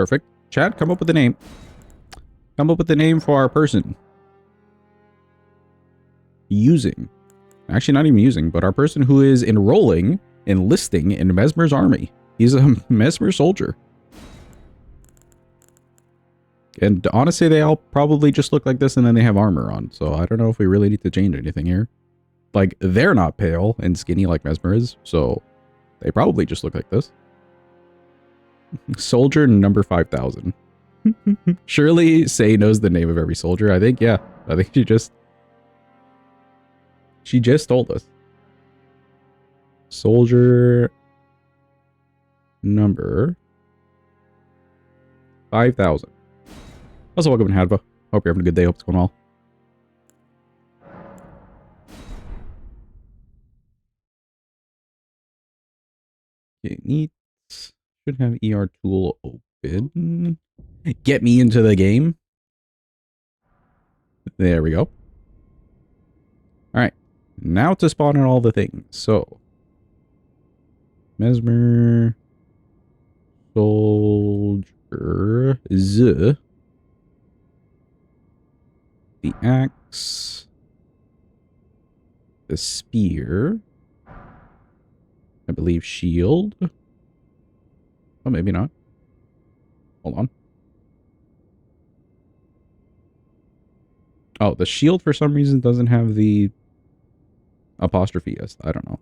Perfect. Chad, come up with a name. Come up with a name for our person. Using. Actually, not even using, but our person who is enlisting in Messmer's army. He's a Messmer Soldier. And honestly, they all probably just look like this and then they have armor on. So I don't know if we really need to change anything here. Like, they're not pale and skinny like Messmer is, so they probably just look like this. Soldier number 5000. Surely Say knows the name of every soldier. I think, yeah. I think she just told us. Soldier number 5000. Also, welcome in Hadva. Hope you're having a good day. Hope it's going well. Okay, neat. Should have ER tool open. Get me into the game. There we go. Alright. Now to spawn in all the things. So. Messmer Soldier. The axe. The spear. I believe shield. Oh, maybe not. Hold on. Oh, the shield for some reason doesn't have the apostrophe S. I don't know.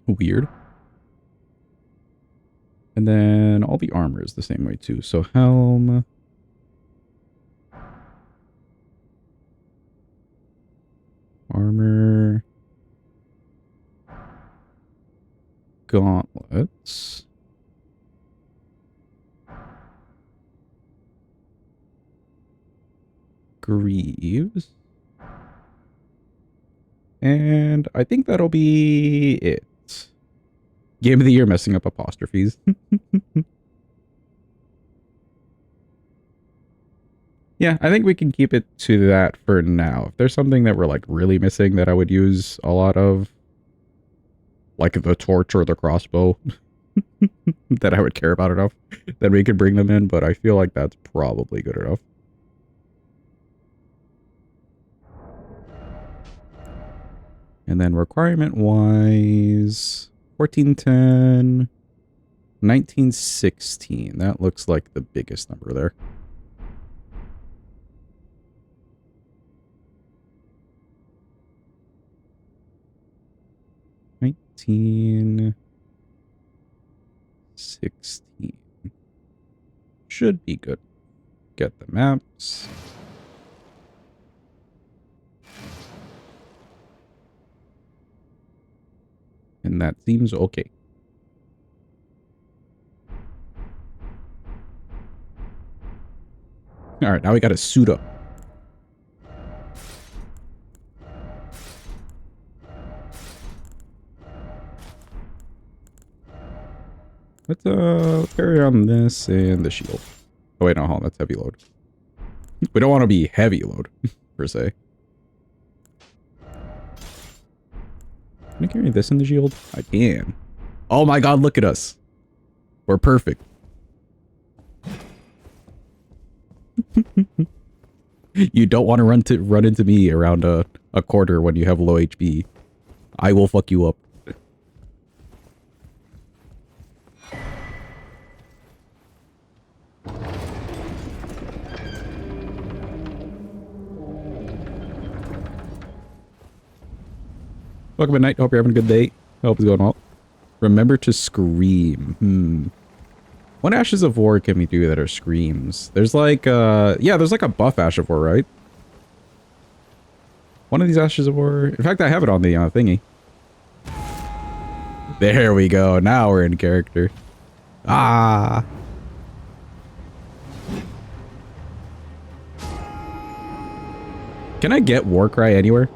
Weird. And then all the armor is the same way too. So helm. Armor. Gauntlets. Greaves. And I think that'll be it. Game of the year messing up apostrophes. Yeah, I think we can keep it to that for now. If there's something that we're like really missing that I would use a lot of, like the torch or the crossbow, that I would care about enough, then we could bring them in, but I feel like that's probably good enough. And then requirement-wise, 1410, 1916. That looks like the biggest number there. $19.16 should be good. Get the maps. And that seems okay. Alright, now we gotta suit up. Let's carry on this and the shield. Oh wait, no, hold on, that's heavy load. We don't want to be heavy load, per se. Can I carry this in the shield? I can. Oh my god, look at us. We're perfect. You don't want to run into me around a corner when you have low HP. I will fuck you up. Welcome at night. Hope you're having a good day. Hope it's going well. Remember to scream. What Ashes of War can we do that are screams? There's like, yeah, there's like a buff Ash of War, right? One of these Ashes of War. In fact, I have it on the thingy. There we go. Now we're in character. Ah. Can I get Warcry anywhere?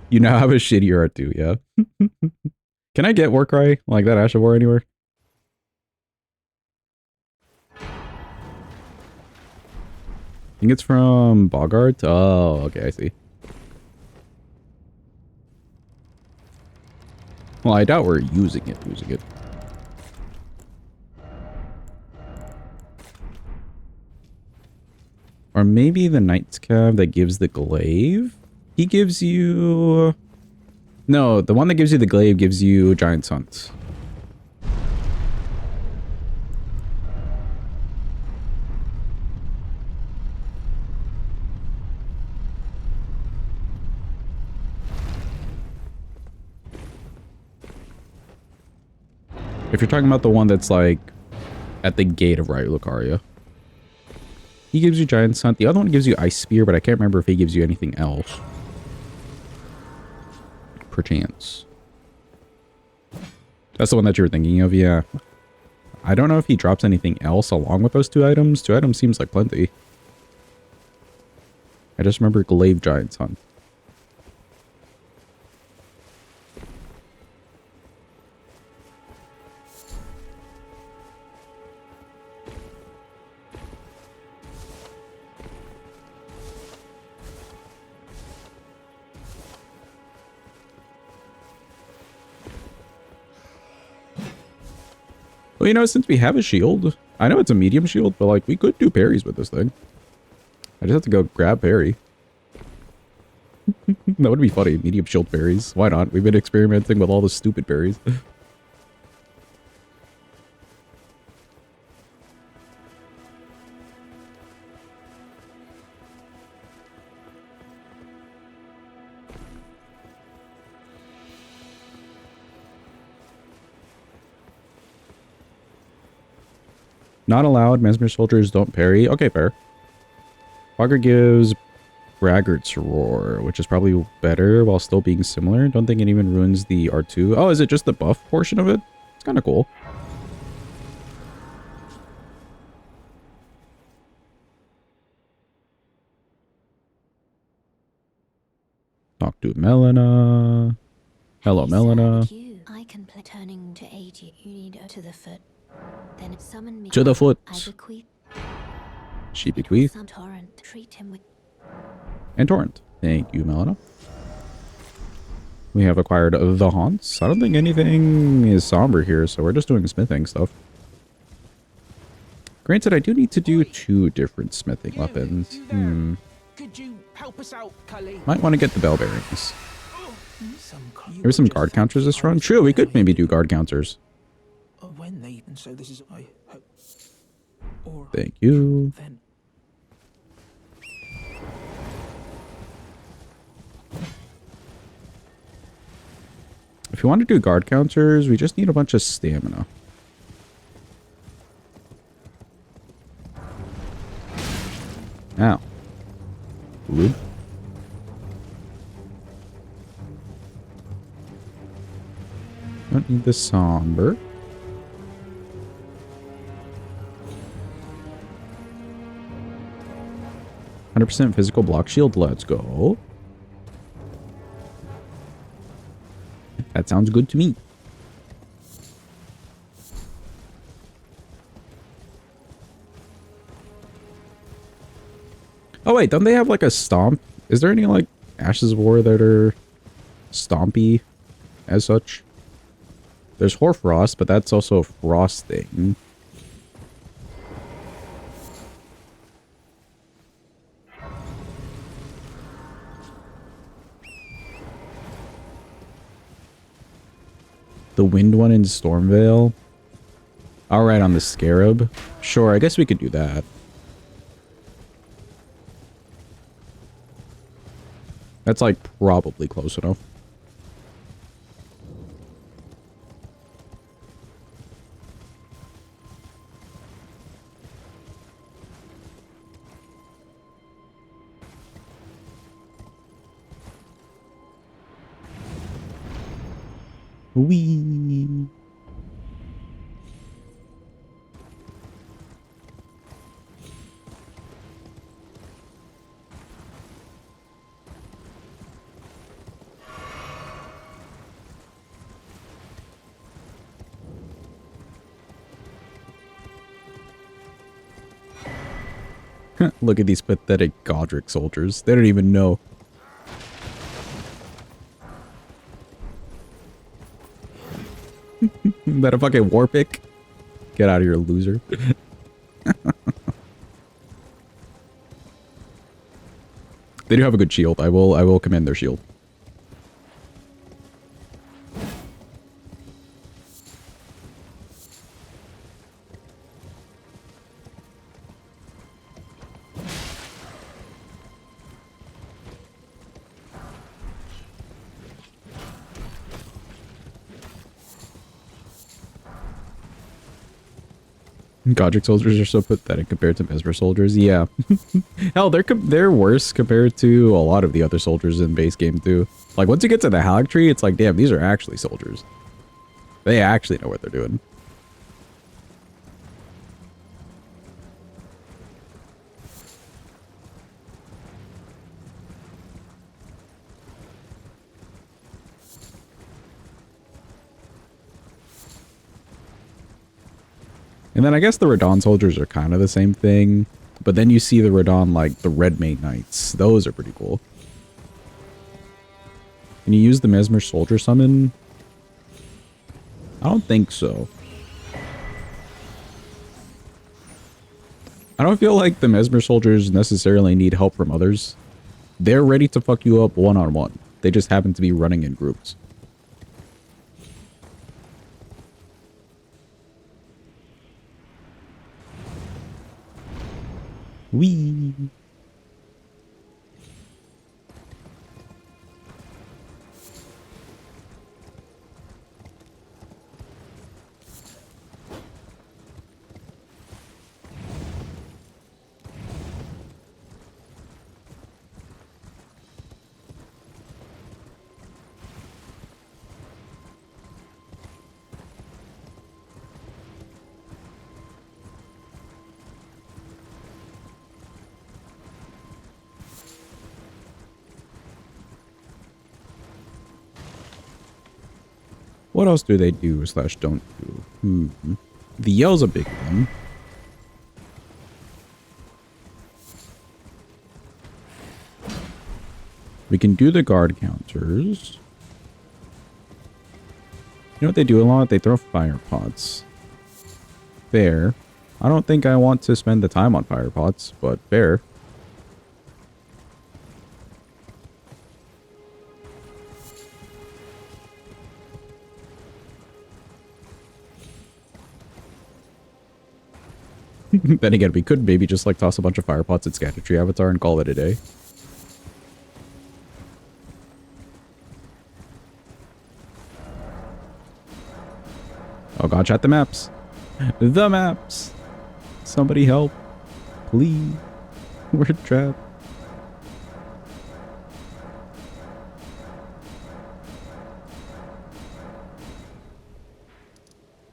You now have a shitty R2, yeah. Can I get Warcry like that Ash of War anywhere? I think it's from Bogart. Oh, okay, I see. Well, I doubt we're using it. Or maybe the Knight's Cab that gives the glaive? He gives you... No, the one that gives you the glaive gives you Giant's Hunt. If you're talking about the one that's like at the gate of Raya Lucaria. He gives you Giant's Hunt. The other one gives you Ice Spear, but I can't remember if he gives you anything else. Perchance. That's the one that you were thinking of, yeah. I don't know if he drops anything else along with those 2 items. 2 items seems like plenty. I just remember Glaive Giant's Hunt. Well, you know, since we have a shield, I know it's a medium shield, but like we could do parries with this thing. I just have to go grab parry. That would be funny. Medium shield parries. Why not? We've been experimenting with all the stupid parries. Not allowed. Messmer Soldiers don't parry. Okay, fair. Fogger gives Braggart's Roar, which is probably better while still being similar. Don't think it even ruins the R2. Oh, is it just the buff portion of it? It's kind of cool. Talk to Melina. Hello, Melina. I can play turning to aid you. You need to the foot. Then summon me. To the foot. I bequeath. She bequeath. Torrent. Treat him with. And Torrent. Thank you, Melina. We have acquired the Haunts. I don't think anything is somber here, so we're just doing smithing stuff. Granted, I do need to do 2 different smithing weapons. Could you help us out, Cully? Might want to get the bell bearings. There's some guard counters this run. True, we could maybe do guard counters. When they and so this is I hope. Or Thank you. Then. If you want to do guard counters, we just need a bunch of stamina. Ow. Bloop. Don't need the somber. 100% physical block shield. Let's go. That sounds good to me. Oh wait, don't they have like a stomp? Is there any like Ashes of War that are stompy as such? There's Hoarfrost, but that's also a frost thing. The wind one in Stormveil. Alright, on the Scarab. Sure, I guess we could do that. That's like probably close enough. Whee! Look at these pathetic Godric soldiers. They don't even know. that a fucking war pick? Get out of here, loser. They do have a good shield. I will commend their shield. Godric soldiers are so pathetic compared to Messmer soldiers. Yeah. Hell, they're worse compared to a lot of the other soldiers in base game too. Like once you get to the Halleck tree, it's like, damn, these are actually soldiers. They actually know what they're doing. And then I guess the Radon soldiers are kind of the same thing. But then you see the Radon, like, the Red Mage Knights. Those are pretty cool. Can you use the Messmer Soldier summon? I don't think so. I don't feel like the Messmer Soldiers necessarily need help from others. They're ready to fuck you up one-on-one. They just happen to be running in groups. Wee. What else do they do slash don't do? The yell's a big one. We can do the guard counters. You know what they do a lot? They throw fire pots. Fair. I don't think I want to spend the time on fire pots, but fair. Then again, we could maybe just like toss a bunch of fire pots at Scattertree Avatar and call it a day. Oh god, chat the maps. The maps. Somebody help. Please. We're trapped.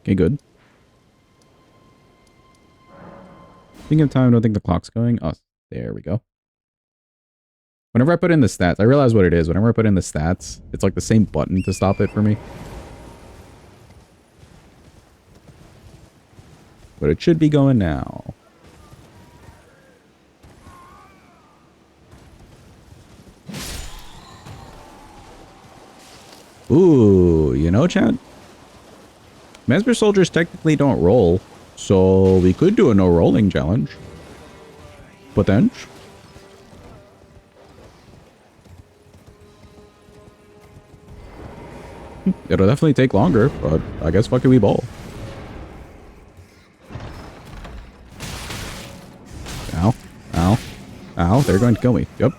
Okay, good. Thinking of time, don't think the clock's going. Oh, there we go. Whenever I put in the stats, I realize what it is. Whenever I put in the stats, it's like the same button to stop it for me. But it should be going now. Ooh, you know, chat? Messmer soldiers technically don't roll, so we could do a no rolling challenge. Potential. It'll definitely take longer, but I guess fuck it, we ball. Ow. Ow. Ow. They're going to kill me. Yep.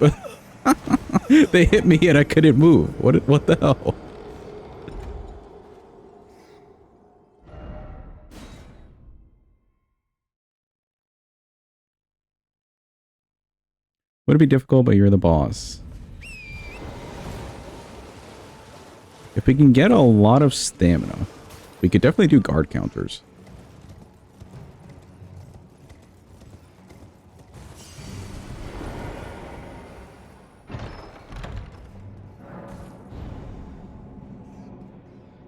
They hit me and I couldn't move. What the hell? Would it be difficult, but you're the boss? If we can get a lot of stamina, we could definitely do guard counters.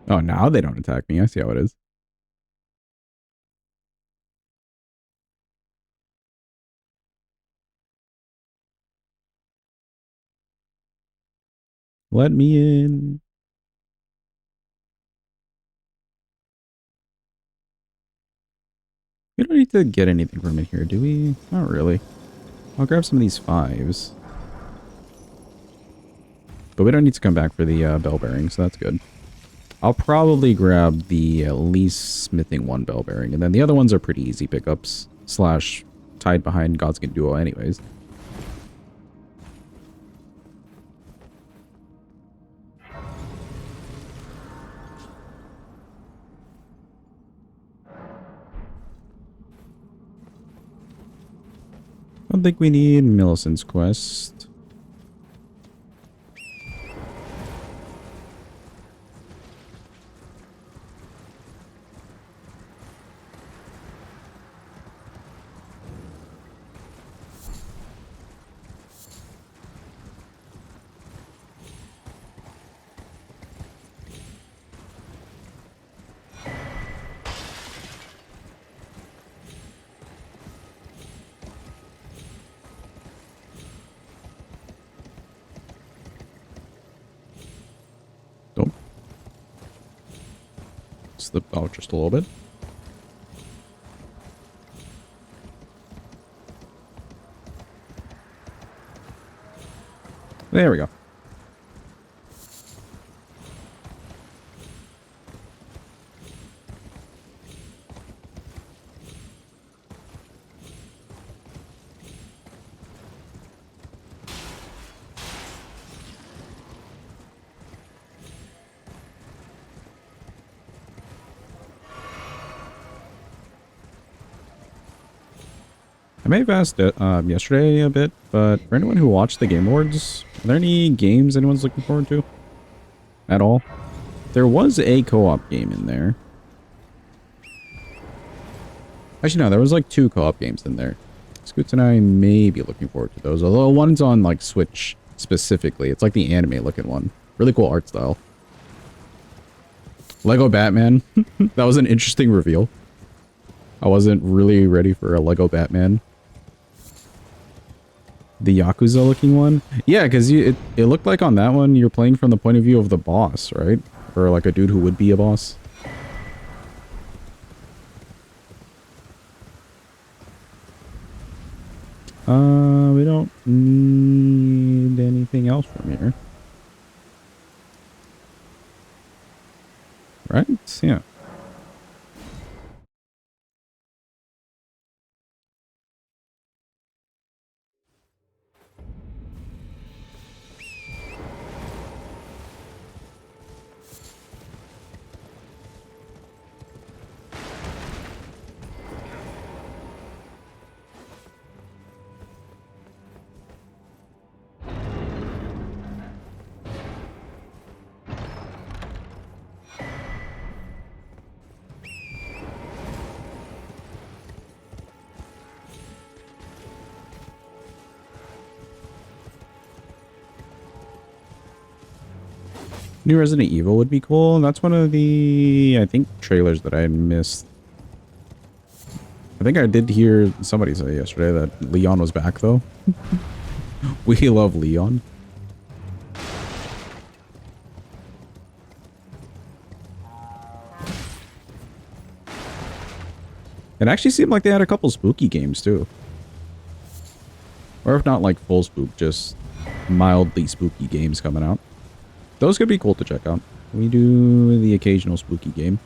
Oh, now they don't attack me. I see how it is. Let me in. We don't need to get anything from it here, do we? Not really. I'll grab some of these 5s. But we don't need to come back for the bell bearing, so that's good. I'll probably grab the at least smithing 1 bell bearing, and then the other ones are pretty easy pickups, slash tied behind Godskin Duo anyways. I don't think we need Millicent's quest. Don't slip out just a little bit. There we go. I may have asked it yesterday a bit, but for anyone who watched the Game Awards, are there any games anyone's looking forward to? At all? There was a co-op game in there. Actually, no, there was like 2 co-op games in there. Scoots and I may be looking forward to those, although one's on like Switch specifically. It's like the anime looking one. Really cool art style. Lego Batman. That was an interesting reveal. I wasn't really ready for a Lego Batman. The Yakuza looking one? Yeah, because it looked like on that one you're playing from the point of view of the boss, right? Or like a dude who would be a boss. We don't need anything else from here. Right? Yeah. New Resident Evil would be cool. That's one of the, I think, trailers that I missed. I think I did hear somebody say yesterday that Leon was back, though. We love Leon. It actually seemed like they had a couple spooky games, too. Or if not, like, full spook, just mildly spooky games coming out. Those could be cool to check out. We do the occasional spooky game.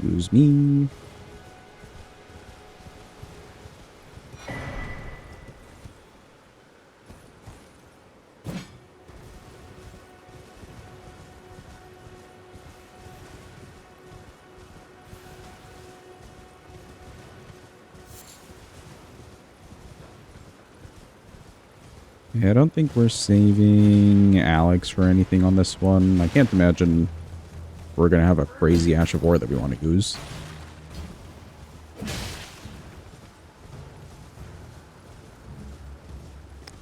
Excuse me. Yeah, I don't think we're saving Alex for anything on this one. I can't imagine we're going to have a crazy Ash of War that we want to use.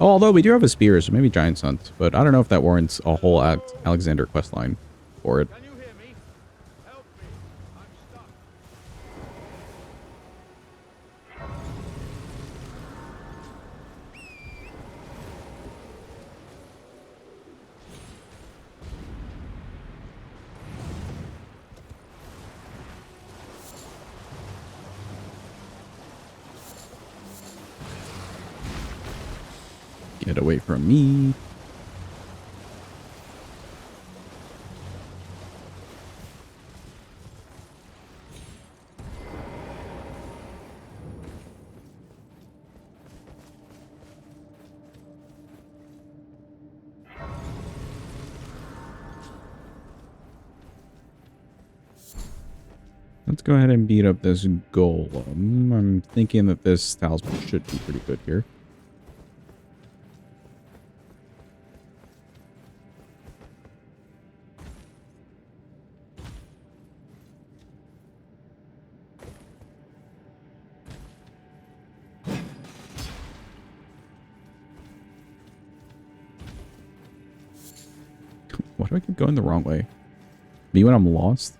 Oh, although we do have a spear, so maybe Giant's Hunt. But I don't know if that warrants a whole Alexander questline for it. Can you hear me? Help me. I'm stuck. Get away from me. Let's go ahead and beat up this golem. I'm thinking that this talisman should be pretty good here. Why do I keep going the wrong way? Me when I'm lost?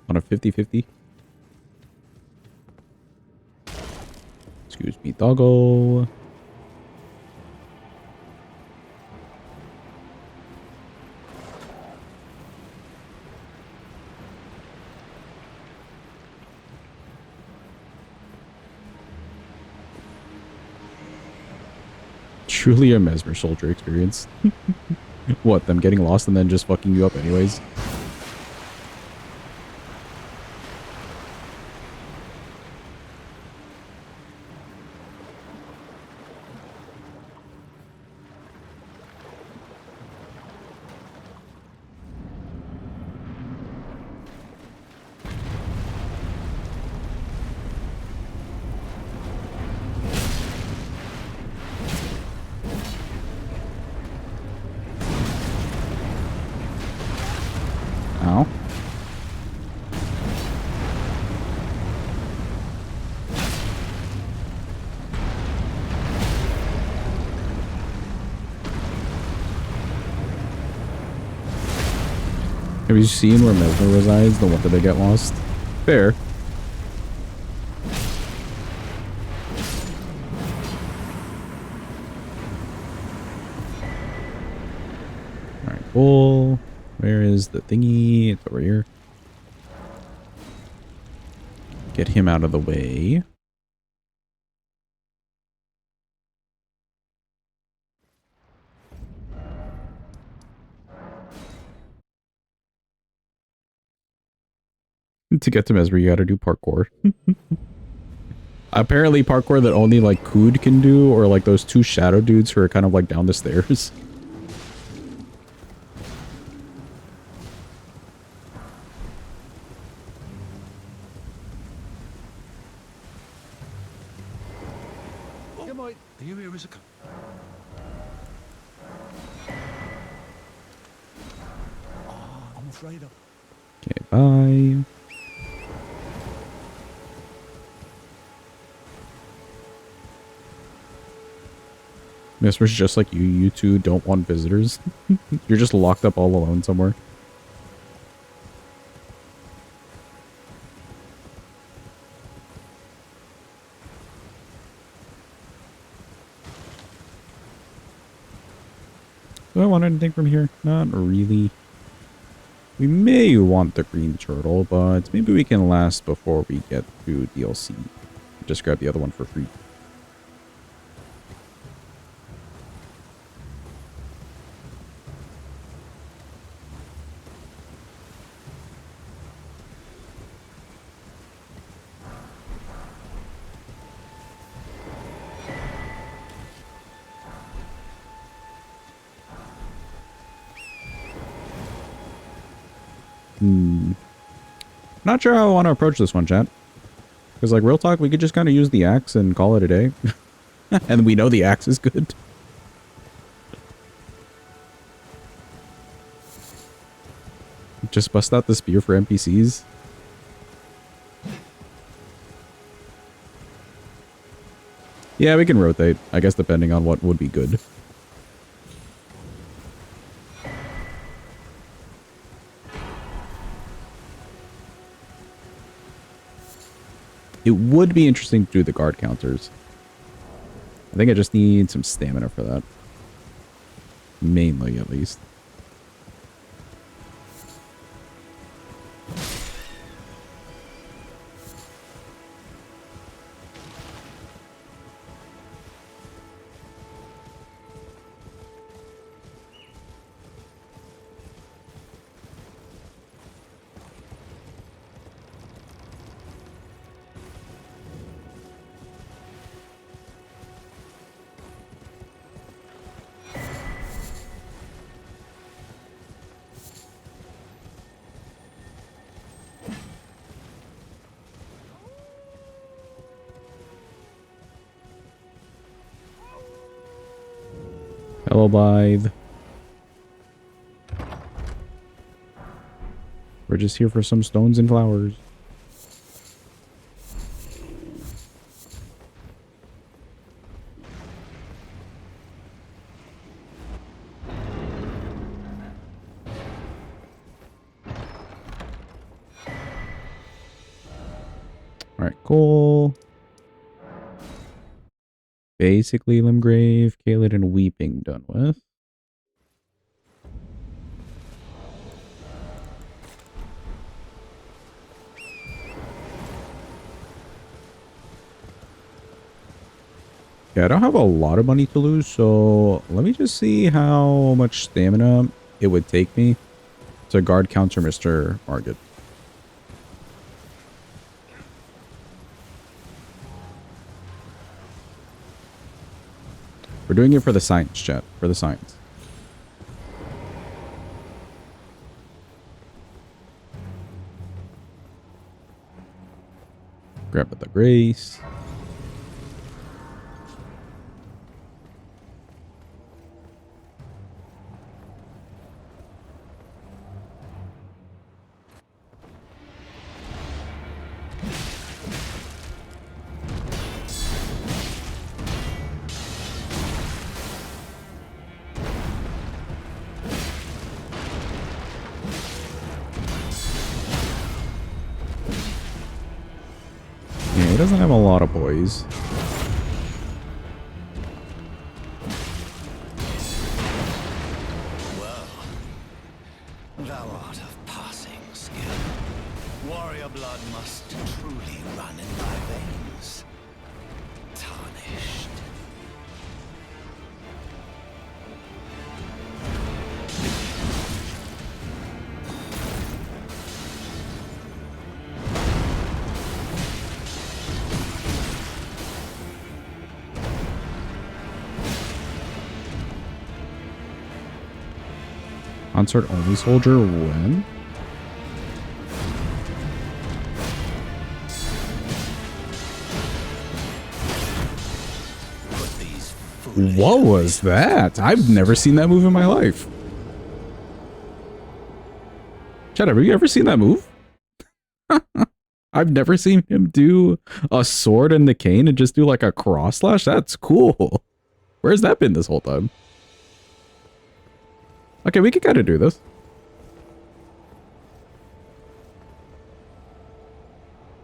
On a 50-50? Excuse me, doggo. Truly a Messmer Soldier experience. What, them getting lost and then just fucking you up anyways? Ow. Have you seen where Messmer resides? The one that they get lost? Fair. Alright, cool. Where is the thingy? It's over here. Get him out of the way. To get to Messmer, you gotta do parkour. Apparently parkour that only like Kood can do, or like those two shadow dudes who are kind of like down the stairs. Come on. Are you here as a... I'm afraid of... Okay, bye. Messmer's just like you. You two don't want visitors. You're just locked up all alone somewhere. Do I want anything from here? Not really. We may want the green turtle, but maybe we can last before we get to DLC. Just grab the other one for free. Not sure how I want to approach this one, chat. Because, like, real talk, we could just kind of use the axe and call it a day. And we know the axe is good. Just bust out the spear for NPCs. Yeah, we can rotate. I guess depending on what would be good. It would be interesting to do the guard counters. I think I just need some stamina for that. Mainly, at least. Hello, Blythe. We're just here for some stones and flowers. Alright, cool. Basically, Limgrave, Caelid, and Weeping done with. Yeah, I don't have a lot of money to lose, so let me just see how much stamina it would take me to guard counter Mr. Margit. We're doing it for the science, chat. For the science. Grab the grace. Yeah, he doesn't have a lot of boys. Well, thou art of passing skill. Warrior blood must truly run in thy veins. Tarnished. Consort only soldier when? What was that? I've never seen that move in my life. Chad, have you ever seen that move? I've never seen him do a sword and the cane and just do like a cross slash. That's cool. Where's that been this whole time? Okay, we could kind of do this.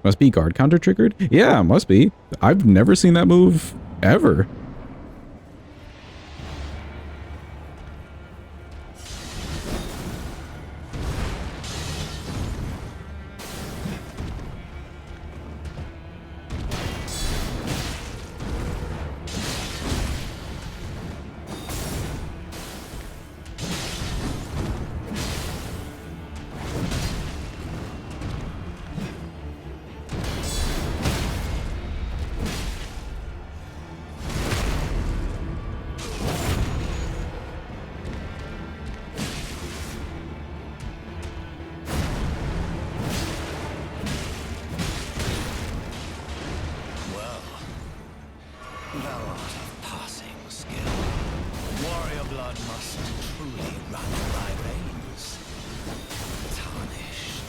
Must be guard counter triggered? Yeah, must be. I've never seen that move ever. punished.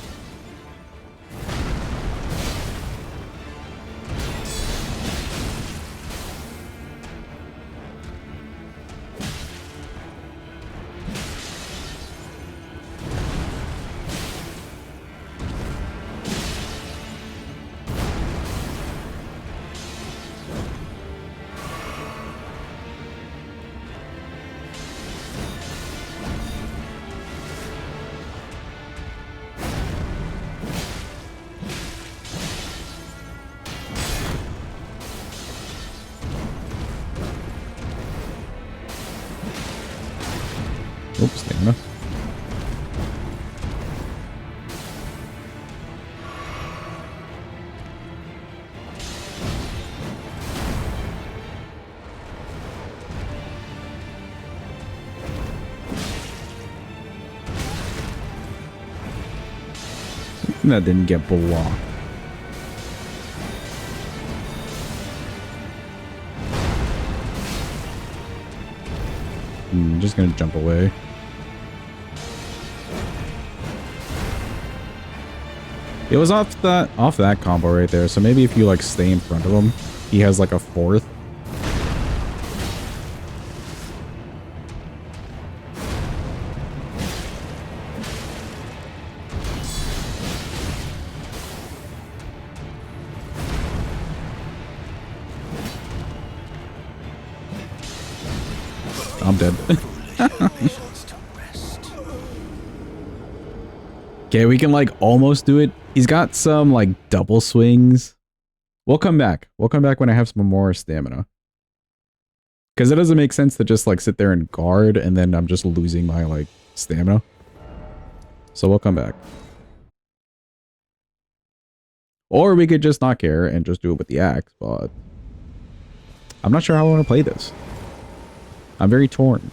Oops, stamina. That didn't get blocked. I'm just gonna jump away. It was off that combo right there, so maybe if you like stay in front of him, he has like a fourth. I'm dead. Okay, we can like almost do it. He's got some like double swings. We'll come back. We'll come back when I have some more stamina. Because it doesn't make sense to just like sit there and guard and then I'm just losing my like stamina. So we'll come back. Or we could just not care and just do it with the axe, but I'm not sure how I want to play this. I'm very torn.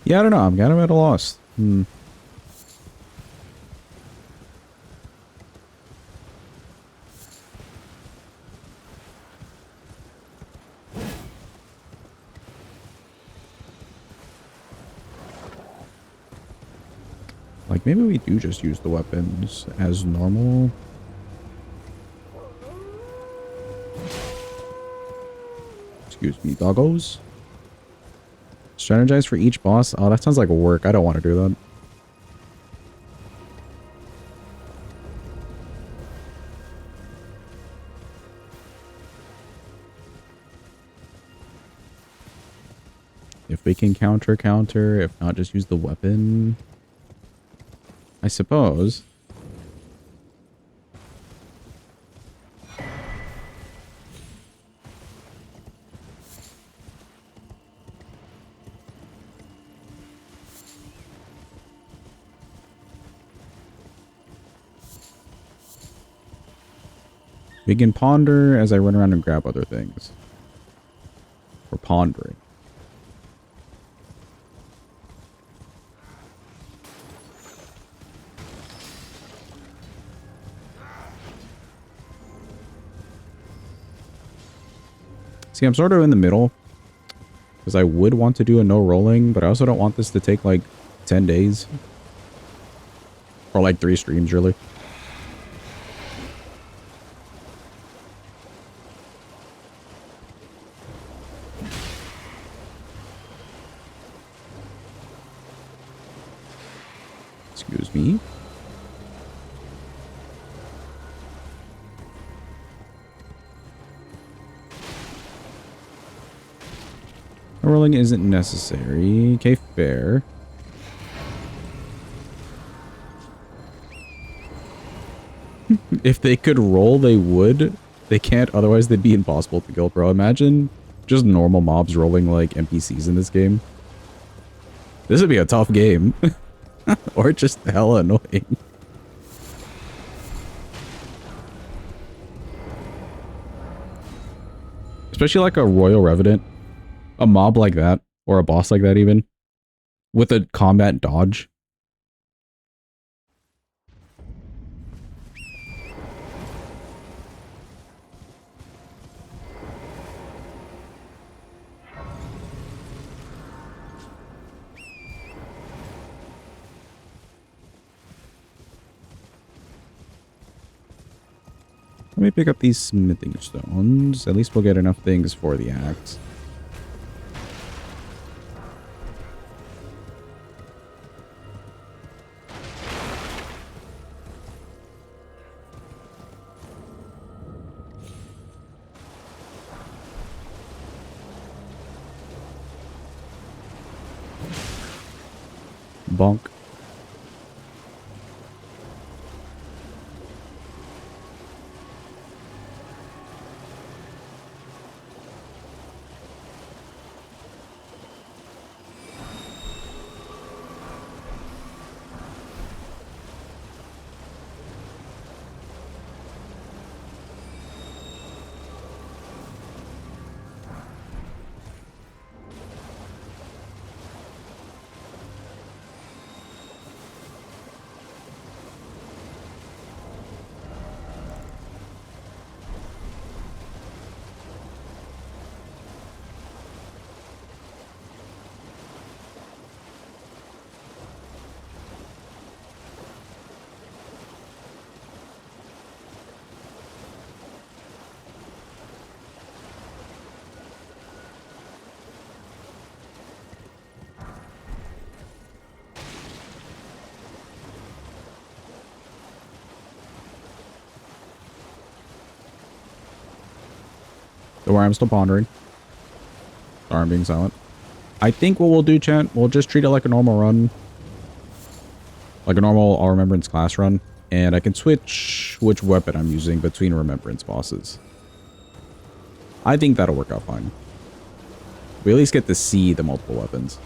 Yeah, I don't know. I'm kind of at a loss. Like, maybe we do just use the weapons as normal. Excuse me, doggos. Strategize for each boss? Oh, that sounds like work. I don't want to do that. If we can counter. If not, just use the weapon. I suppose. We can ponder as I run around and grab other things. We're pondering. See, I'm sort of in the middle. Because I would want to do a no rolling, but I also don't want this to take like 10 days. Or like 3 streams, really. Excuse me. Rolling isn't necessary. Okay, fair. If they could roll, they would. They can't, otherwise they'd be impossible to kill, bro. Imagine just normal mobs rolling like NPCs in this game. This would be a tough game. Or just hella annoying. Especially like a Royal Revenant. A mob like that, or a boss like that even, with a combat dodge. Let me pick up these smithing stones. At least we'll get enough things for the axe. Bonk. Don't worry, I'm still pondering. Sorry, I'm being silent. I think what we'll do, chat, we'll just treat it like a normal run. Like a normal All Remembrance class run. And I can switch which weapon I'm using between Remembrance bosses. I think that'll work out fine. We at least get to see the multiple weapons.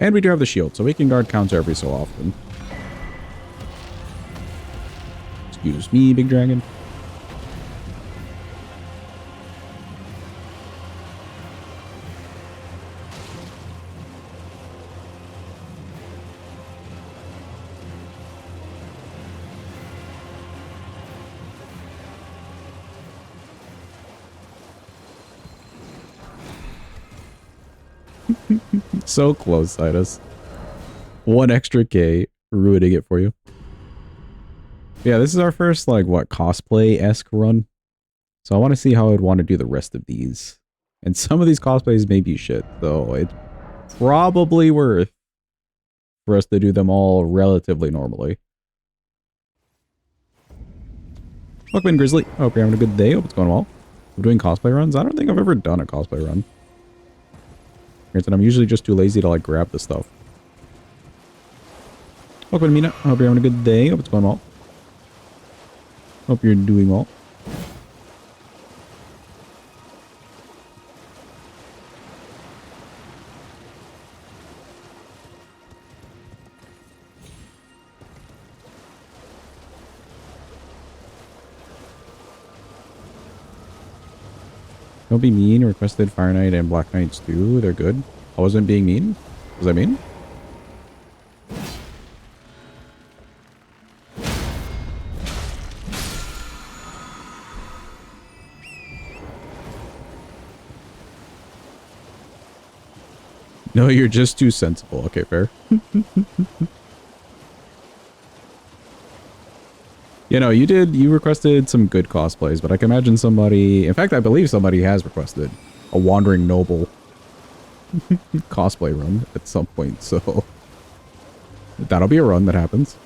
And we do have the shield, so we can guard counter every so often. Excuse me, big dragon. So close, Titus. One extra K, ruining it for you. Yeah, this is our first, like, what, cosplay-esque run. So I want to see how I'd want to do the rest of these. And some of these cosplays may be shit, so it's probably worth for us to do them all relatively normally. Welcome in, Grizzly. Hope you're having a good day. Hope it's going well. I'm doing cosplay runs. I don't think I've ever done a cosplay run. Granted, I'm usually just too lazy to, like, grab the stuff. Welcome, Mina. Hope you're having a good day. Hope it's going well. Hope you're doing well. Don't be mean. Requested Fire Knight and Black Knights too. They're good. I wasn't being mean. Was I mean? No, you're just too sensible. Okay, fair. You know, you requested some good cosplays, but I can imagine somebody, in fact, I believe somebody has requested a Wandering Noble cosplay run at some point, so that'll be a run that happens.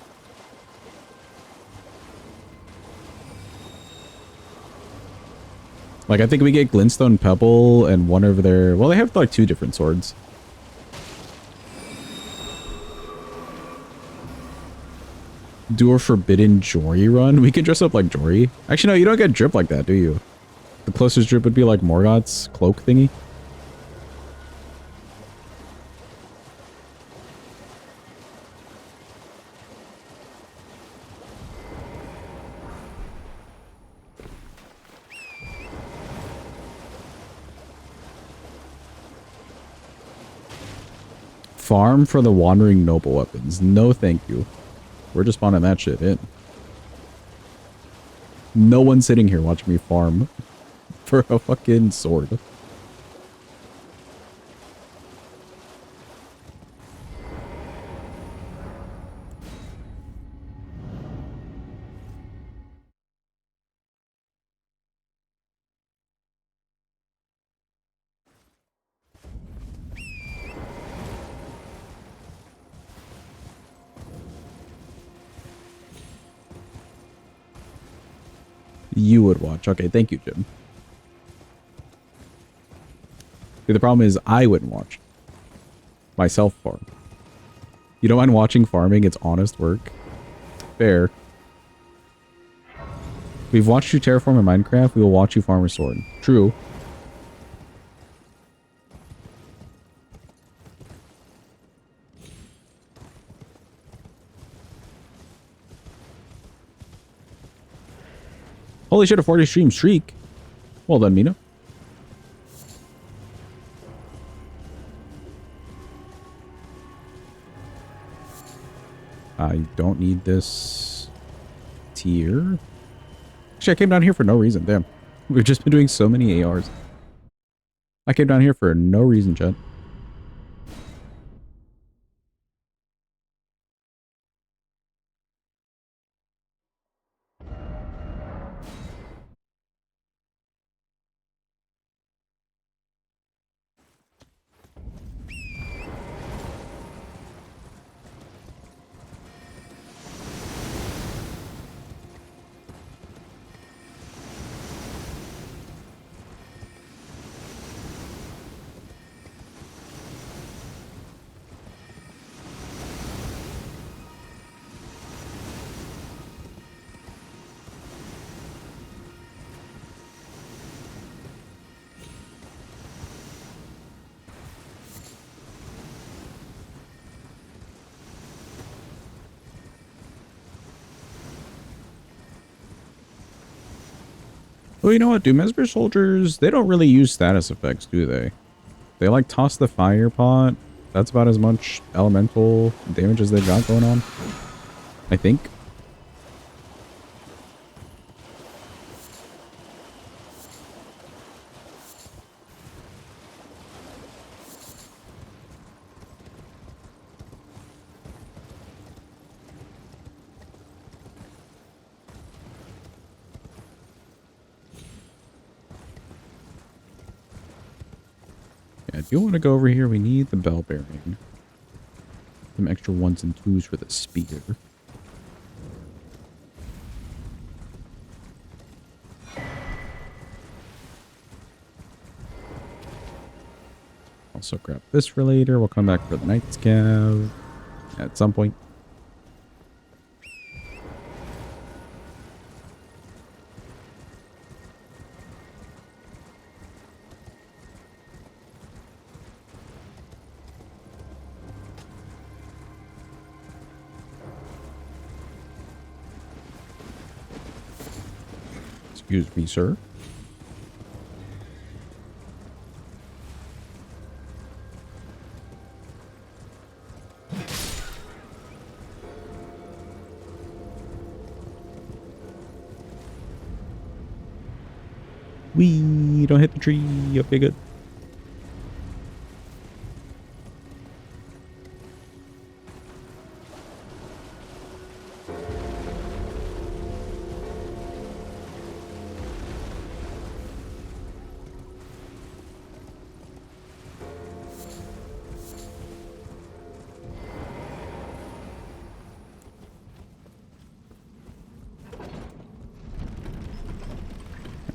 Like, I think we get Glintstone Pebble and one over there. Well, they have like 2 different swords. Do a Forbidden Jory run? We can dress up like Jory. Actually, no, you don't get drip like that, do you? The closest drip would be like Morgoth's cloak thingy. Farm for the Wandering Noble weapons. No, thank you. We're just spawning that shit in. No one's sitting here watching me farm for a fucking sword. You would watch. Okay, thank you, Jim. See, the problem is I wouldn't watch myself farm. You don't mind watching farming? It's honest work. Fair. We've watched you terraform in Minecraft. We will watch you farm a sword. True. Holy shit, a 40 stream streak. Well done, Mina. I don't need this tier. Actually, I came down here for no reason. Damn. We've just been doing so many ARs. I came down here for no reason, Chad. Well, you know what? Do Messmer Soldiers, they don't really use status effects, do they? They like toss the fire pot. That's about as much elemental damage as they've got going on, I think. Yeah, I do want to go over here. We need the bell bearing. Some extra 1s and 2s for the spear. Also grab this for later. We'll come back for the Knight's Cav at some point. Excuse me, sir. Wee, don't hit the tree. Okay, good.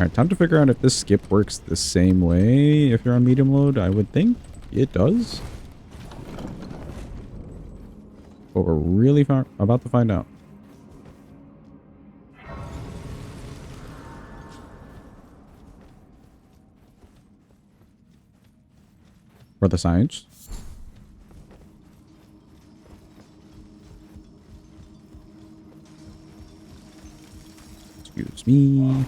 Alright, time to figure out if this skip works the same way if you're on medium load. I would think it does. But we're really about to find out. For the science. Excuse me.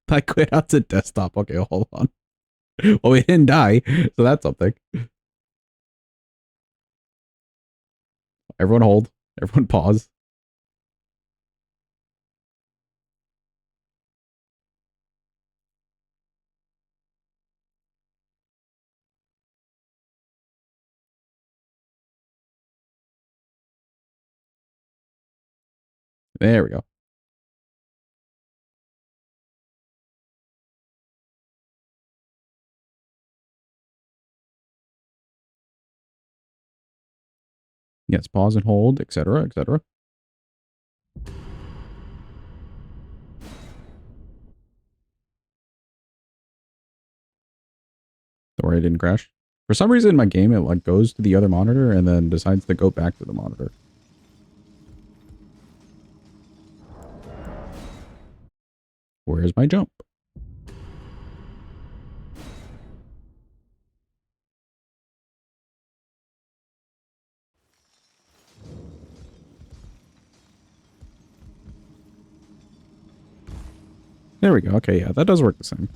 I quit out to desktop. Okay, hold on. Well, we didn't die, so that's something. Everyone hold. Everyone pause. There we go. Yes, pause and hold, etc., etc. Don't worry, it didn't crash. For some reason, in my game, it like goes to the other monitor and then decides to go back to the monitor. Where's my jump? There we go. Okay, yeah, that does work the same.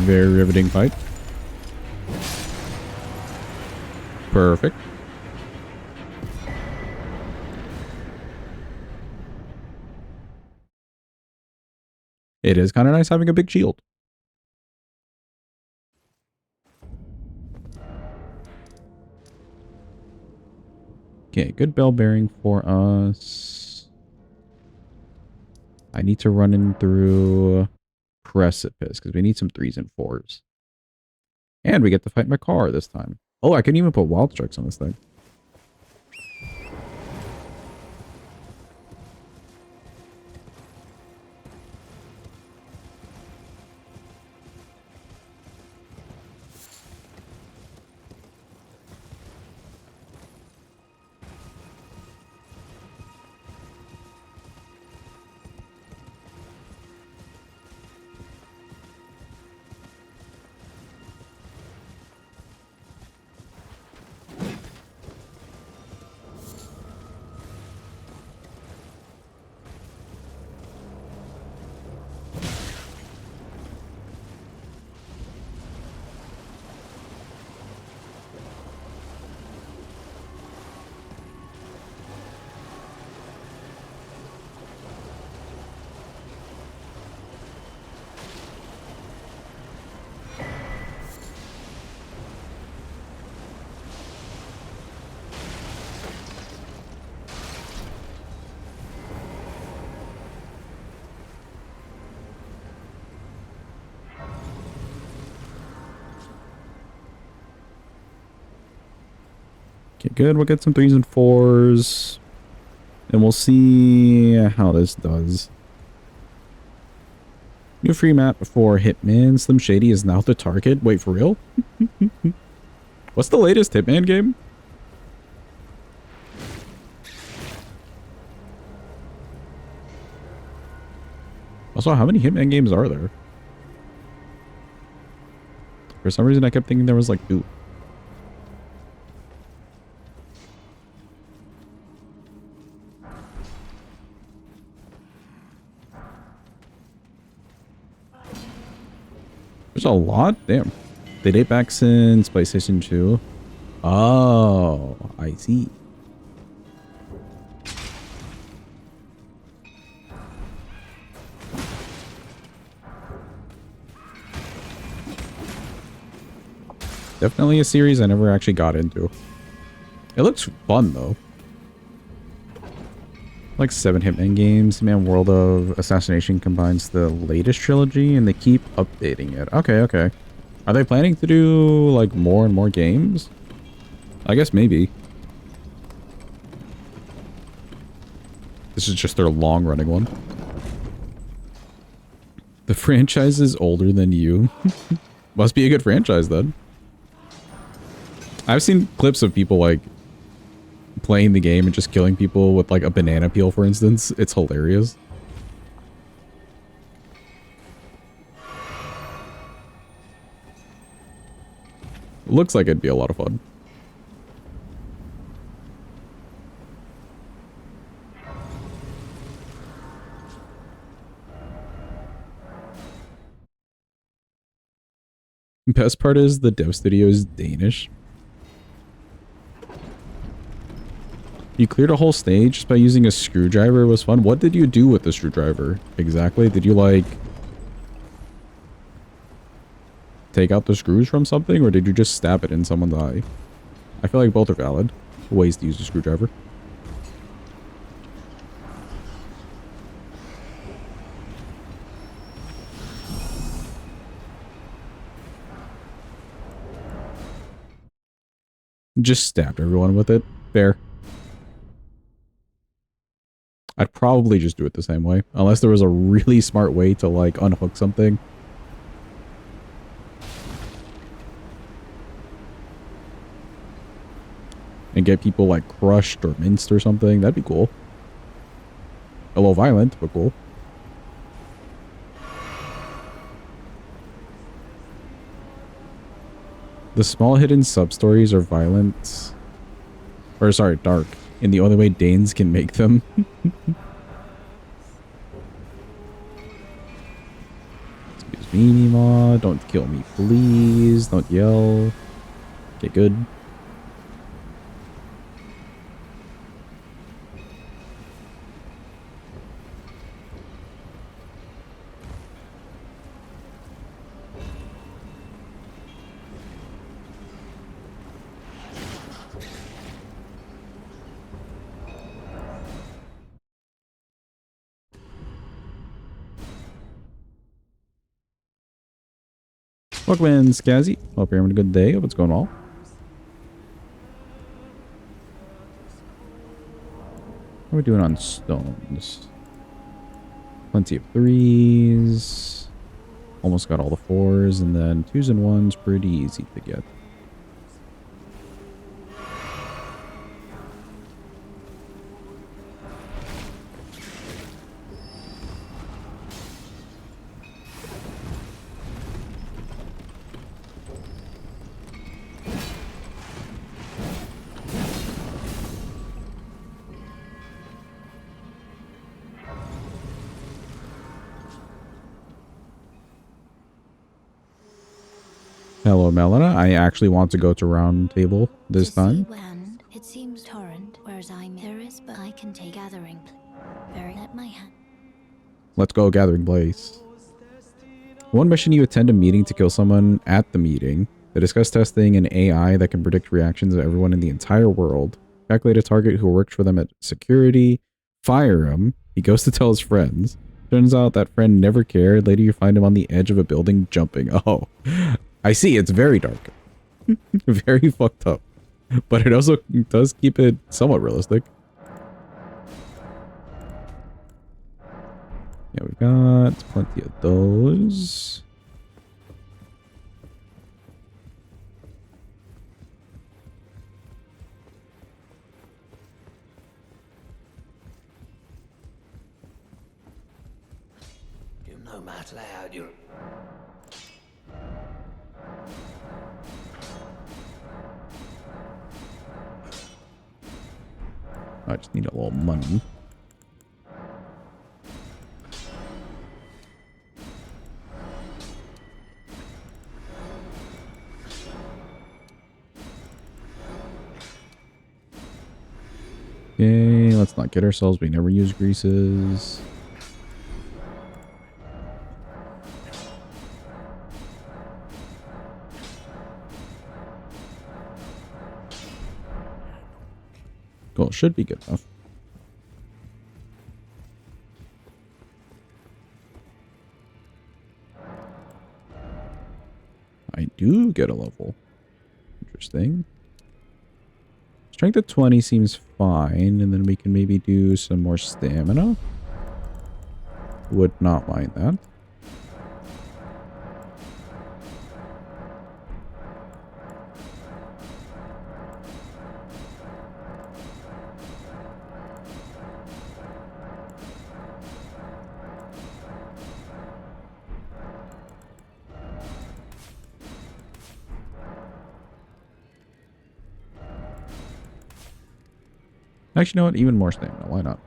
Very riveting fight. Perfect. It is kind of nice having a big shield. Okay, good bell bearing for us. I need to run in through Precipice because we need some 3s and 4s. And we get to fight my car this time. Oh, I can even put wild strikes on this thing. Okay, good. We'll get some 3s and 4s. And we'll see how this does. New free map for Hitman. Slim Shady is now the target. Wait, for real? What's the latest Hitman game? Also, how many Hitman games are there? For some reason, I kept thinking there was like 2. There's a lot? Damn. They date back since PlayStation 2. Oh, I see. Definitely a series I never actually got into. It looks fun, though. Like 7 Hitman games. Man, World of Assassination combines the latest trilogy, and they keep updating it. Okay, okay. Are they planning to do, like, more and more games? I guess maybe. This is just their long-running one. The franchise is older than you. Must be a good franchise, then. I've seen clips of people, like, playing the game and just killing people with, like, a banana peel, for instance. It's hilarious. Looks like it'd be a lot of fun. Best part is the dev studio is Danish. You cleared a whole stage just by using a screwdriver. It was fun. What did you do with the screwdriver exactly? Did you, like, take out the screws from something, or did you just stab it in someone's eye? I feel like both are valid ways to use a screwdriver. Just stabbed everyone with it. Fair. I'd probably just do it the same way. Unless there was a really smart way to, like, unhook something. And get people, like, crushed or minced or something. That'd be cool. A little violent, but cool. The small hidden sub-stories are violent. Or, sorry, dark. In the only way Danes can make them. Excuse me, Nima. Don't kill me, please. Don't yell. Okay, good. Welcome in, Skazzy. Hope you're having a good day. Hope it's going well. How are we doing on stones? Plenty of 3s. Almost got all the 4s, and then 2s and 1s pretty easy to get. Hello, Melina. I actually want to go to round table this time. Land, it seems torrent, whereas there is, but I can take gathering. Very at my hand. Let's go, gathering place. One mission, you attend a meeting to kill someone at the meeting. They discuss testing an AI that can predict reactions of everyone in the entire world. Calculate a target who works for them at security. Fire him. He goes to tell his friends. Turns out that friend never cared. Later you find him on the edge of a building jumping. Oh, I see. It's very dark. Very fucked up. But it also does keep it somewhat realistic. Yeah, we've got plenty of those. No matter how you. I just need a little money. Okay, let's not get ourselves. We never use greases. Cool, should be good enough. I do get a level. Interesting. Strength of 20 seems fine, and then we can maybe do some more stamina. Would not mind that. Actually, you know what? Even more stamina. Why not?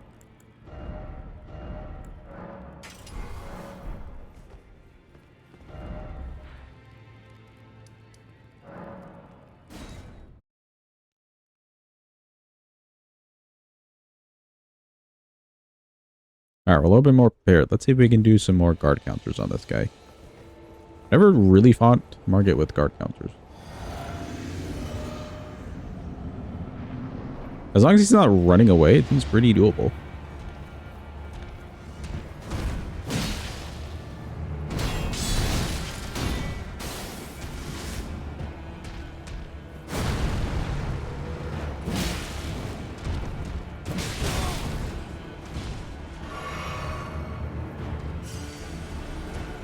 Alright, we're a little bit more prepared. Let's see if we can do some more guard counters on this guy. Never really fought Margit with guard counters. As long as he's not running away, it seems pretty doable.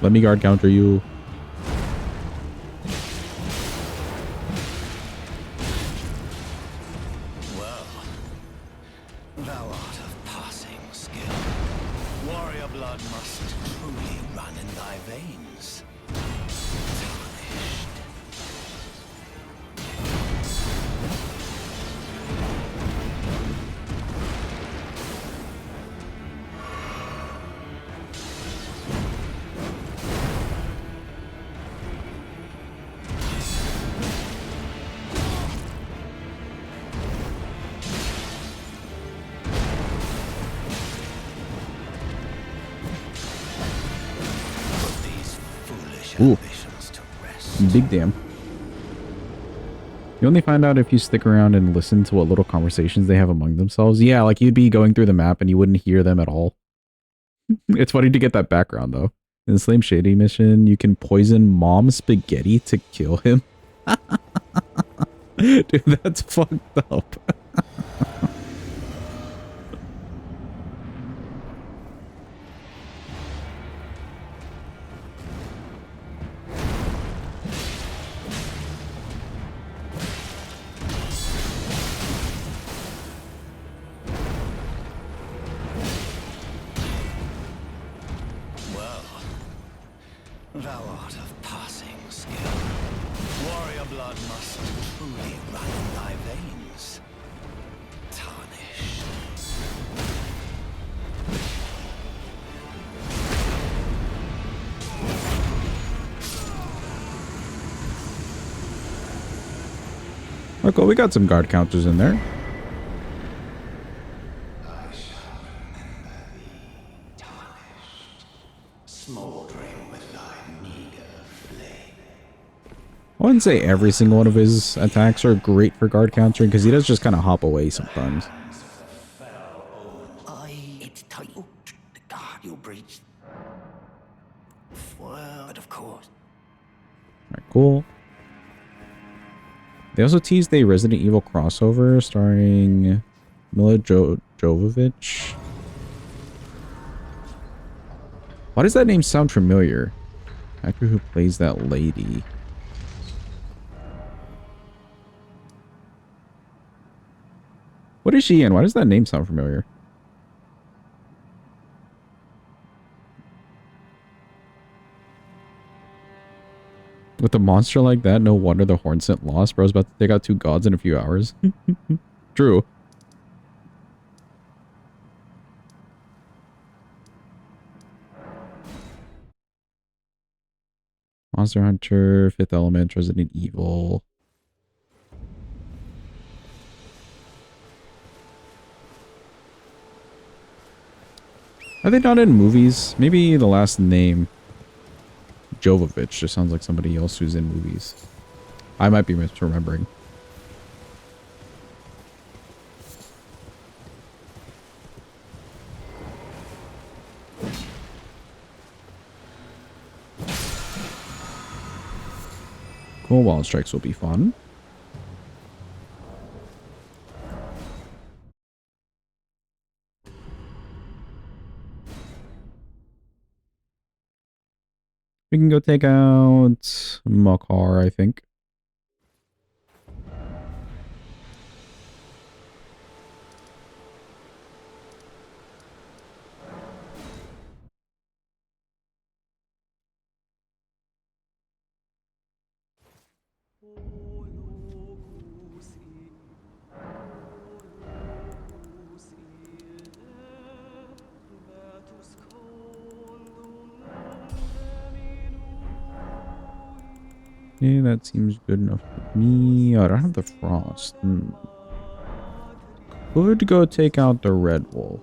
Let me guard counter you. Well, thou art of passing skill. Warrior blood must truly run in thy veins. Tarnished. Ooh. Big damn. You only find out if you stick around and listen to what little conversations they have among themselves. Yeah, like you'd be going through the map and you wouldn't hear them at all. It's funny to get that background though. In the Slim Shady mission, you can poison Mom Spaghetti to kill him. Dude, that's fucked up. Thou art of passing skill. Warrior blood must truly run in thy veins. Tarnished. Oh, cool. We got some guard counters in there. I wouldn't say every single one of his attacks are great for guard countering, because he does just kind of hop away sometimes. It's tight. God, you breached. Well, but of course. Alright, cool. They also teased a Resident Evil crossover starring Mila Jovovich. Why does that name sound familiar? Actor who plays that lady. What is she in? Why does that name sound familiar? With a monster like that, no wonder the horn scent lost. Bro's about to take out 2 gods in a few hours. True. Monster Hunter, Fifth Element, Resident Evil. Are they not in movies? Maybe the last name, Jovovich, just sounds like somebody else who's in movies. I might be misremembering. Cool, wall strikes will be fun. We can go take out Makar, I think. Yeah, that seems good enough for me. Oh, I don't have the frost. Could go take out the red wolf.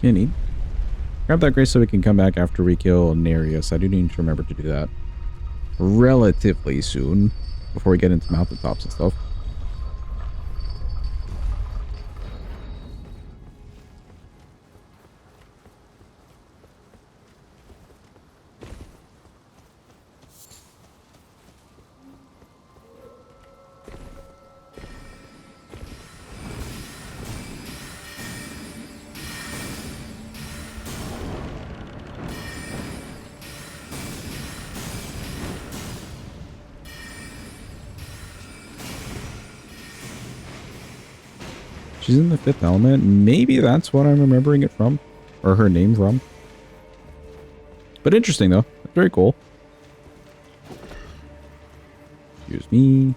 Neat. Grab that grace so we can come back after we kill Nereus. I do need to remember to do that relatively soon before we get into mountaintops and stuff. She's in the Fifth Element. Maybe that's what I'm remembering it from. Or her name from. But interesting, though. Very cool. Excuse me.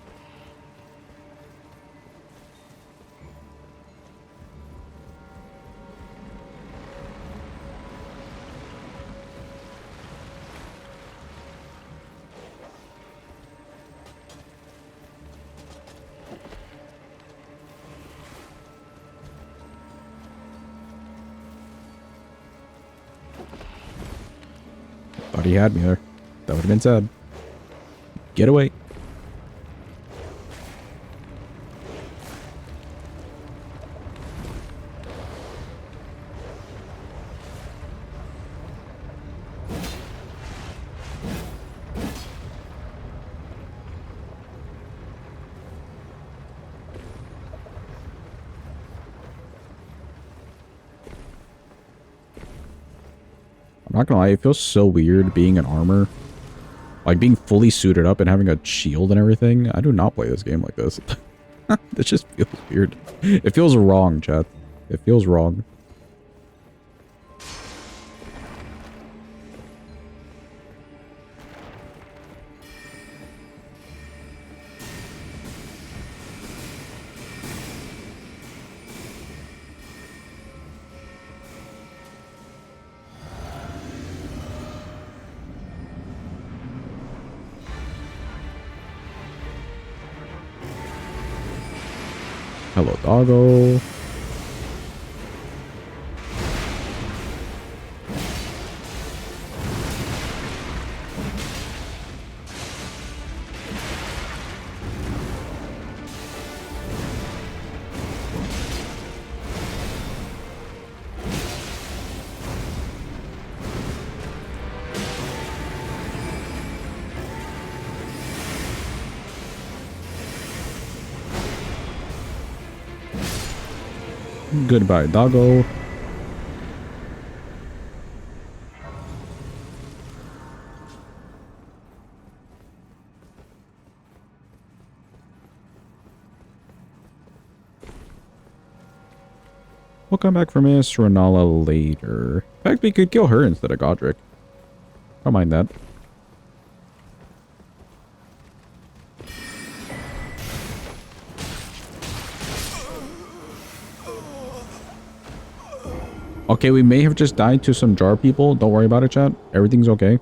Thought he had me there. That would have been sad. Get away. I'm not gonna lie, it feels so weird being in armor. Like being fully suited up and having a shield and everything. I do not play this game like this. This just feels weird. It feels wrong, chat. It feels wrong. Hello, doggo. Goodbye, doggo. We'll come back for Miss Renala later. In fact, we could kill her instead of Godric. Don't mind that. Okay, we may have just died to some jar people. Don't worry about it, chat. Everything's okay.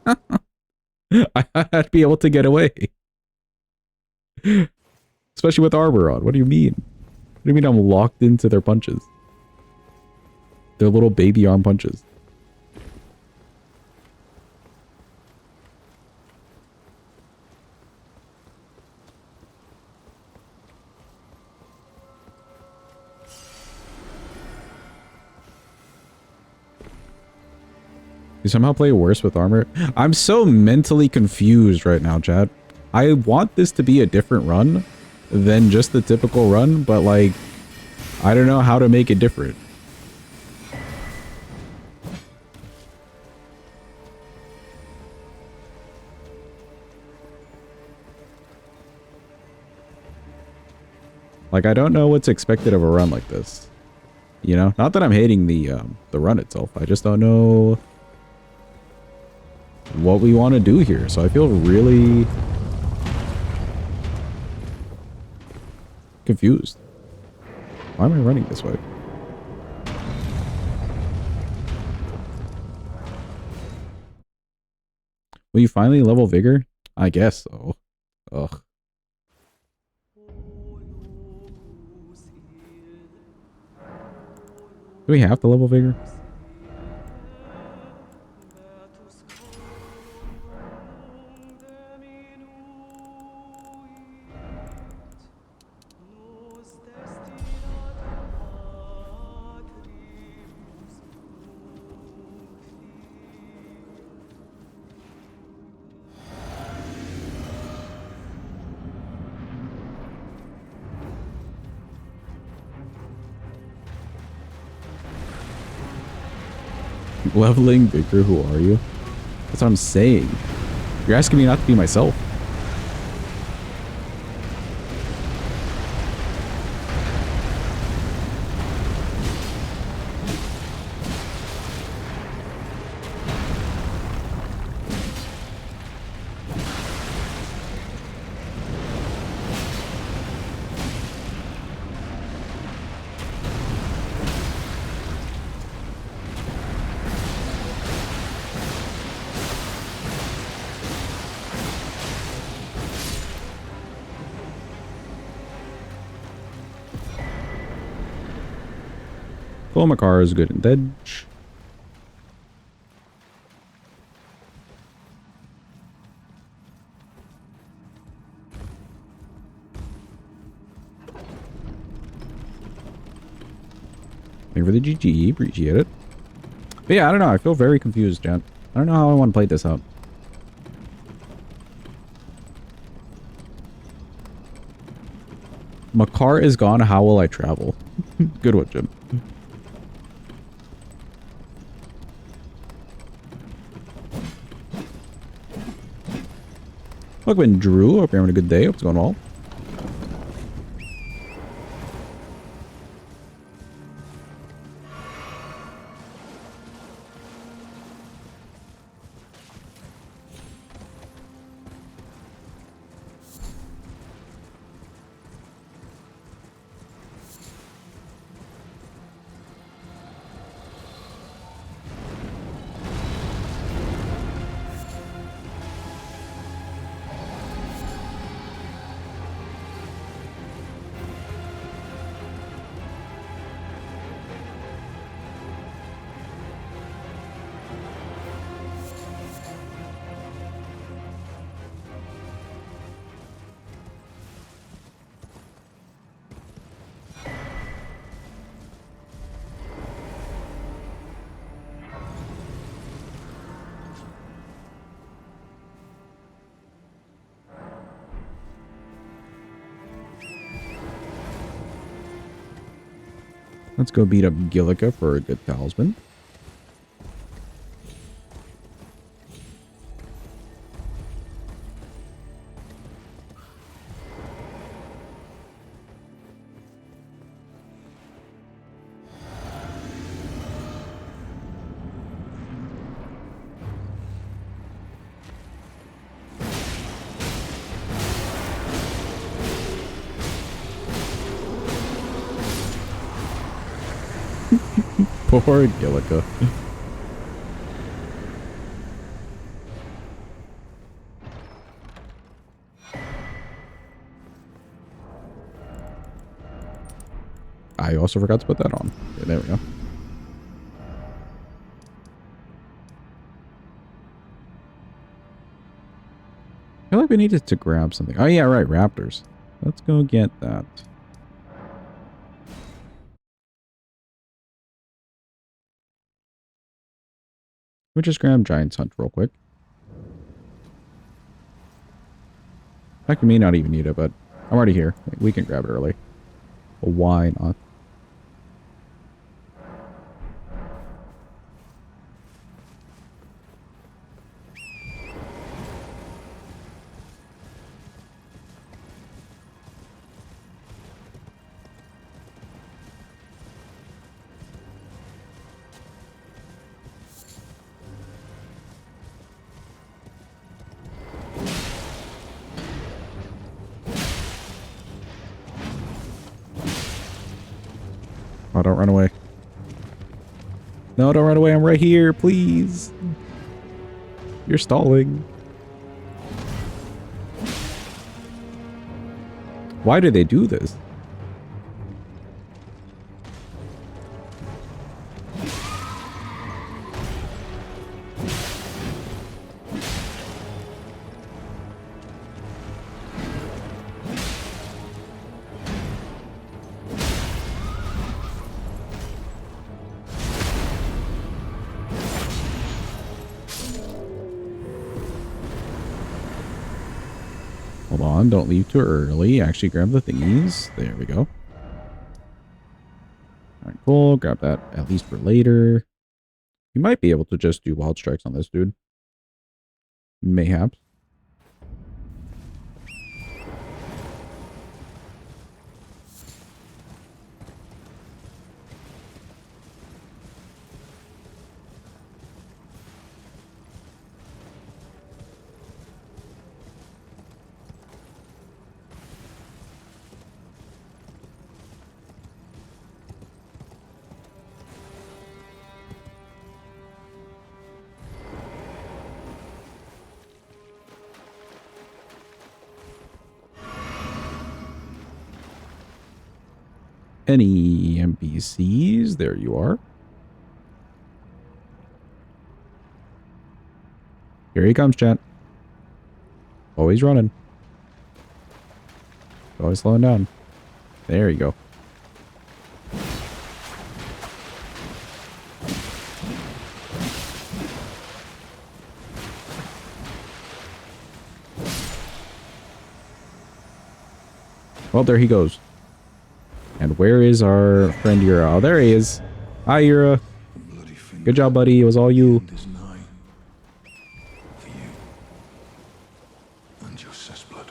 I had to be able to get away. Especially with armor on. What do you mean? What do you mean I'm locked into their punches? Their little baby arm punches. You somehow play worse with armor? I'm so mentally confused right now, chat. I want this to be a different run than just the typical run, but like, I don't know how to make it different. Like, I don't know what's expected of a run like this. You know? Not that I'm hating the run itself. I just don't know what we want to do here. So I feel really confused. Why am I running this way? Will you finally level vigor? I guess so. Ugh. Do we have to level vigor? Leveling vigor, who are you? That's what I'm saying. You're asking me not to be myself. Makar is good in Dedge. Thank you for the GG, appreciate it. But yeah, I don't know, I feel very confused, Jen. I don't know how I want to play this out. Makar is gone, how will I travel? Good one, Jim. Welcome in, Drew. Hope you're having a good day. Hope it's going well. Let's go beat up Gillica for a good talisman. Poor Gillica. I also forgot to put that on. Okay, there we go. I feel like we needed to grab something. Oh yeah, right, raptors. Let's go get that. We'll just grab Giant's Hunt real quick. In fact, we may not even need it, but I'm already here. We can grab it early. Well, why not? Oh, don't run away. No, don't run away. I'm right here, please. You're stalling. Why do they do this? Hold on, don't leave too early. Actually grab the thingies. There we go. Alright, cool. Grab that at least for later. You might be able to just do wild strikes on this dude. Mayhaps. Any NPCs? There you are. Here he comes, chat. Always running. Always slowing down. There you go. Well, there he goes. And where is our friend Yura? Oh, there he is. Hi, Yura. Good job, buddy. It was all you. For you. And your blood.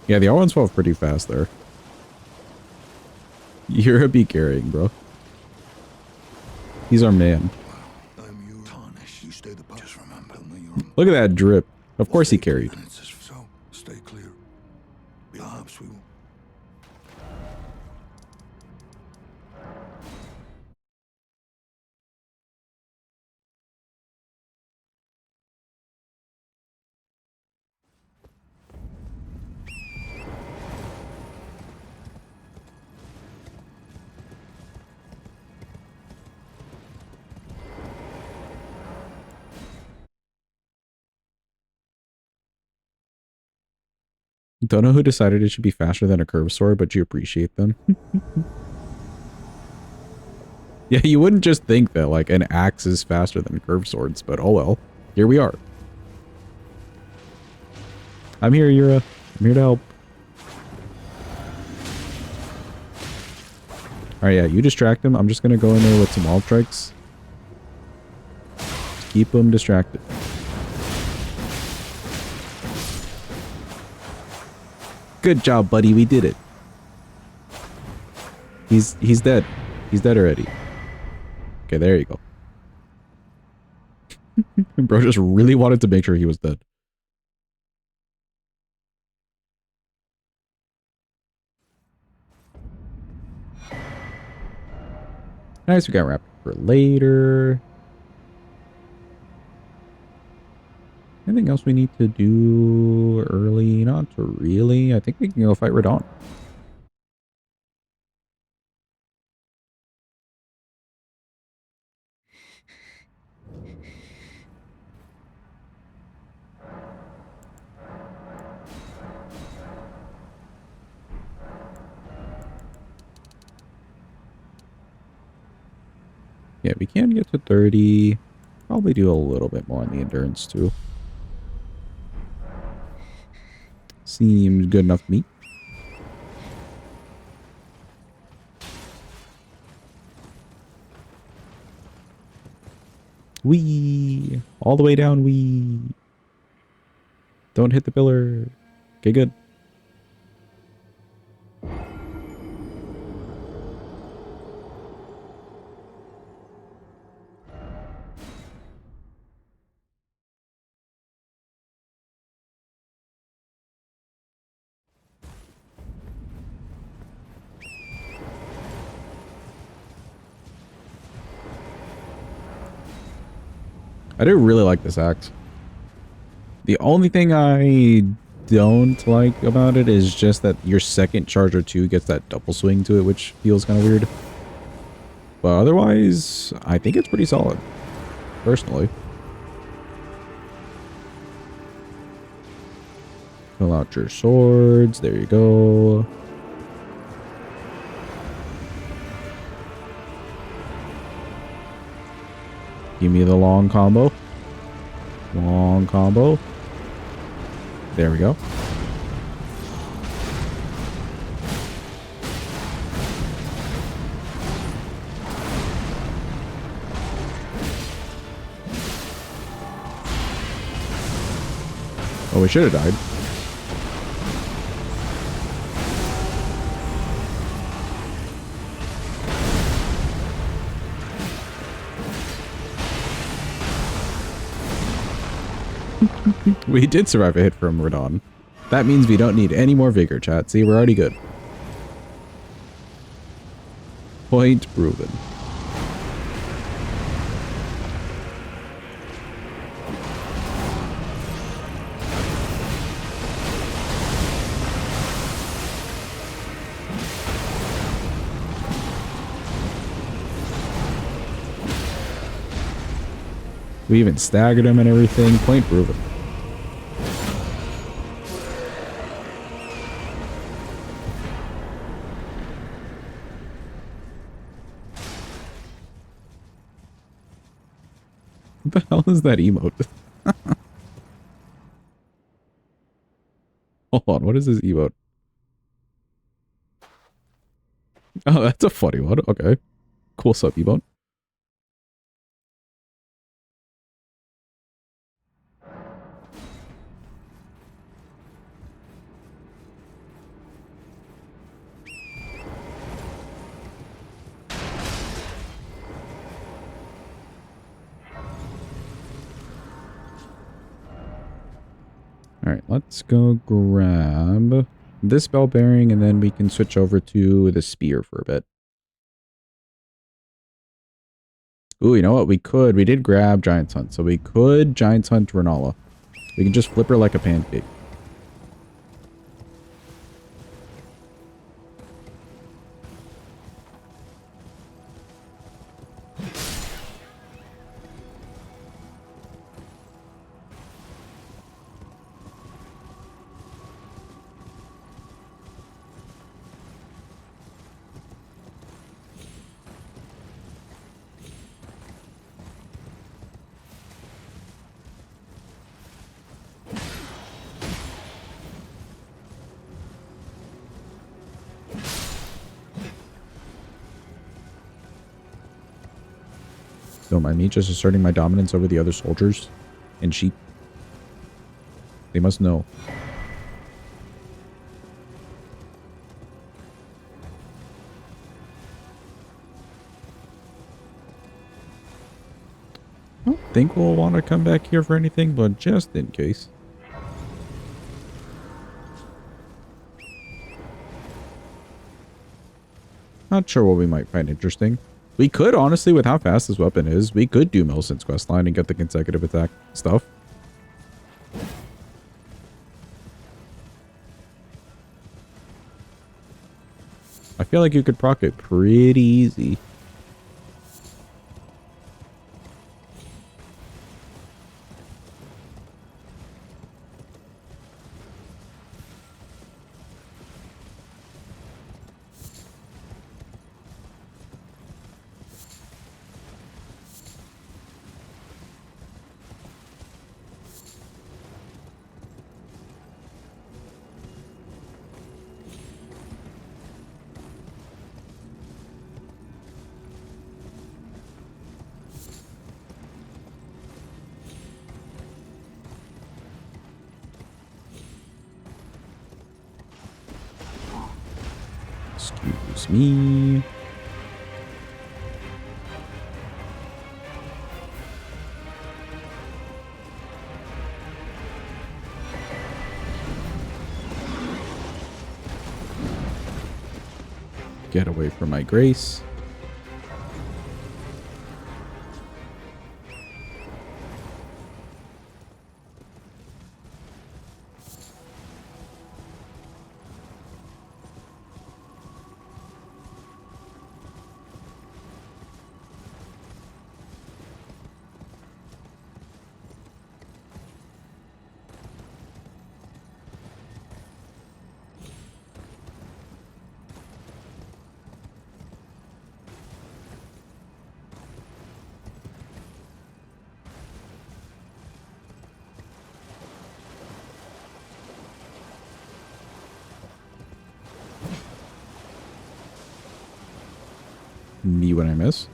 Yeah, the R1s fell pretty fast there. Yura be carrying, bro. He's our man. I'm your tarnish. You stay the post. Just remember, Look at that drip. Of course he carried. So, stay clear. Perhaps we will. Don't know who decided it should be faster than a curved sword, but you appreciate them. Yeah, you wouldn't just think that, like, an axe is faster than curved swords, but oh well. Here we are. I'm here, Yura. I'm here to help. Alright, yeah, you distract him. I'm just gonna go in there with some wall strikes. Just keep him distracted. Good job, buddy. We did it. He's dead. He's dead already. Okay, there you go. Bro just really wanted to make sure he was dead. Nice, we got wrapped for later. Anything else we need to do early? Not really. I think we can go fight Radon. Yeah, we can get to 30. Probably do a little bit more on the endurance too. Seems good enough to me. Wee! All the way down, wee! Don't hit the pillar. Okay, good. I do really like this axe. The only thing I don't like about it is just that your second charger too gets that double swing to it, which feels kind of weird. But otherwise, I think it's pretty solid, personally. Pull out your swords. There you go. Give me the long combo. Long combo. There we go. Oh, we should have died. We did survive a hit from Radon. That means we don't need any more vigor, chat. See, we're already good. Point proven. We even staggered him and everything. Point proven. What the hell is that emote? Hold on, what is this emote? Oh, that's a funny one. Okay. Cool sub emote. Alright, let's go grab this bell bearing and then we can switch over to the spear for a bit. Ooh, you know what? We did grab Giant's Hunt, so we could Giant's Hunt Renala. We can just flip her like a pancake. Don't mind me just asserting my dominance over the other soldiers and sheep. They must know. I don't think we'll want to come back here for anything, but just in case. Not sure what we might find interesting. We could, honestly, with how fast this weapon is, we could do Millicent's questline and get the consecutive attack stuff. I feel like you could proc it pretty easy. Excuse me. Get away from my grace. Me when I miss.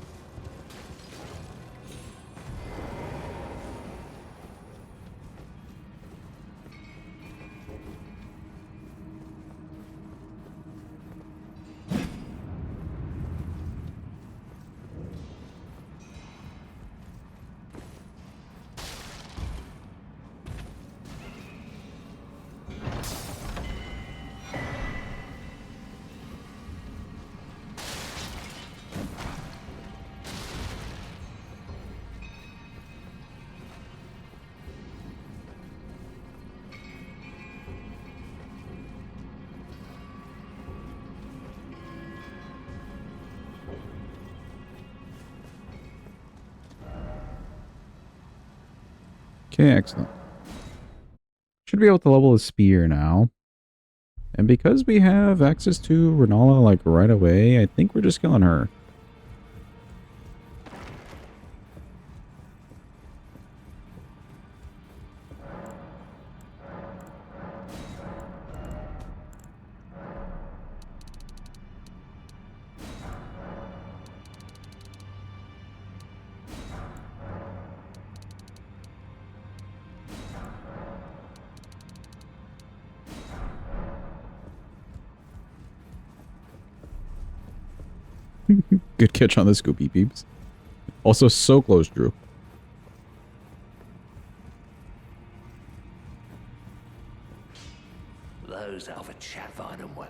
Okay, excellent. Should be able to level a spear now. And because we have access to Renala like right away, I think we're just killing her. Good catch on the Scoopy peeps. Also so close, Drew. Those other chat find them well.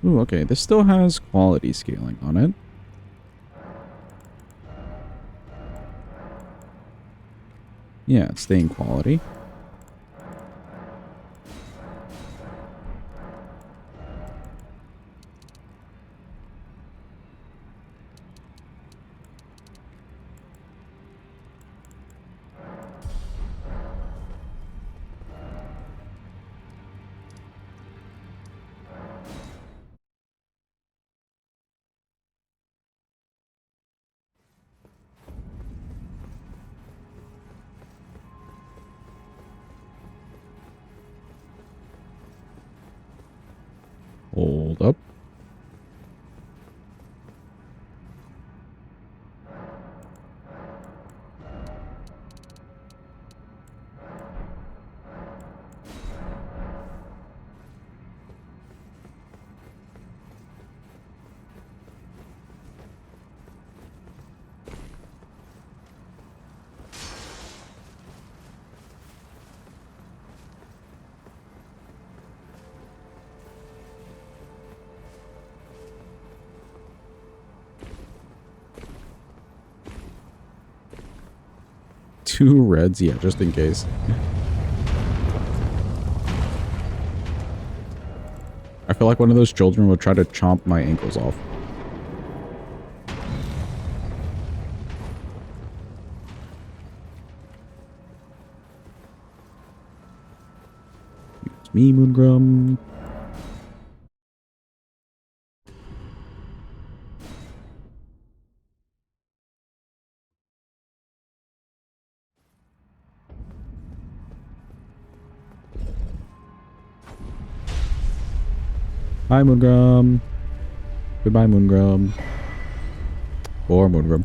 Ooh, okay. This still has quality scaling on it. Yeah, it's staying quality. Hold up. Two reds, yeah, just in case. I feel like one of those children would try to chomp my ankles off. It's me, Moongrum. Hi, Moongrum. Goodbye, Moongrum. Or Moongrum.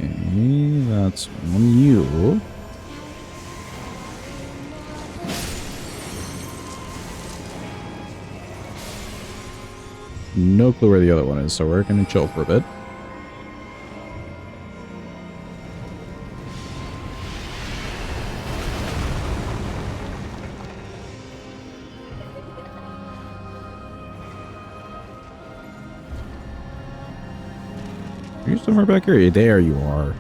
Okay, that's on you. No clue where the other one is, so we're gonna chill for a bit. Are you somewhere back here? There you are.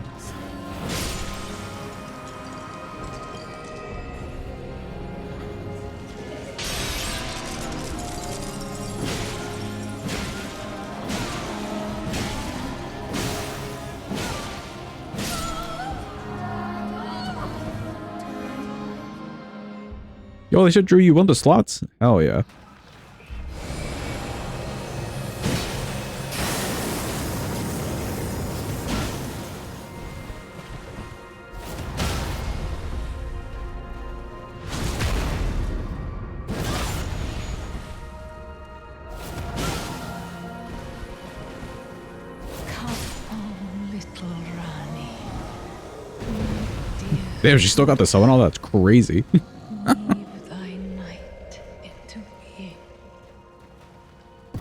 Yo, they should drew you one of the slots. Hell yeah. Damn, she still got the summon all? That's crazy.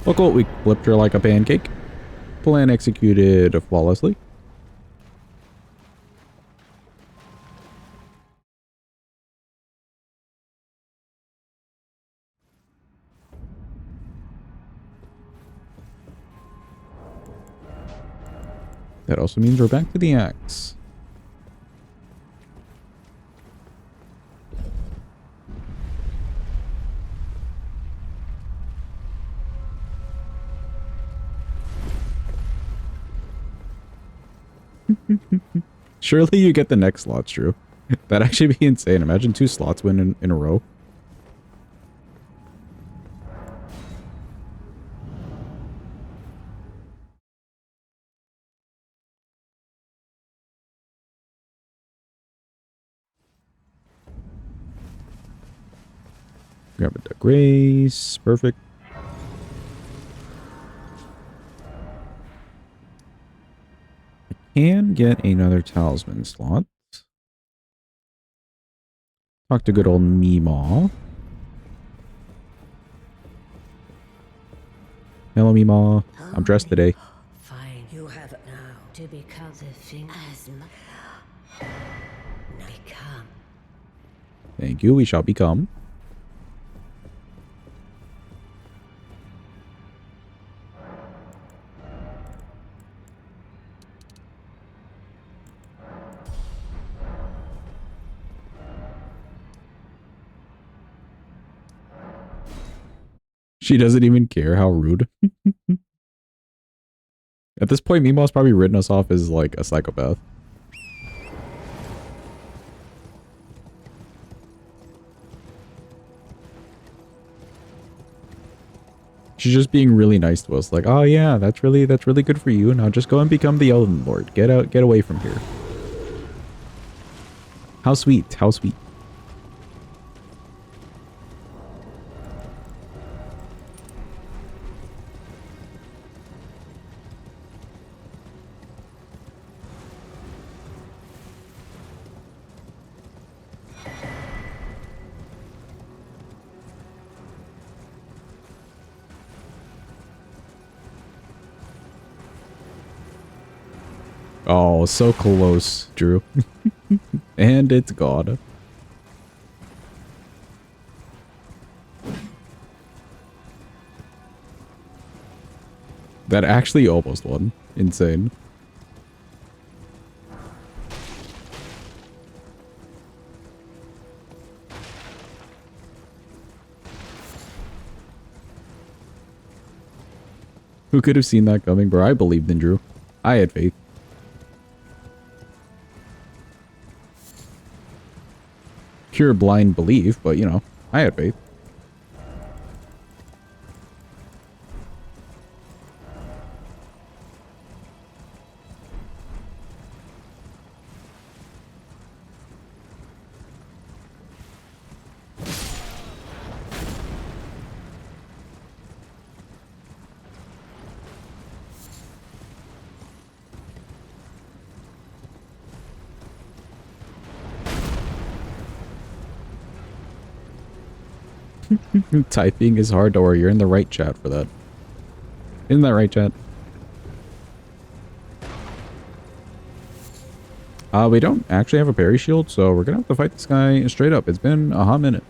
Well, cool. We flipped her like a pancake. Plan executed flawlessly. That also means we're back to the axe. Surely you get the next slots, Drew. That'd actually be insane. Imagine 2 slots win in a row. Grab a grace. Perfect. Can get another talisman slot. Talk to good old Meemaw. Hello, Mima. I'm dressed today. Fine, you have it now to become the thing as become. Thank you. We shall become. She doesn't even care. How rude. At this point, Mima's probably written us off as like a psychopath. She's just being really nice to us. Like, oh yeah, that's really good for you. Now just go and become the Elden Lord. Get out, get away from here. How sweet. How sweet. Oh, so close, Drew. And it's gone. That actually almost won. Insane. Who could have seen that coming, bro? I believed in Drew. I had faith. Pure blind belief, but you know, I had faith. Typing is hard, or you're in the right chat for that. Isn't that right, chat? We don't actually have a parry shield, so we're gonna have to fight this guy straight up. It's been a hot minute.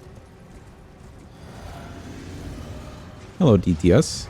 Hello, DTS.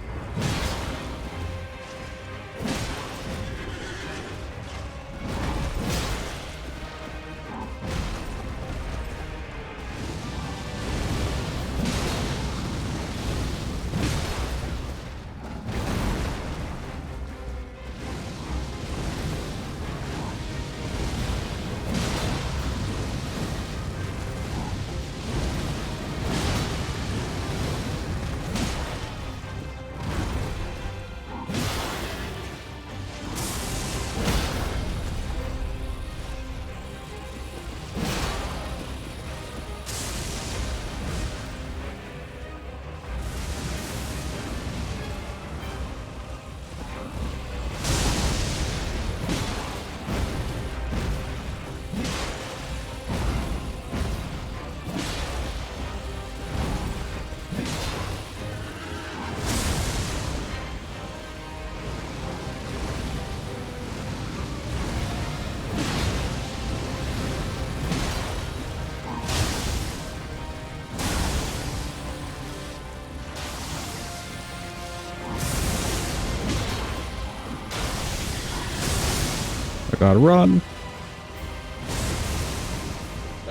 Gotta run.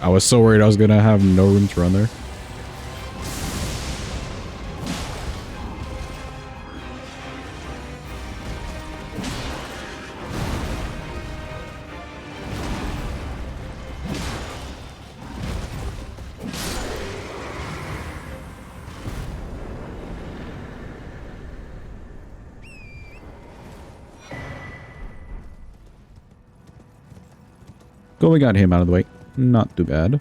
I was so worried I was gonna have no room to run there. Go, we got him out of the way. Not too bad.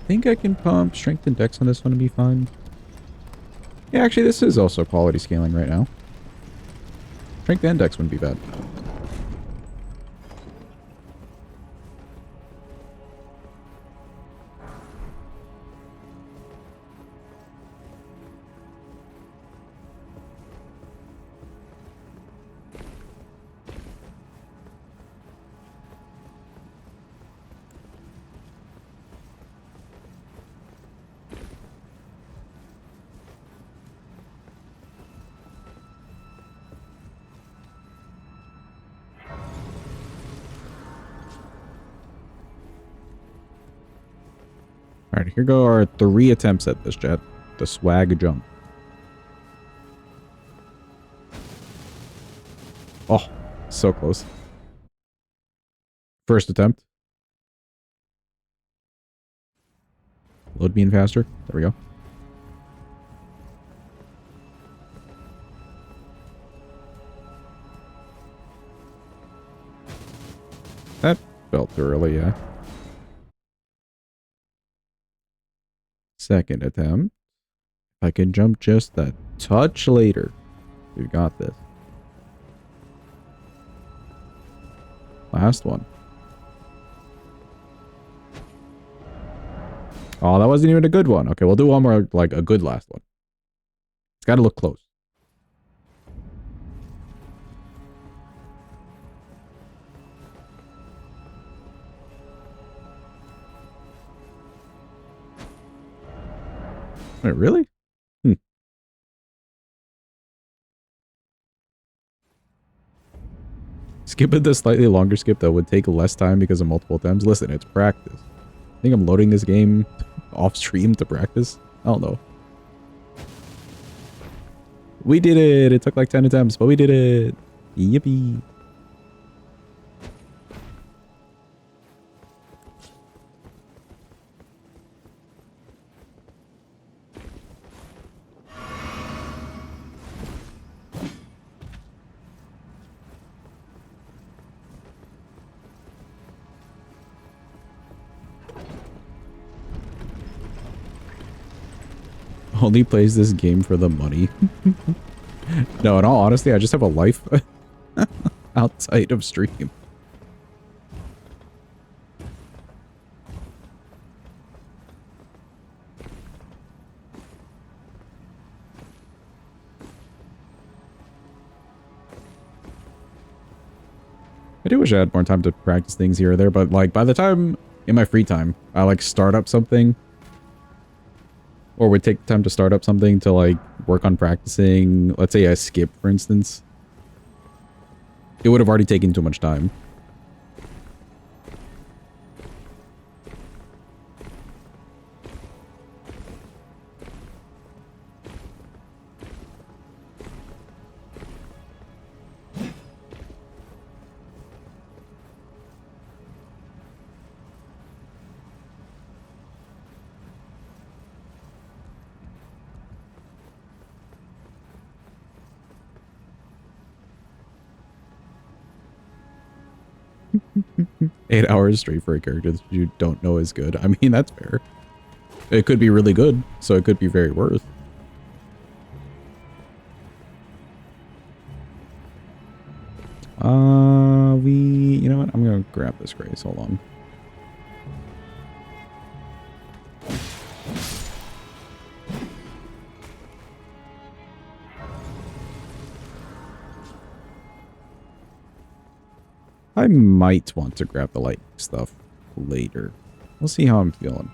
think I can pump strength and dex on this one and be fine. Yeah, actually, this is also quality scaling right now. Strength and dex wouldn't be bad. Alright, here go our 3 attempts at this, chat. The swag jump. Oh, so close. First attempt. Load being faster. There we go. That felt early, yeah. Second attempt. If I can jump just a touch later, we've got this. Last one. Oh, that wasn't even a good one. Okay, we'll do one more, like, a good last one. It's got to look close. Wait, really? Skipping the slightly longer skip that would take less time because of multiple attempts. Listen, it's practice. I think I'm loading this game off stream to practice. I don't know. We did it! It took like 10 attempts, but we did it! Yippee! Only plays this game for the money. No, in all honesty, I just have a life outside of stream. I do wish I had more time to practice things here or there, but like by the time in my free time, I like start up something or would take time to start up something to like work on practicing, let's say I skip, for instance, it would have already taken too much time. Eight hours straight for a character that you don't know is good. I mean, that's fair. It could be really good, so it could be very worth. You know what? I'm gonna grab this grace. Hold on. I might want to grab the light stuff later. We'll see how I'm feeling.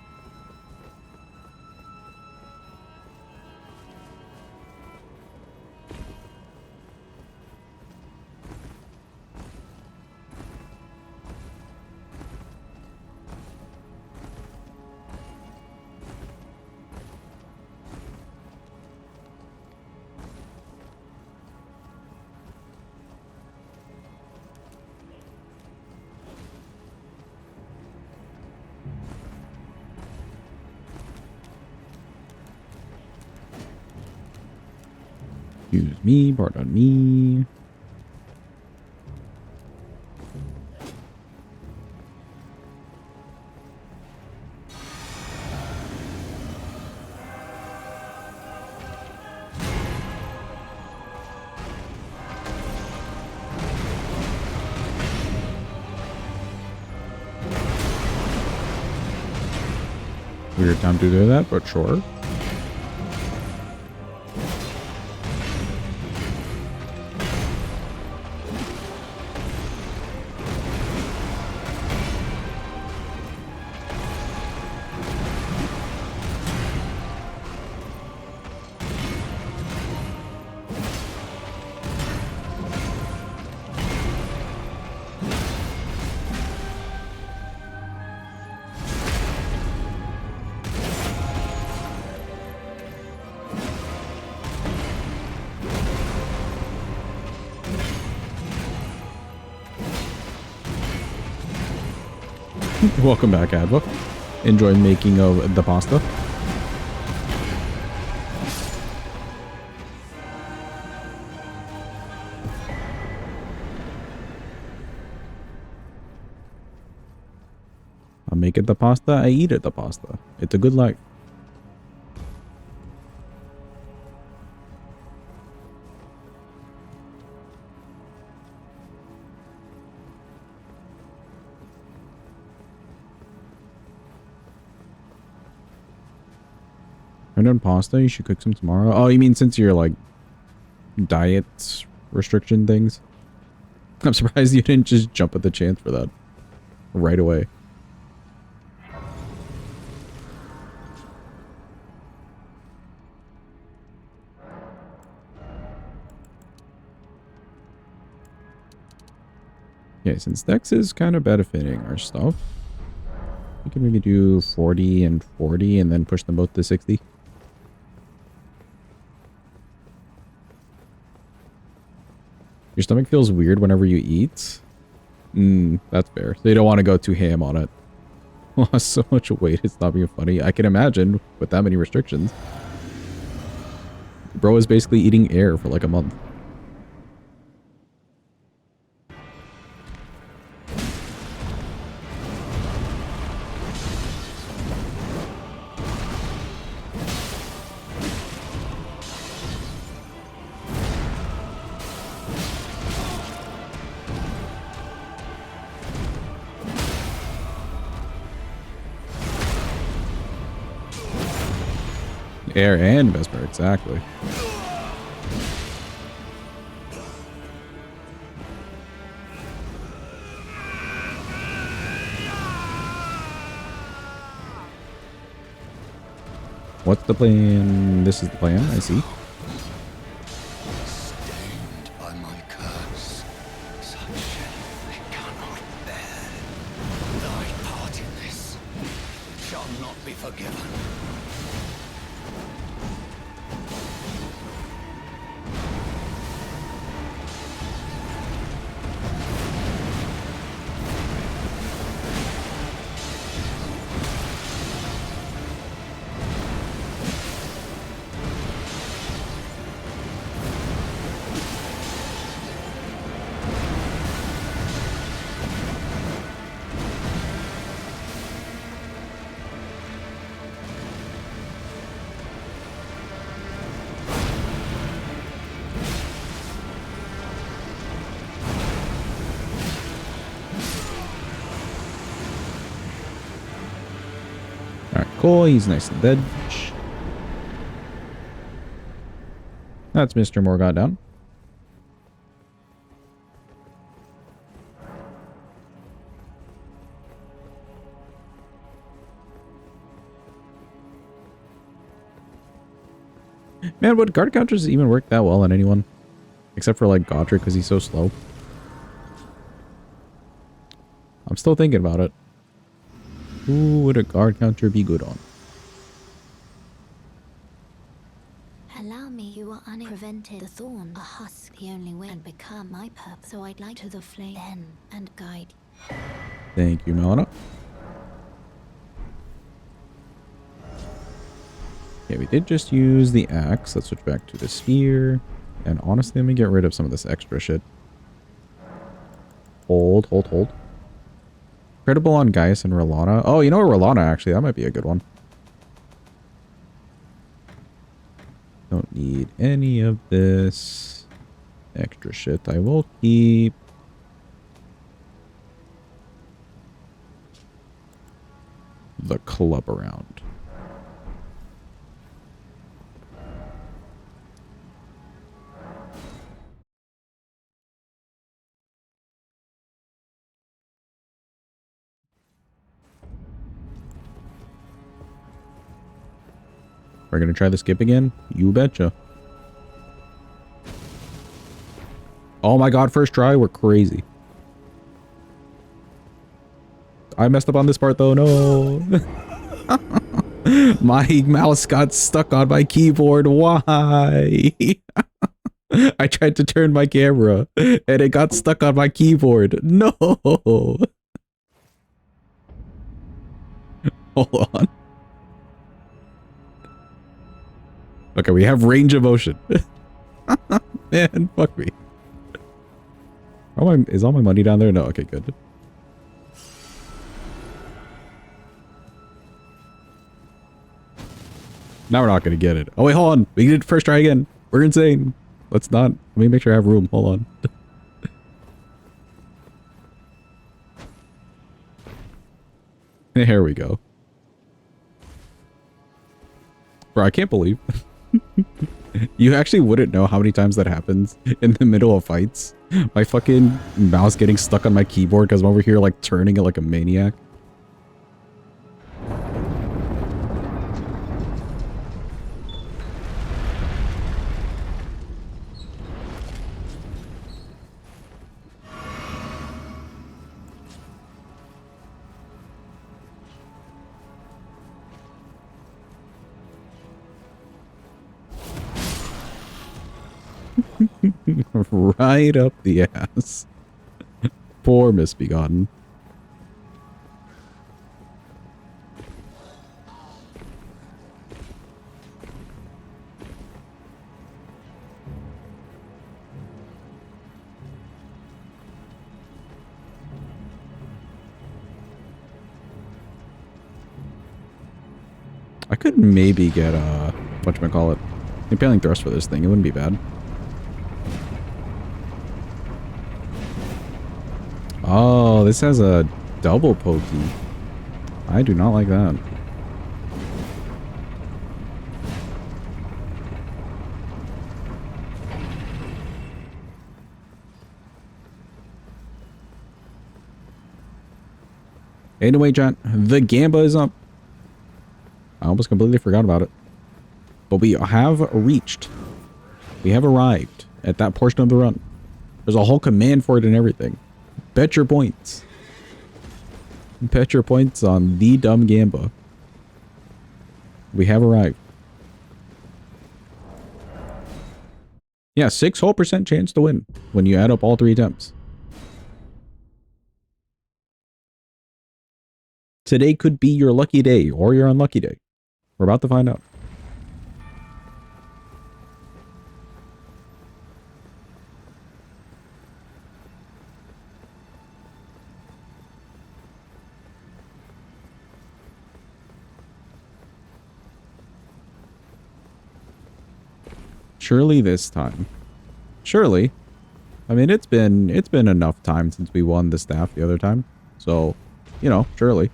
Excuse me, pardon me. weird time to do that, but sure. Welcome back, Adva. Enjoy making of the pasta. I make it the pasta, I eat it the pasta. It's a good life. I've done pasta. You should cook some tomorrow. Oh, you mean since you're like diet restriction things? I'm surprised you didn't just jump at the chance for that right away. Okay, since Dex is kind of benefiting our stuff, we can maybe do 40 and 40 and then push them both to 60. Your stomach feels weird whenever you eat? That's fair. So you don't want to go too ham on it. Lost so much weight, it's not being funny. I can imagine with that many restrictions. Bro is basically eating air for like a month. Air and Messmer, exactly. What's the plan? This is the plan, I see. Stained by my curse, such shame I cannot bear. Thy part in this shall not be forgiven. Cool, he's nice and dead. That's Mr. Morgott down. Man, would guard counters even work that well on anyone? Except for like Godric because he's so slow. I'm still thinking about it. Who would a guard counter be good on? Allow me, you are unprevented. The thorn, a husk, the only way and become my purpose. So I'd like to the flame then and guide. Thank you, Melina. Yeah, we did just use the axe. Let's switch back to the spear. And honestly, let me get rid of some of this extra shit. Hold. Credible on Gaius and Rolana. Oh, you know what, Rolana, actually, that might be a good one. Don't need any of this extra shit. I will keep the club around. We're gonna try the skip again? You betcha. Oh my god, first try, we're crazy. I messed up on this part though, no. My mouse got stuck on my keyboard, why? I tried to turn my camera and it got stuck on my keyboard. No. Hold on. Okay, we have range of motion. Man, fuck me. Is all my money down there? No, okay, good. Now we're not gonna get it. Oh wait, hold on. We did first try again. We're insane. Let's not. Let me make sure I have room. Hold on. Here we go. Bro, I can't believe you actually wouldn't know how many times that happens in the middle of fights. My fucking mouse getting stuck on my keyboard because I'm over here like turning it like a maniac. Right up the ass. Poor misbegotten. I could maybe get whatchamacallit, impaling thrust for this thing. It wouldn't be bad. Oh, this has a double pokey. I do not like that. Anyway, chat, the Gamba is up. I almost completely forgot about it. But we have reached. We have arrived at that portion of the run. There's a whole command for it and everything. Bet your points. Bet your points on the dumb Gamba. We have arrived. Yeah, 6% whole chance to win when you add up all 3 attempts. Today could be your lucky day or your unlucky day. We're about to find out. Surely this time. Surely. I mean, it's been enough time since we won the staff the other time. So, you know, surely.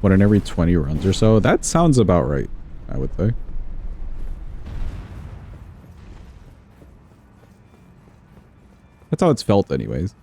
What, in every 20 runs or so? That sounds about right, I would say. That's how it's felt anyways.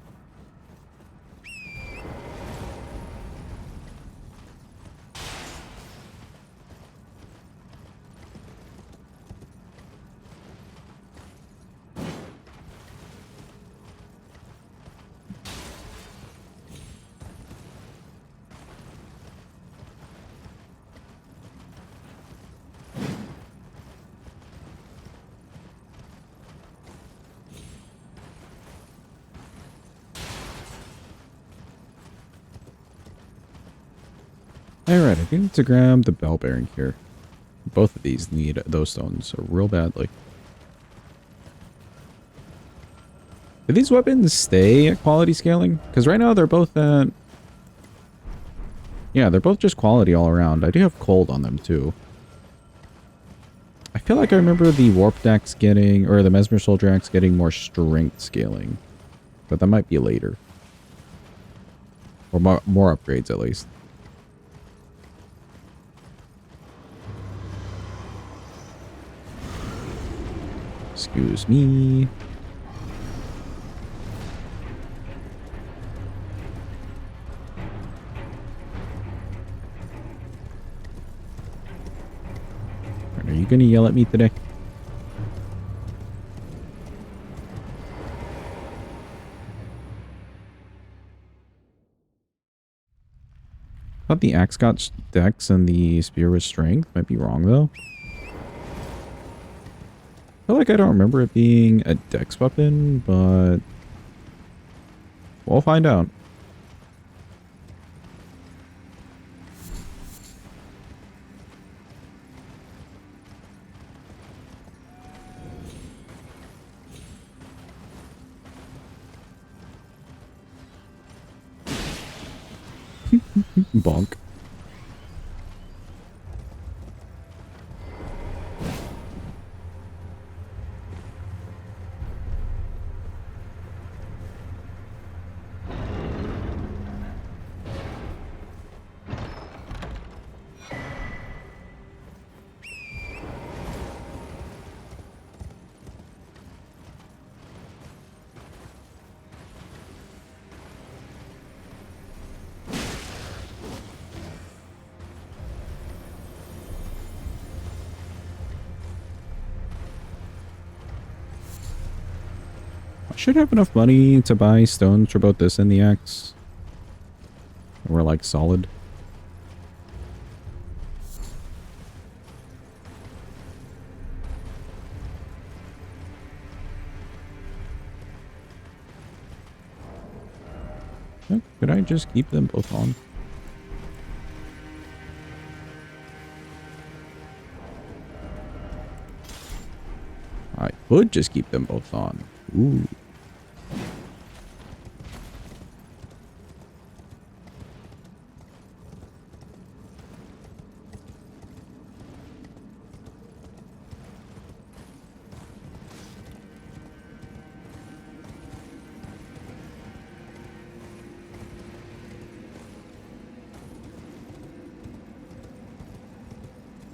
Alright, I need to grab the bell bearing here. Both of these need those stones real badly. Do these weapons stay at quality scaling? Because right now they're both at... Yeah, they're both just quality all around. I do have cold on them too. I feel like I remember the Warped Axe getting... Or the Messmer Soldier Axe getting more strength scaling. But that might be later. Or more upgrades at least. Excuse me. you gonna yell at me today? I thought the axe got dex and the spear was strength. Might be wrong though. I feel like I don't remember it being a dex weapon, but we'll find out. Bonk. I should have enough money to buy stones for both this and the axe. We're like solid. Could I just keep them both on? I could just keep them both on. Ooh.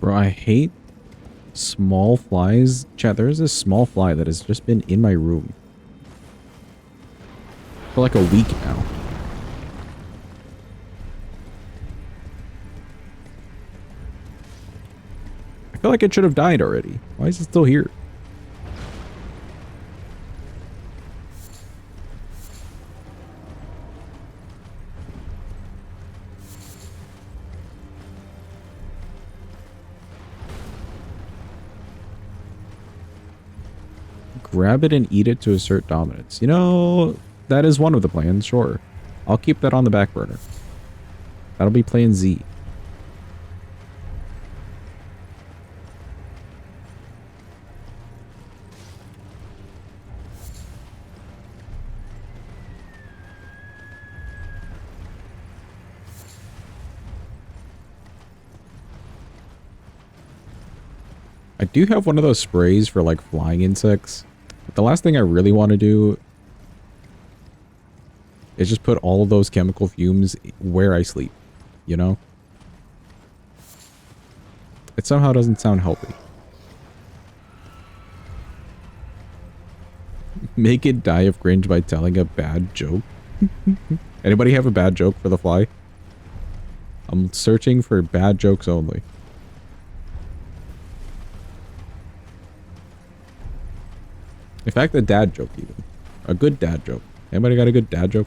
Bro, I hate small flies. Chat, there is this small fly that has just been in my room for like a week now. I feel like it should have died already. Why is it still here? Grab it and eat it to assert dominance. You know, that is one of the plans, sure. I'll keep that on the back burner. That'll be plan Z. I do have one of those sprays for like flying insects. But the last thing I really want to do is just put all of those chemical fumes where I sleep, you know? It somehow doesn't sound healthy. Make it die of cringe by telling a bad joke. Anybody have a bad joke for the fly? I'm searching for bad jokes only. In fact, a dad joke even. A good dad joke. Anybody got a good dad joke?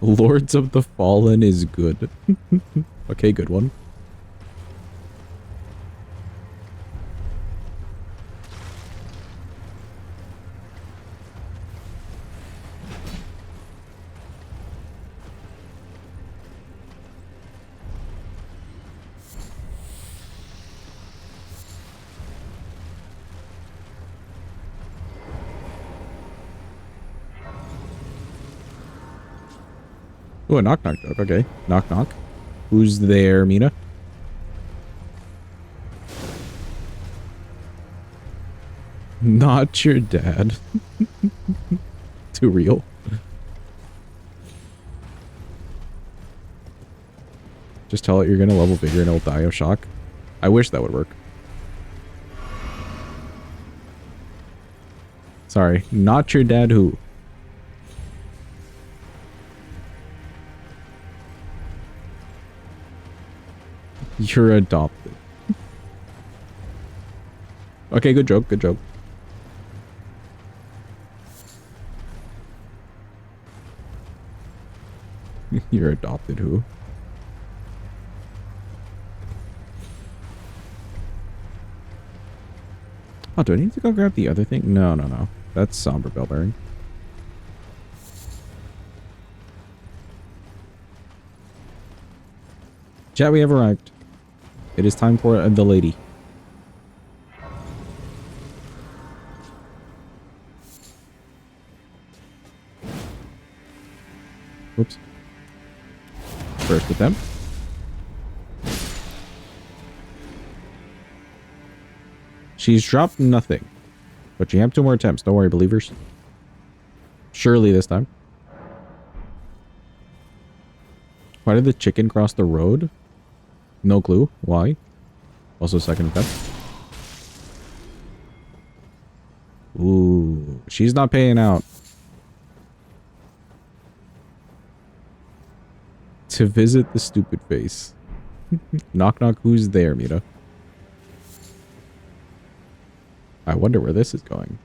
Lords of the Fallen is good. Okay, good one. Ooh, a knock knock joke. Okay. Knock knock. Who's there, Mina? Not your dad. Too real. Just tell it you're gonna level bigger and it'll die of shock. I wish that would work. Sorry. Not your dad who? You're adopted. Okay, good joke, good joke. You're adopted who? Oh, do I need to go grab the other thing? No, no, no. That's somber bell bearing. Chat, we have arrived. It is time for the lady. Oops. First attempt. She's dropped nothing. But you have 2 more attempts. Don't worry, believers. Surely this time. Why did the chicken cross the road? No clue. Why? Also second attempt. Ooh. She's not paying out. To visit the stupid face. Knock knock, who's there, Mira? I wonder where this is going.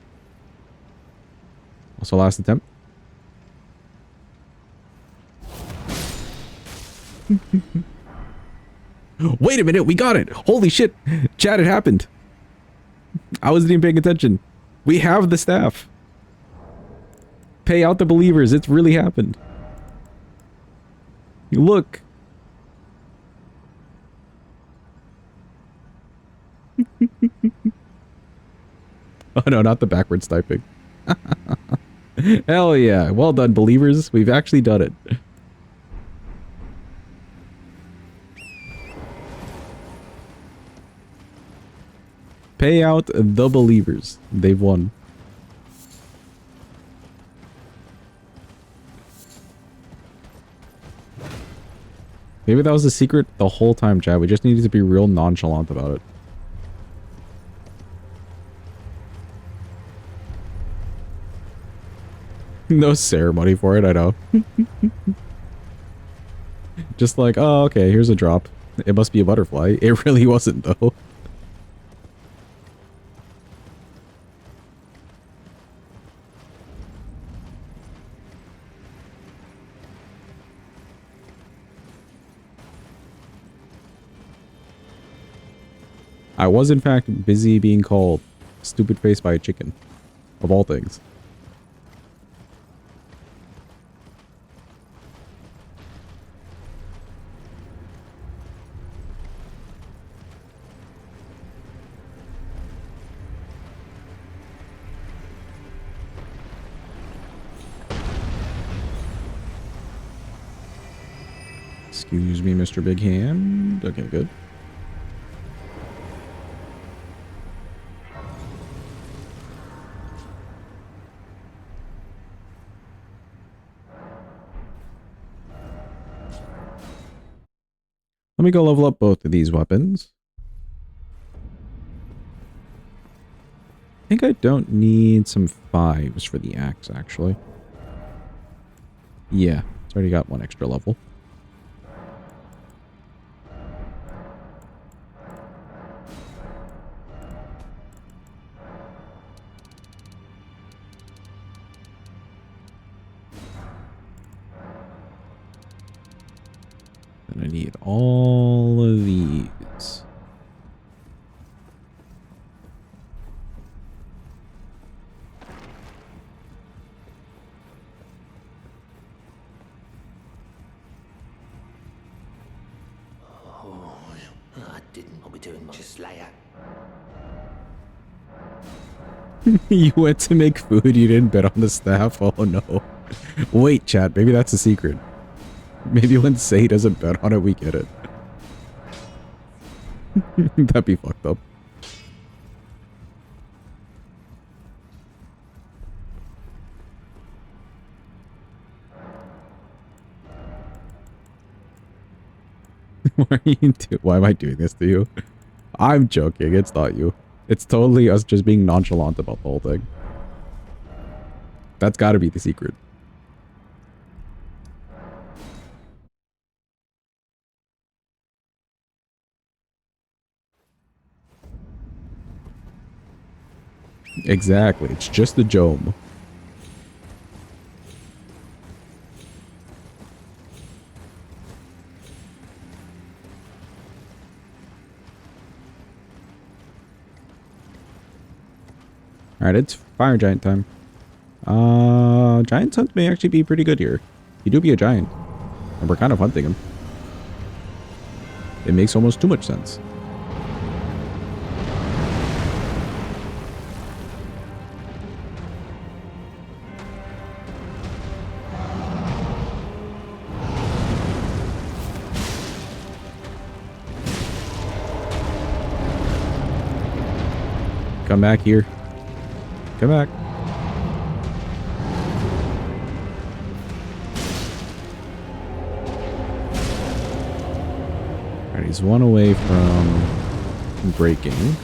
Also last attempt. Wait a minute, we got it! Holy shit! Chat, it happened! I wasn't even paying attention. We have the staff. Pay out the believers, it's really happened. Look! Oh no, not the backwards typing. Hell yeah. Well done, believers. We've actually done it. Pay out the believers. They've won. Maybe that was the secret the whole time, Chad. We just needed to be real nonchalant about it. No ceremony for it, I know. Just like, oh, okay, here's a drop. It must be a butterfly. It really wasn't, though. I was, in fact, busy being called stupid face by a chicken. Of all things. Excuse me, Mr. Big Hand. Okay, good. Let me go level up both of these weapons. I think I don't need some 5s for the axe, actually. Yeah, it's already got 1 extra level. And I need all of these. Oh, I didn't know we're doing much later. You went to make food, you didn't bet on the staff? Oh no. Wait, chat, maybe that's a secret. Maybe when Say doesn't bet on it, we get it. That'd be fucked up. Why am I doing this to you? I'm joking, it's not you. It's totally us just being nonchalant about the whole thing. That's gotta be the secret. Exactly. It's just the Jome. Alright, it's fire giant time. Giant hunt may actually be pretty good here. He do be a giant. And we're kind of hunting him. It makes almost too much sense. Come back here. Come back. Alright, he's one away from breaking.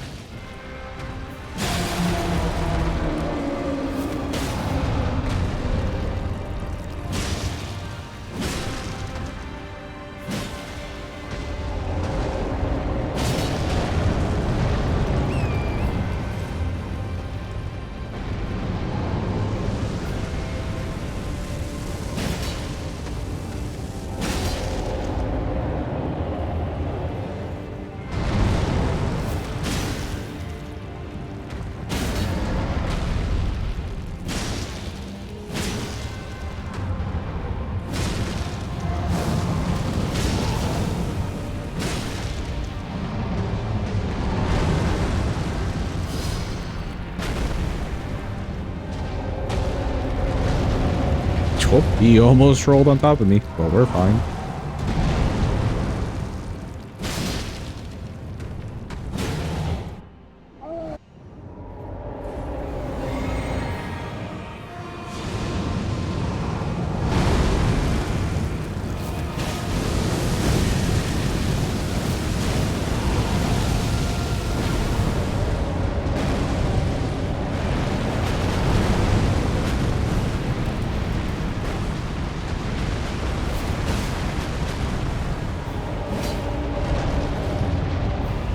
Oh, he almost rolled on top of me, but we're fine.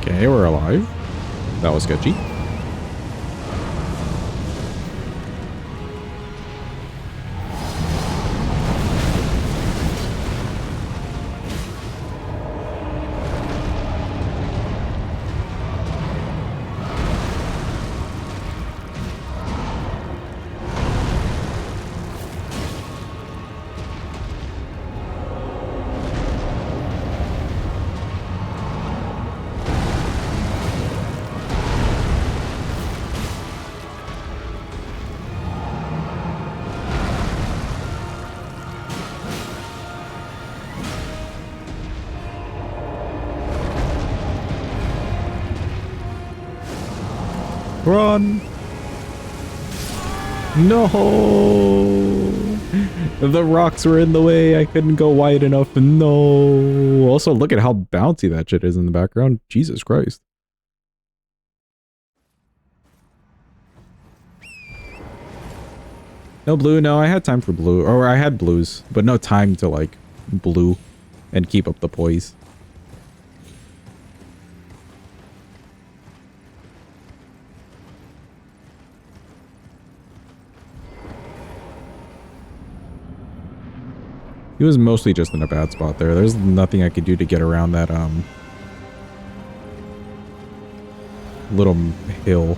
Okay, we're alive. That was sketchy. Run! No! The rocks were in the way. I couldn't go wide enough. No! Also, look at how bouncy that shit is in the background. Jesus Christ. No blue? No, I had time for blue. Or I had blues, but no time to, like, blue and keep up the poise. He was mostly just in a bad spot there. There's nothing I could do to get around that, little hill.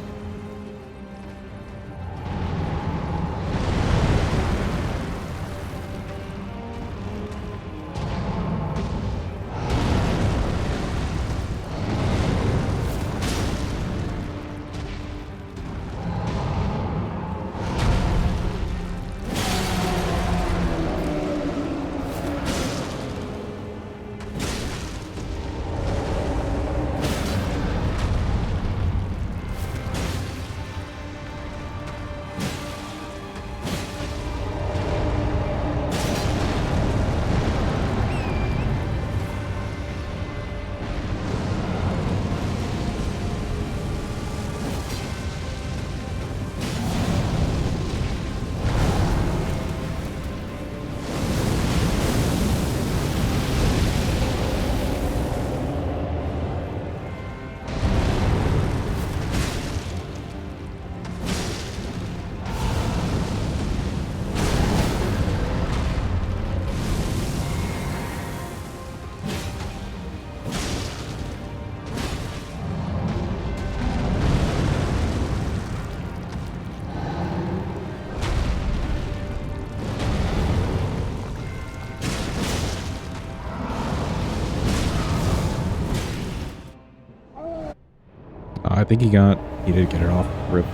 think he did get it off. Rip.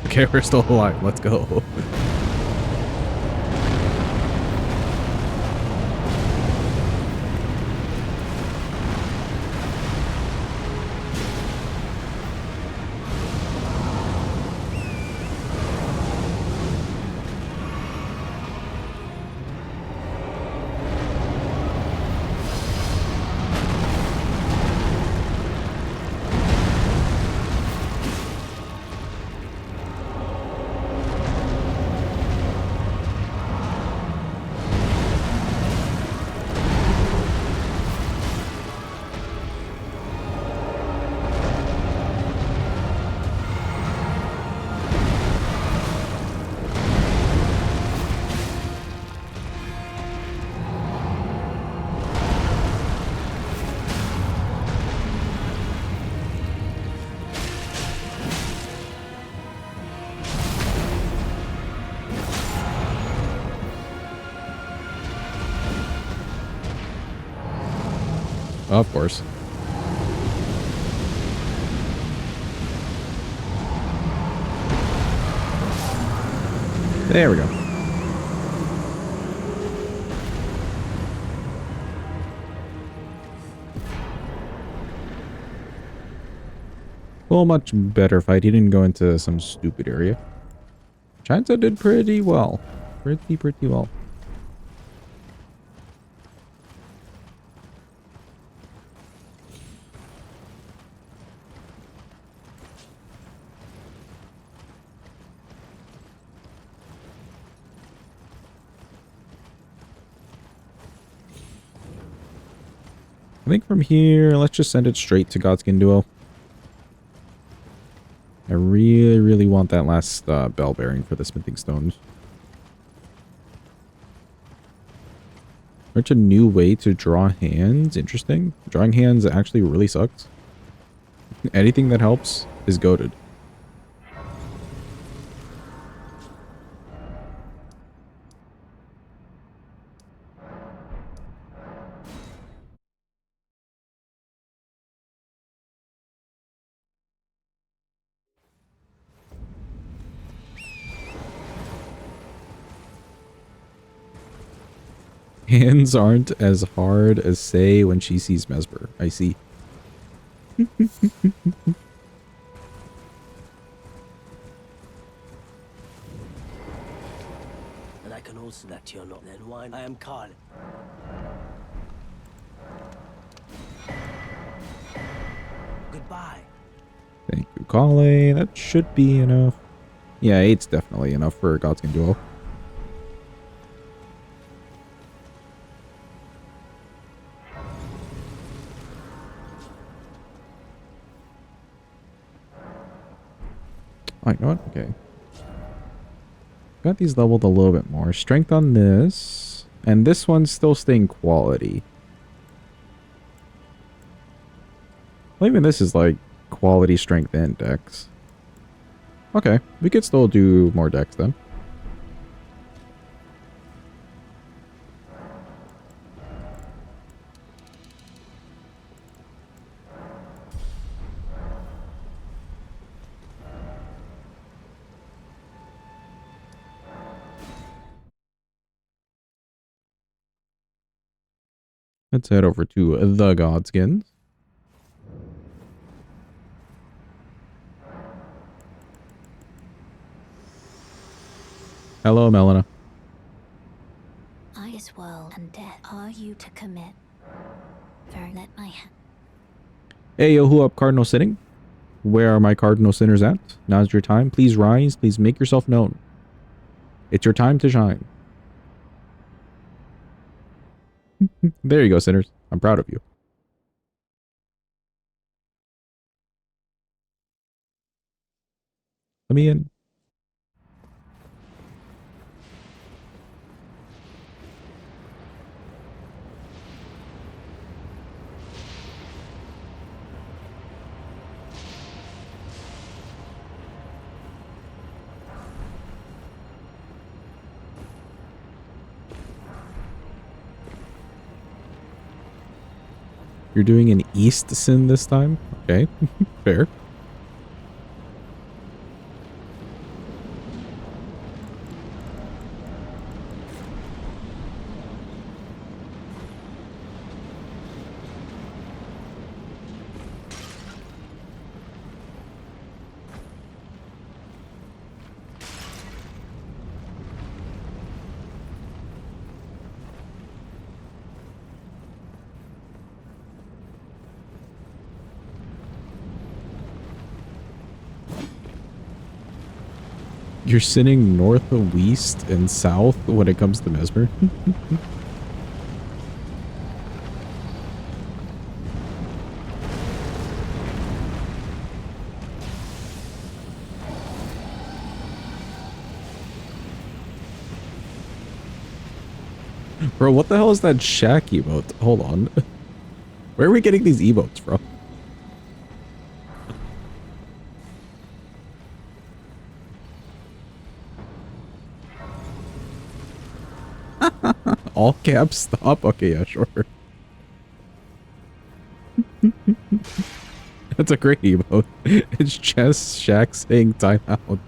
Okay, we're still alive. Let's go. Of course. There we go. Well, much better fight. He didn't go into some stupid area. China did pretty well. Pretty well. I think from here, let's just send it straight to Godskin Duo. I really want that last bell bearing for the smithing stones. Search a new way to draw hands. Interesting. Drawing hands actually really sucks. Anything that helps is goated. Hands aren't as hard as say when she sees Messmer. I see. And I can also that you're not then wine. I am Carl. Goodbye. Thank you, Kale. That should be enough. Yeah, 8's definitely enough for a Godskin Duel. Oh, you know what? Okay. Got these leveled a little bit more. Strength on this. And this one's still staying quality. Well, even this is like quality, strength, and dex. Okay, we could still do more dex then. Let's head over to the Godskins. Hello, Melina. I as well and death are you to commit. Very let my hand. Hey, yo, who up, Cardinal Sitting? Where are my Cardinal Sinners at? Now's your time. Please rise. Please make yourself known. It's your time to shine. There you go, sinners. I'm proud of you. Let me in. You're doing an east sin this time? Okay, fair. You're sitting north, east, and south when it comes to Messmer. Bro, what the hell is that shack emote? Hold on. Where are we getting these emotes from? All caps stop? Okay, yeah, sure. That's a great emote. It's just Shaq saying time out.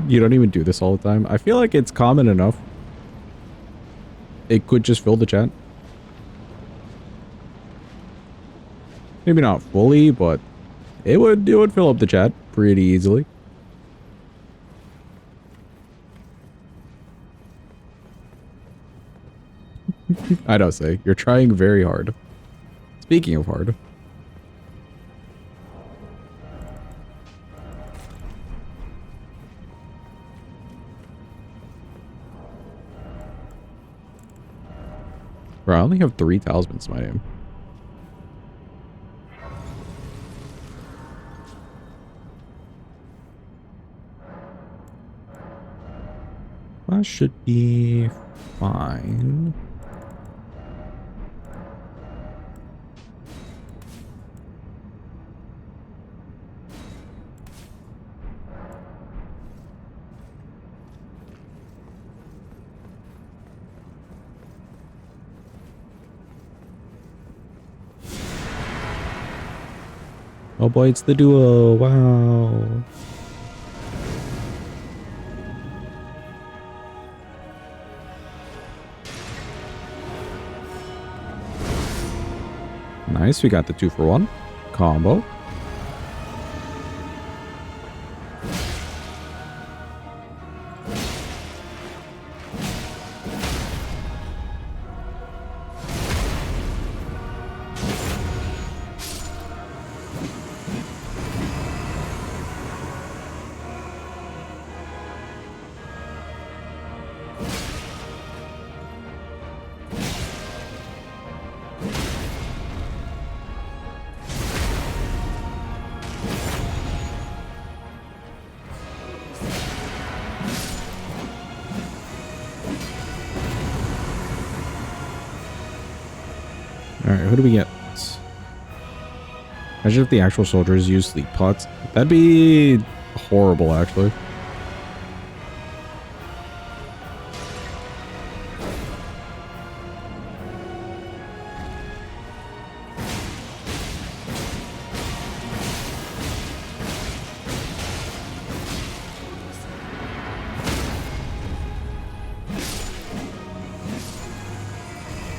You don't even do this all the time. I feel like it's common enough. It could just fill the chat. Maybe not fully, but it would fill up the chat pretty easily. I don't say. You're trying very hard. Speaking of hard. Bro, I only have 3 talismans in my name. That should be fine. Oh boy, it's the duo. Wow. Nice, we got the 2-for-1 combo. Alright, who do we get? Imagine if the actual soldiers use sleep pots. That'd be horrible, actually.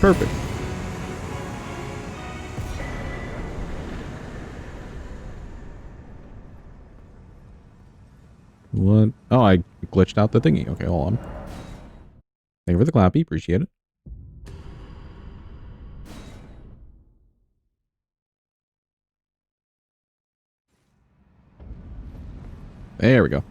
Perfect. What? Oh, I glitched out the thingy. Okay, hold on. Thank you for the clappy. Appreciate it. There we go.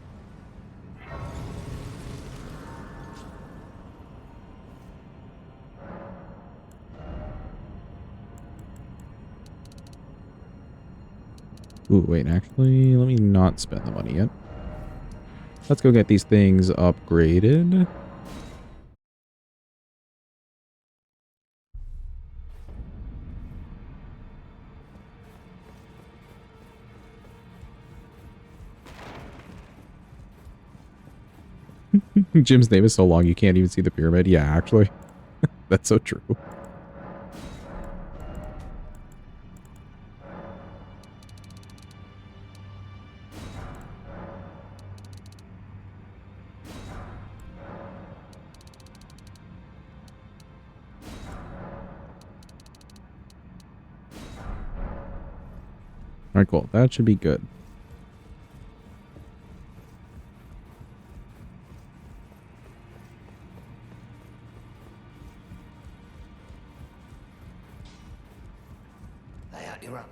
Ooh, wait, actually, let me not spend the money yet. Let's go get these things upgraded. Jim's name is so long you can't even see the pyramid. Yeah, actually. That's so true. Alright, cool. That should be good. Lay out your up.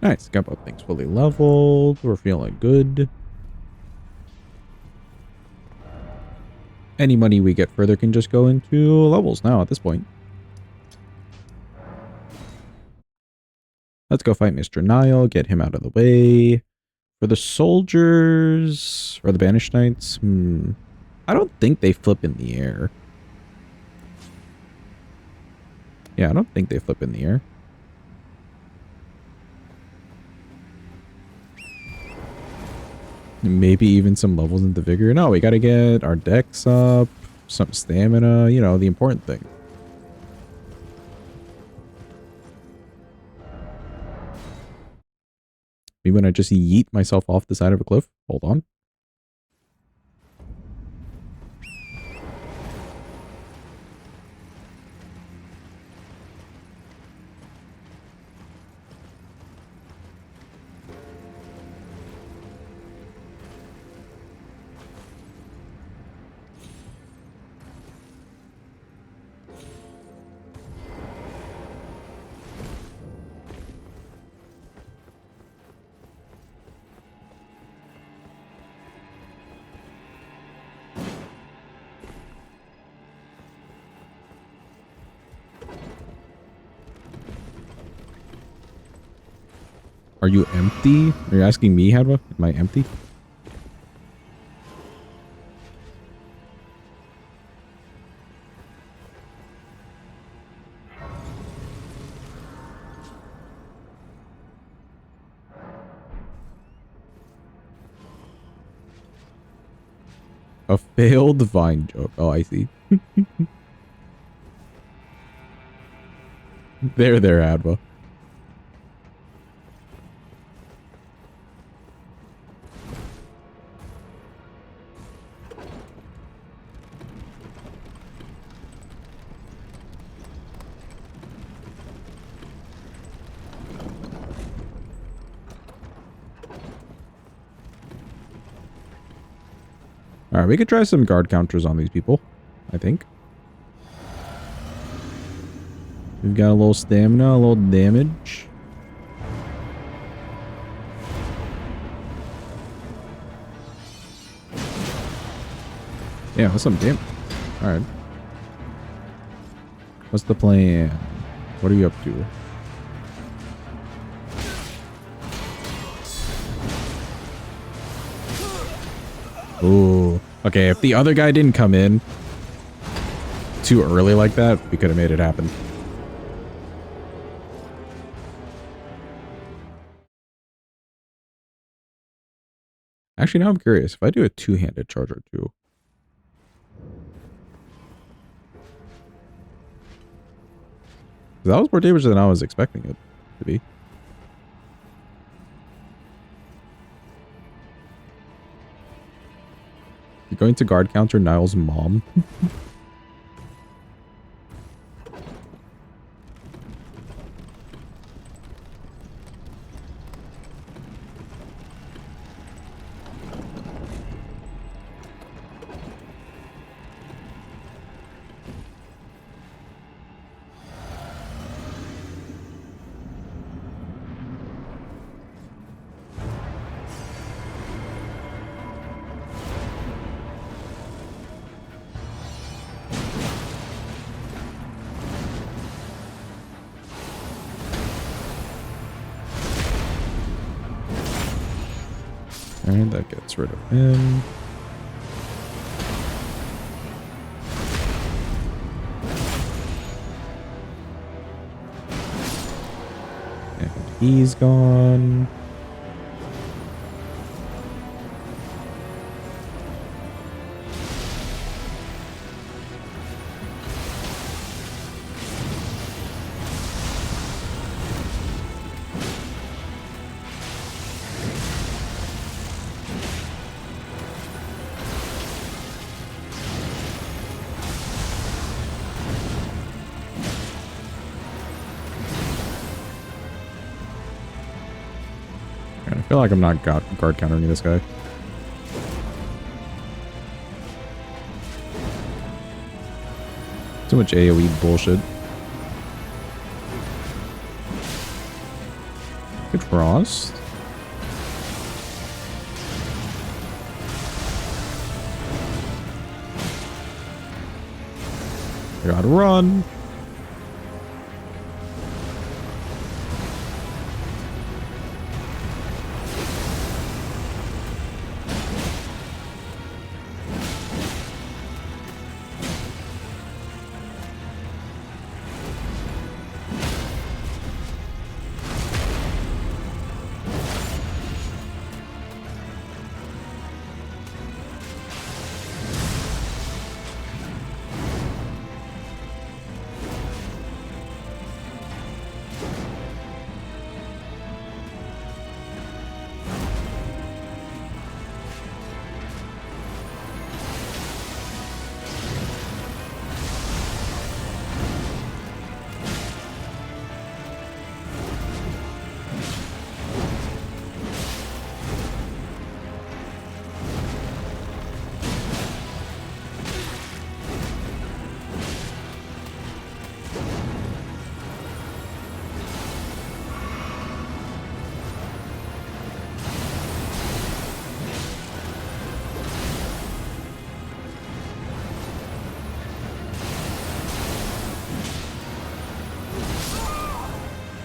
Nice. Got both things fully leveled. We're feeling good. Any money we get further can just go into levels now at this point. Let's go fight Mr. Nile, get him out of the way. For the soldiers, or the banished knights, I don't think they flip in the air. Yeah, I don't think they flip in the air. Maybe even some levels into vigor. No, we gotta get our dex up, some stamina, you know, the important thing. Maybe when I just yeet myself off the side of a cliff. Hold on. Are you empty? Are you asking me, Hadwa? Am I empty? A failed Vine joke. Oh, I see. There, Adwa. Alright, we could try some guard counters on these people, I think. We've got a little stamina, a little damage. Yeah, that's some damage. Alright. What's the plan? What are you up to? Ooh. Okay, if the other guy didn't come in too early like that, we could have made it happen. Actually, now I'm curious. If I do a two-handed charger too. That was more damage than I was expecting it to be. You're going to guard counter Niall's mom. Alright, that gets rid of him. And he's gone. I feel like I'm not guard countering this guy. Too much AoE bullshit. Good frost. I gotta run.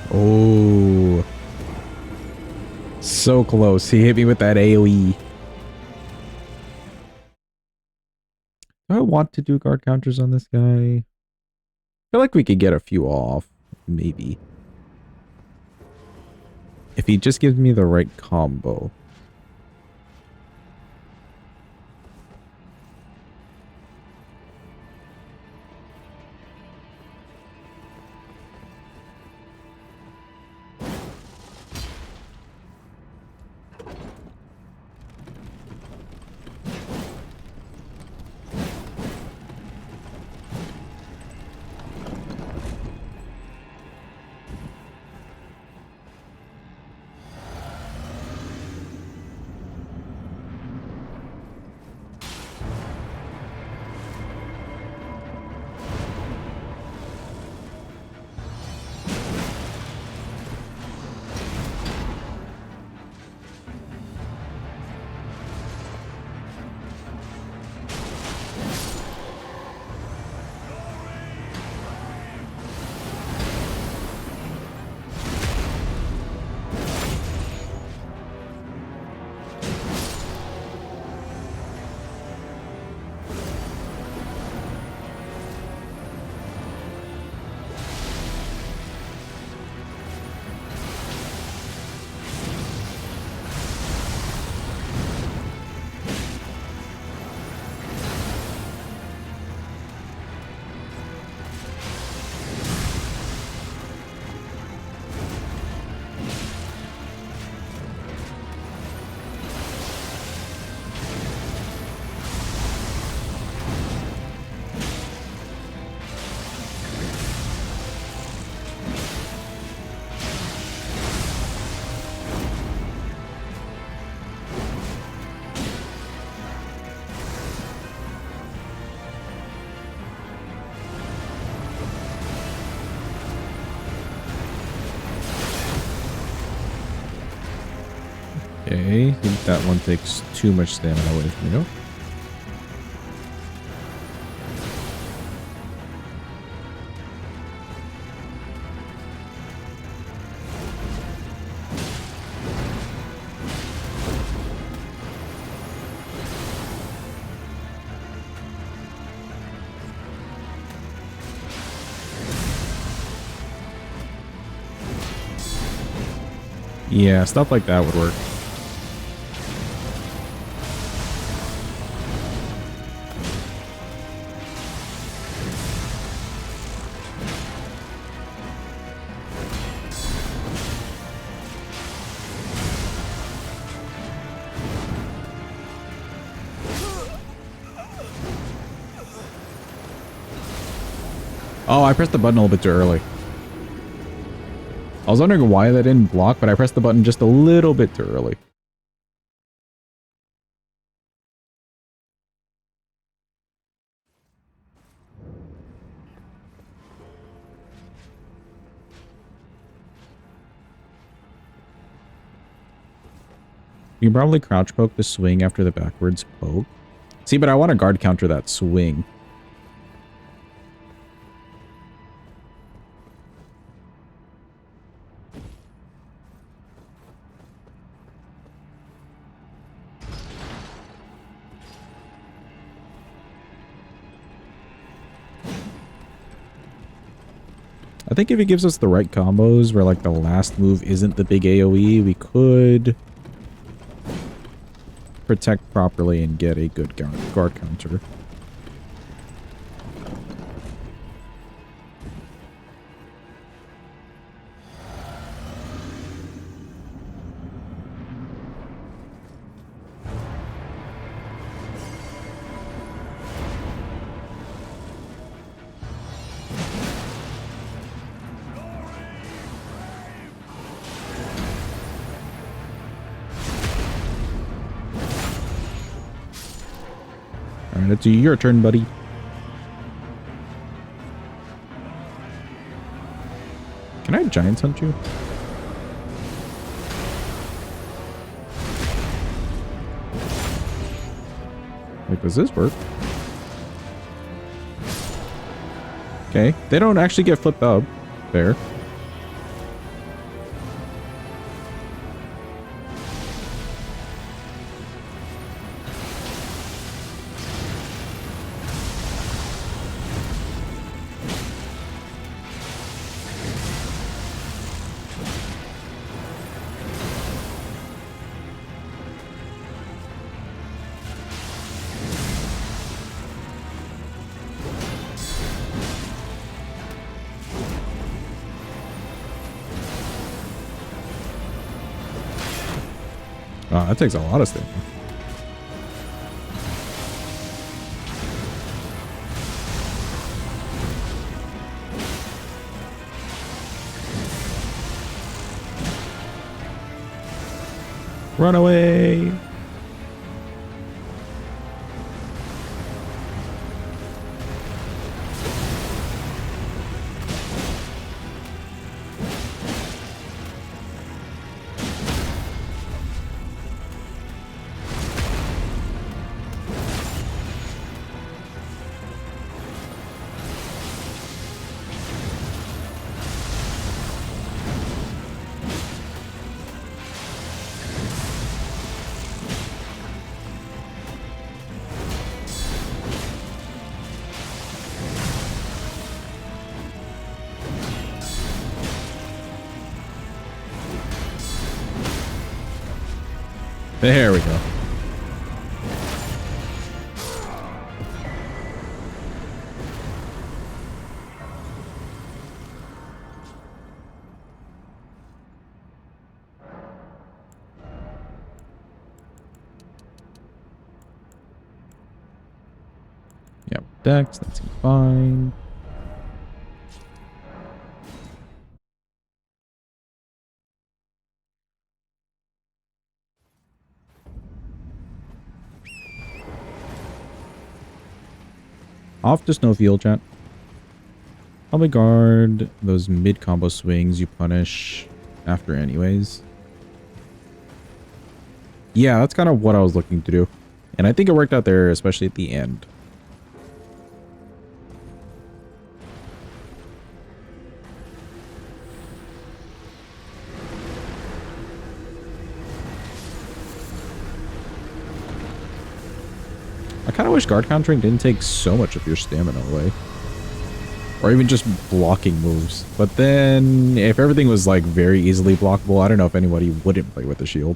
Oh. So close. He hit me with that AoE. Do I want to do guard counters on this guy? I feel like we could get a few off. Maybe. If he just gives me the right combo. Okay, I think that one takes too much stamina away from me. Yeah, stuff like that would work. Oh, I pressed the button a little bit too early. I was wondering why that didn't block, but I pressed the button just a little bit too early. You can probably crouch poke the swing after the backwards poke. See, but I want to guard counter that swing. I think if he gives us the right combos where like the last move isn't the big AoE, we could protect properly and get a good guard counter. Alright, it's your turn, buddy. Can I giant hunt you? Like, does this work? Okay, they don't actually get flipped up. Fair. Oh, that takes a lot of stamina. Run away! There we go. Yeah, Dex, that seems fine. Off to Snowfield, chat. Probably guard those mid-combo swings you punish after anyways. Yeah, that's kind of what I was looking to do. And I think it worked out there, especially at the end. I kind of wish guard countering didn't take so much of your stamina away. Or even just blocking moves. But then, if everything was like very easily blockable, I don't know if anybody wouldn't play with the shield.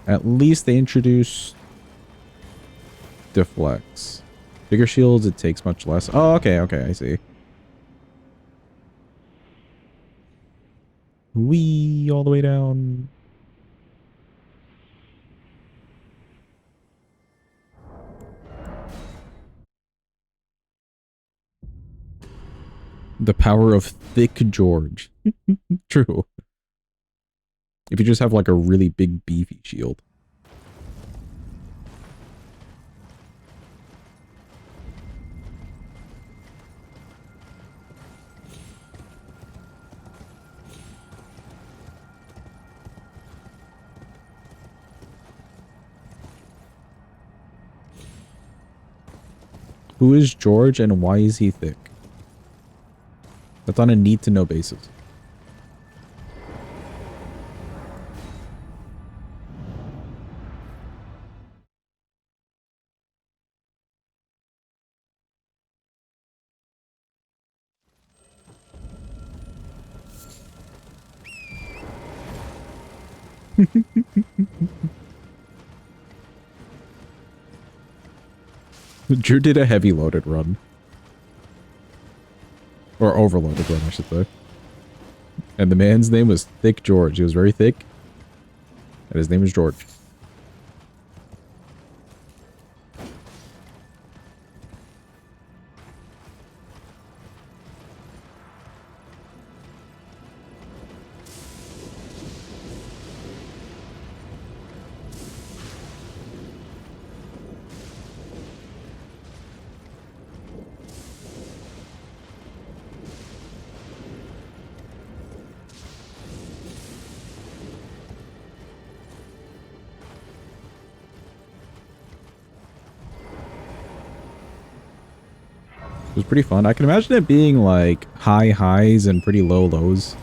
At least they introduced deflects. Bigger shields, it takes much less. Oh, okay, okay, I see. Whee, all the way down. The power of Thick George. True. If you just have like a really big beefy shield. Who is George and why is he thick? That's on a need to know basis. Drew did a heavy loaded run. Or overloaded run, I should say. And the man's name was Thick George. He was very thick. And his name was George. It was pretty fun. I can imagine it being like high highs and pretty low lows.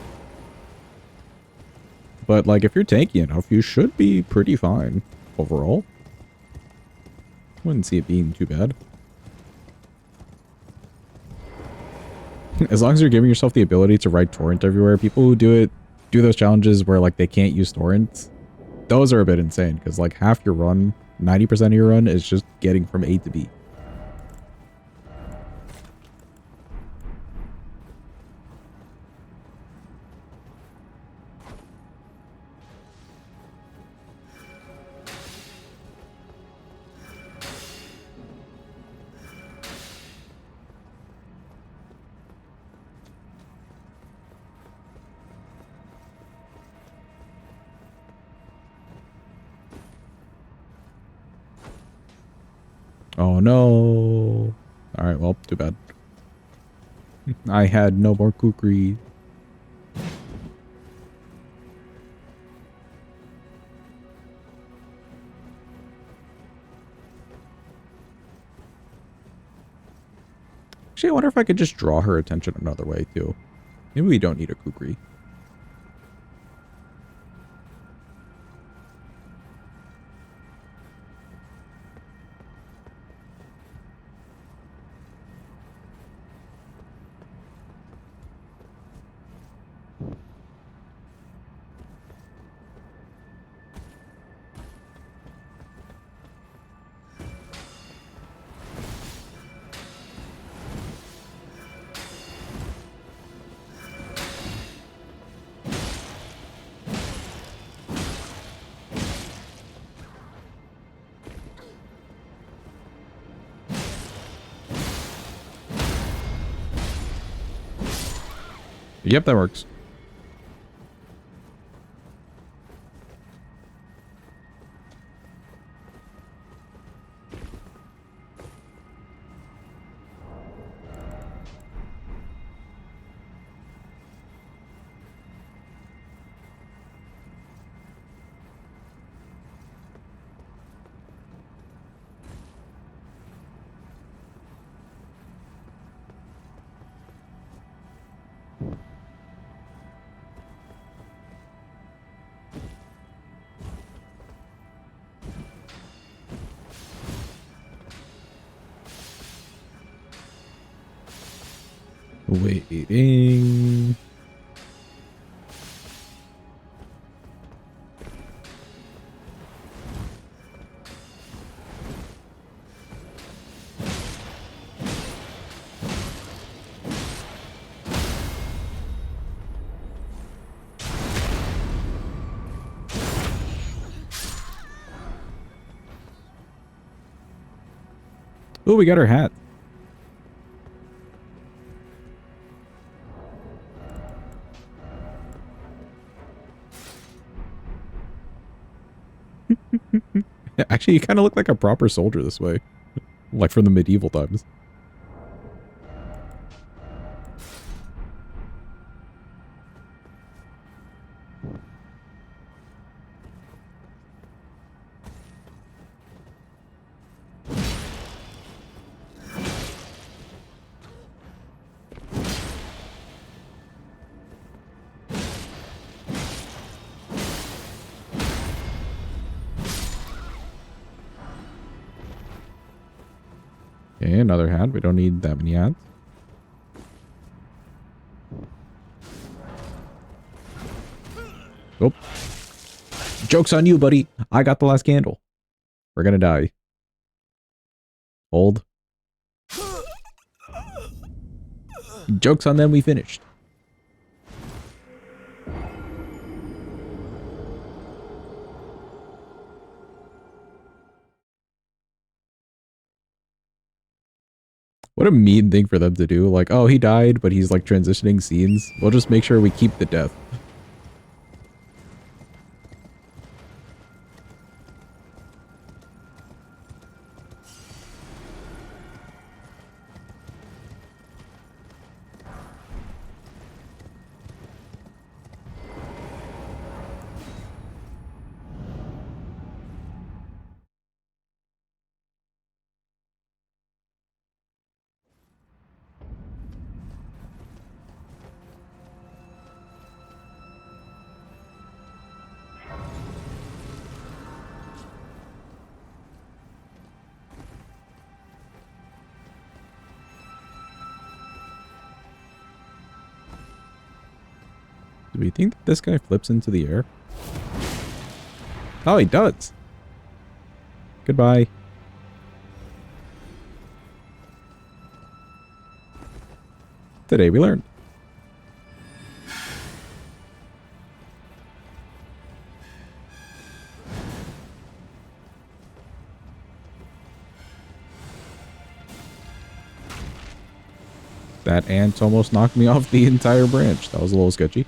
But like if you're tanky enough, you should be pretty fine overall. Wouldn't see it being too bad. As long as you're giving yourself the ability to ride torrent everywhere, people who do those challenges where like they can't use torrent, those are a bit insane because like half your run, 90% of your run is just getting from A to B. Oh no. Alright, well, too bad. I had no more kukri. Actually, I wonder if I could just draw her attention another way, too. Maybe we don't need a kukri. Yep, that works. Waiting. Oh, we got our hat. Actually, you kind of look like a proper soldier this way. Like from the medieval times. Okay, another hat. We don't need that many hats. Oh. Joke's on you, buddy. I got the last candle. We're gonna die. Hold. Joke's on them, we finished. What a mean thing for them to do. Like, oh, he died, but he's like transitioning scenes. We'll just make sure we keep the death. Do we think that this guy flips into the air? Oh, he does. Goodbye. Today we learned. That ant almost knocked me off the entire branch. That was a little sketchy.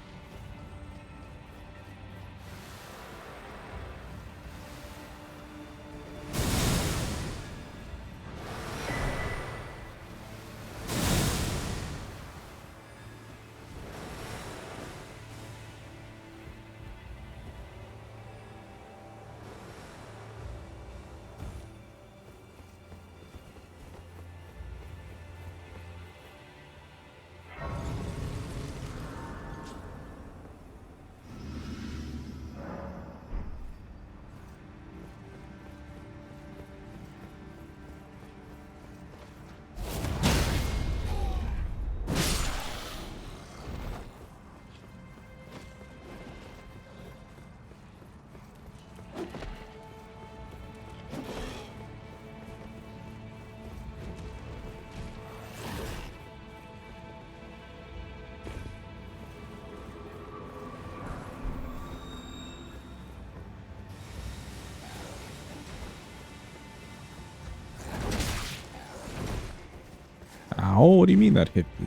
Ow, what do you mean that hit me?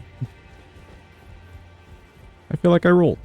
I feel like I rolled.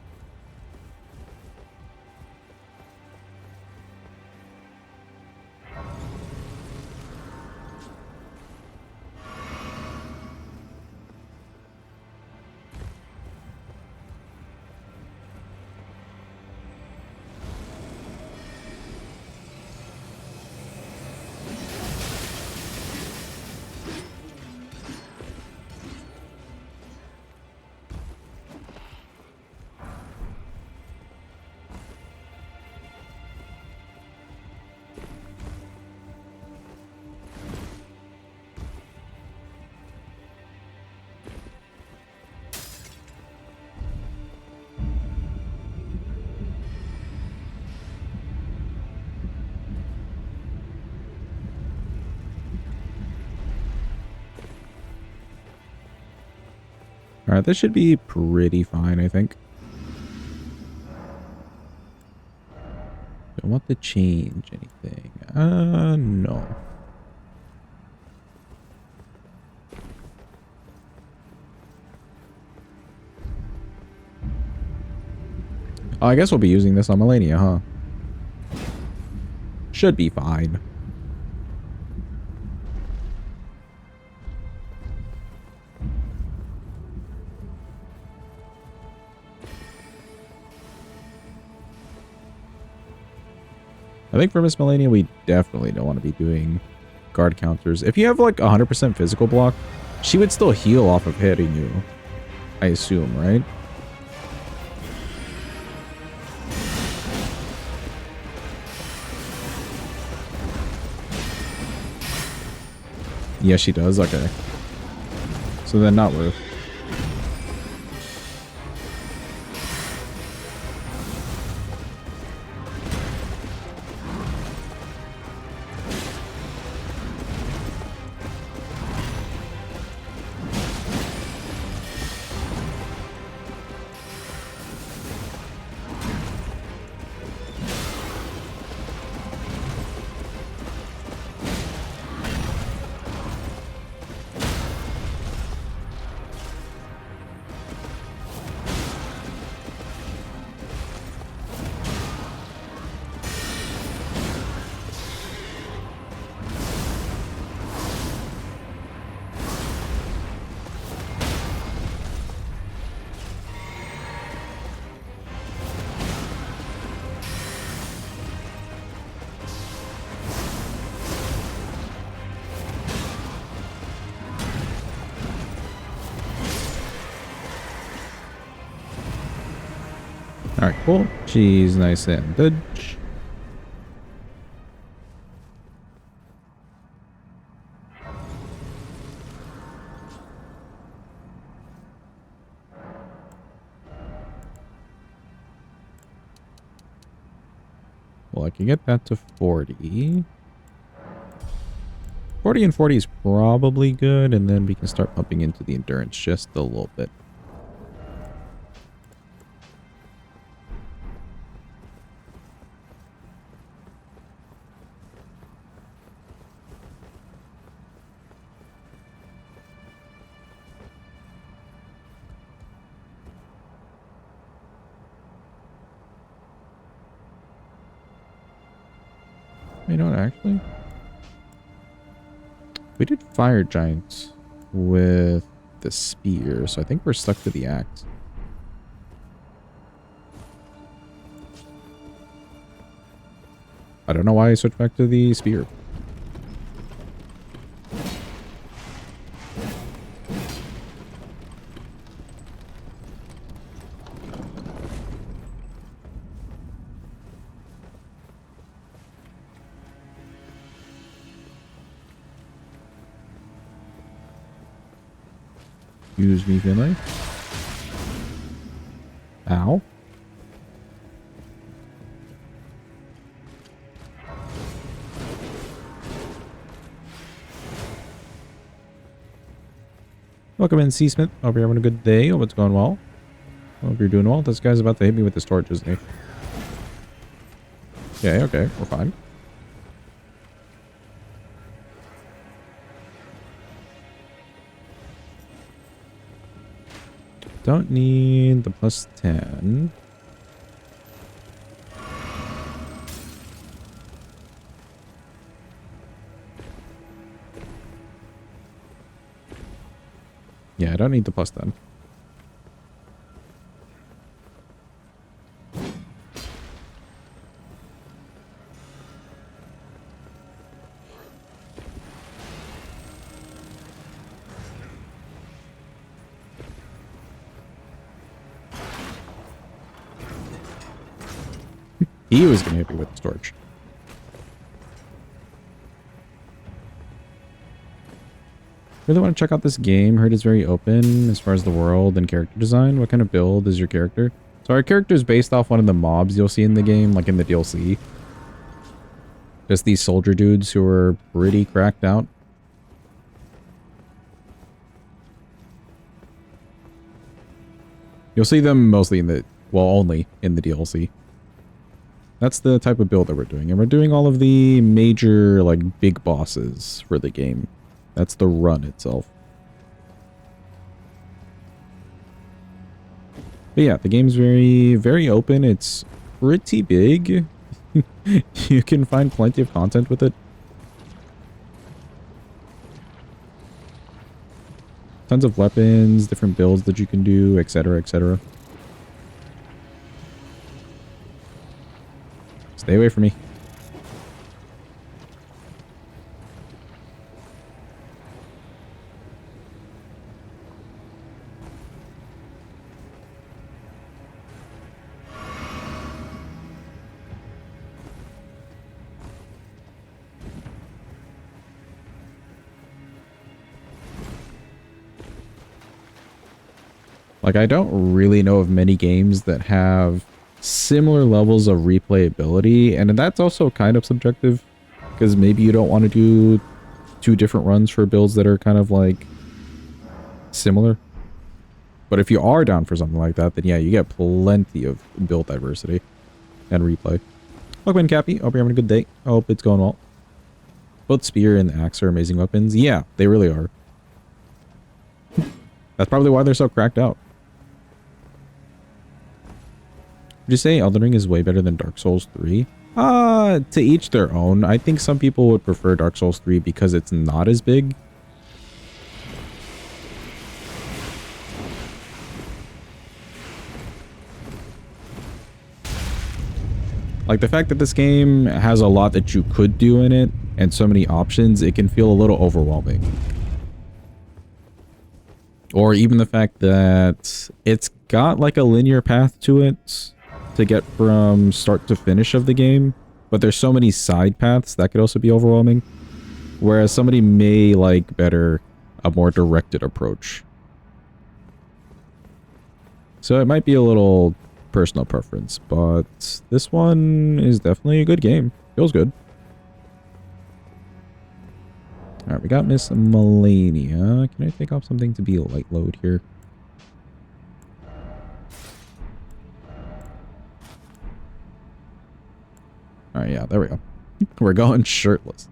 Alright, this should be pretty fine, I think. Don't want to change anything. No. Oh, I guess we'll be using this on Melania, huh? Should be fine. I think for Miss Melania, we definitely don't want to be doing guard counters. If you have like 100% physical block, she would still heal off of hitting you. I assume, right? Yeah, she does? Okay. So then not worth. Alright, cool. She's nice and good. Well, I can get that to 40. 40 and 40 is probably good, and then we can start pumping into the endurance just a little bit. You know what, actually? We did fire giants with the spear, so I think we're stuck to the axe. I don't know why I switched back to the spear. Use me, Finlay. Ow. Welcome in, C. Smith. Hope you're having a good day. Hope it's going well. Hope you're doing well. This guy's about to hit me with his torch, isn't he? Okay, okay. We're fine. Don't need the plus 10. Yeah, I don't need the plus 10. He was going to hit me with the torch. Really want to check out this game. Heard it's very open as far as the world and character design. What kind of build is your character? So our character is based off one of the mobs you'll see in the game, like in the DLC. Just these soldier dudes who are pretty cracked out. You'll see them mostly in the, well, only in the DLC. That's the type of build that we're doing. And we're doing all of the major, like, big bosses for the game. That's the run itself. But yeah, the game's very, very open. It's pretty big. You can find plenty of content with it. Tons of weapons, different builds that you can do, etc., etc. Stay away from me. Like, I don't really know of many games that have similar levels of replayability, and that's also kind of subjective, because maybe you don't want to do 2 different runs for builds that are kind of, like, similar. But if you are down for something like that, then yeah, you get plenty of build diversity and replay. Welcome in, Cappy. Hope you're having a good day. I hope it's going well. Both Spear and Axe are amazing weapons. Yeah, they really are. That's probably why they're so cracked out. Would you say Elden Ring is way better than Dark Souls 3? To each their own. I think some people would prefer Dark Souls 3 because it's not as big. Like, the fact that this game has a lot that you could do in it and so many options, it can feel a little overwhelming. Or even the fact that it's got like a linear path to it to get from start to finish of the game, but there's so many side paths that could also be overwhelming. Whereas somebody may like better a more directed approach. So it might be a little personal preference, but this one is definitely a good game. Feels good. Alright, we got Miss Melania. Can I take off something to be light load here? Alright, yeah, there we go. We're going shirtless.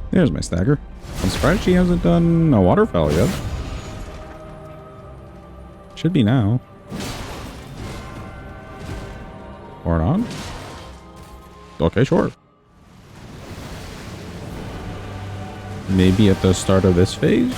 There's my stagger. I'm surprised she hasn't done a waterfowl yet. Should be now. Or not? Okay, sure. Maybe at the start of this phase?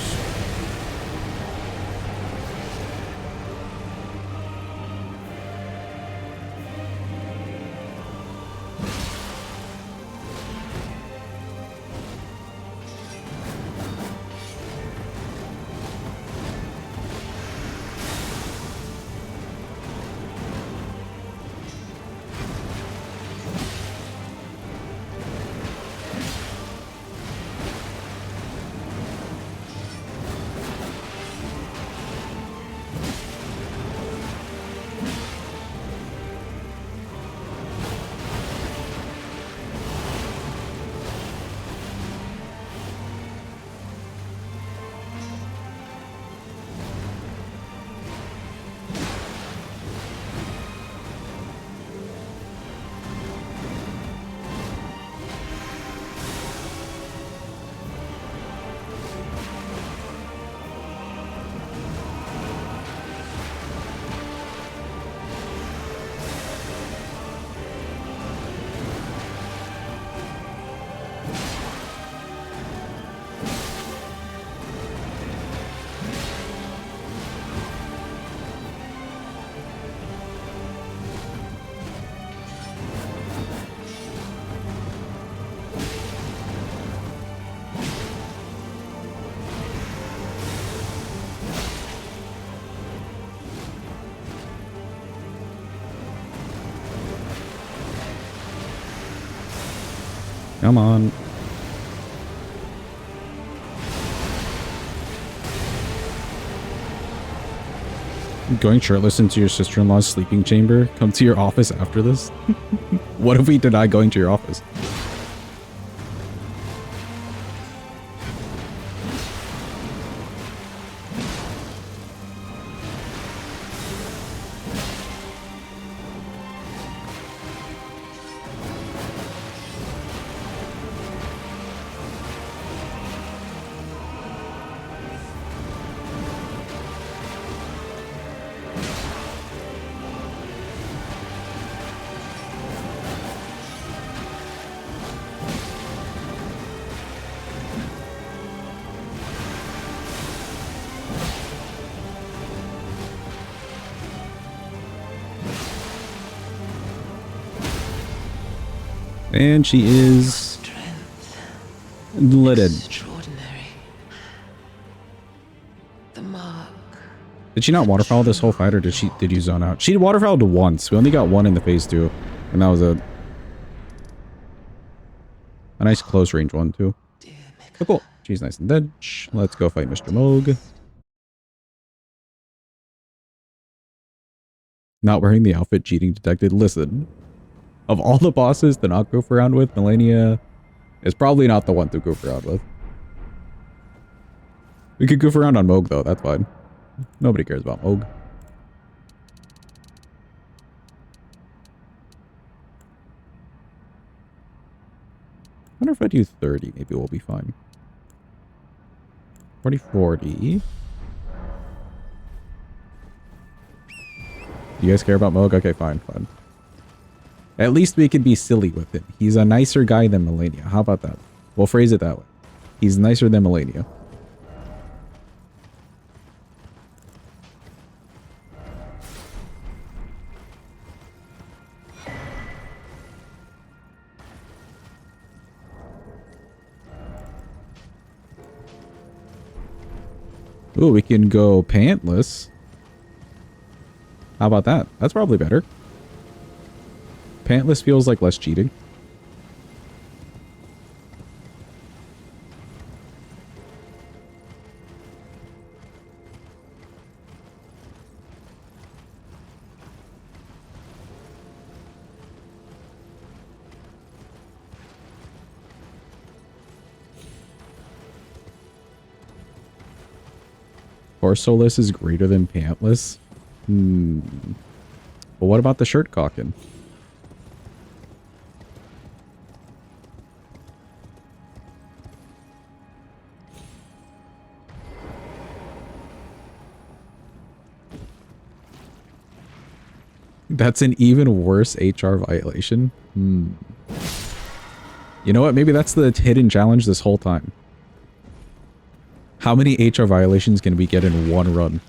Come on. Going shirtless into your sister-in-law's sleeping chamber? Come to your office after this? What if we deny going to your office? And she is lidded. Extraordinary. The mark. Did she not waterfowl this whole fight, or did you zone out? She waterfowled once. We only got one in the phase 2. And that was a nice close range one too. Oh, cool. She's nice and dead. Let's go fight Mr. Moog. Not wearing the outfit, cheating detected. Listen. Of all the bosses to not goof around with, Melania is probably not the one to goof around with. We could goof around on Moog though, that's fine. Nobody cares about Moog. I wonder if I do 30, maybe we'll be fine. 40, 40. You guys care about Moog? Okay, fine, fine. At least we could be silly with him. He's a nicer guy than Melania. How about that? We'll phrase it that way. He's nicer than Melania. Ooh, we can go pantless. How about that? That's probably better. Pantless feels like less cheating. Horseless is greater than pantless? But what about the shirt cocking? That's an even worse HR violation. You know what? Maybe that's the hidden challenge this whole time. How many HR violations can we get in one run?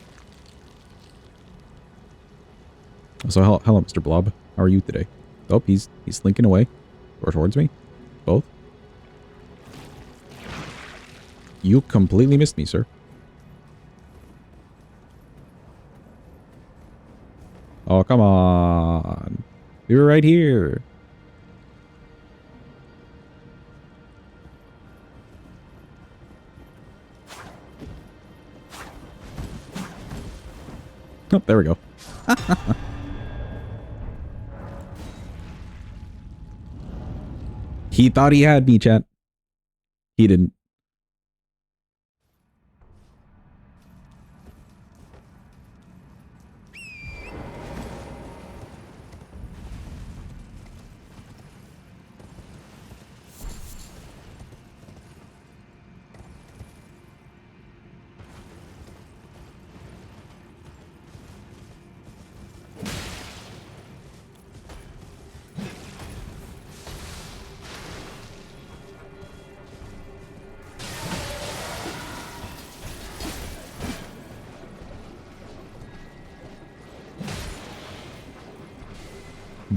So, hello, Mr. Blob. How are you today? Oh, he's slinking away. Or towards me. Both. You completely missed me, sir. Oh, come on. We were right here. Oh, there we go. He thought he had me, chat. He didn't.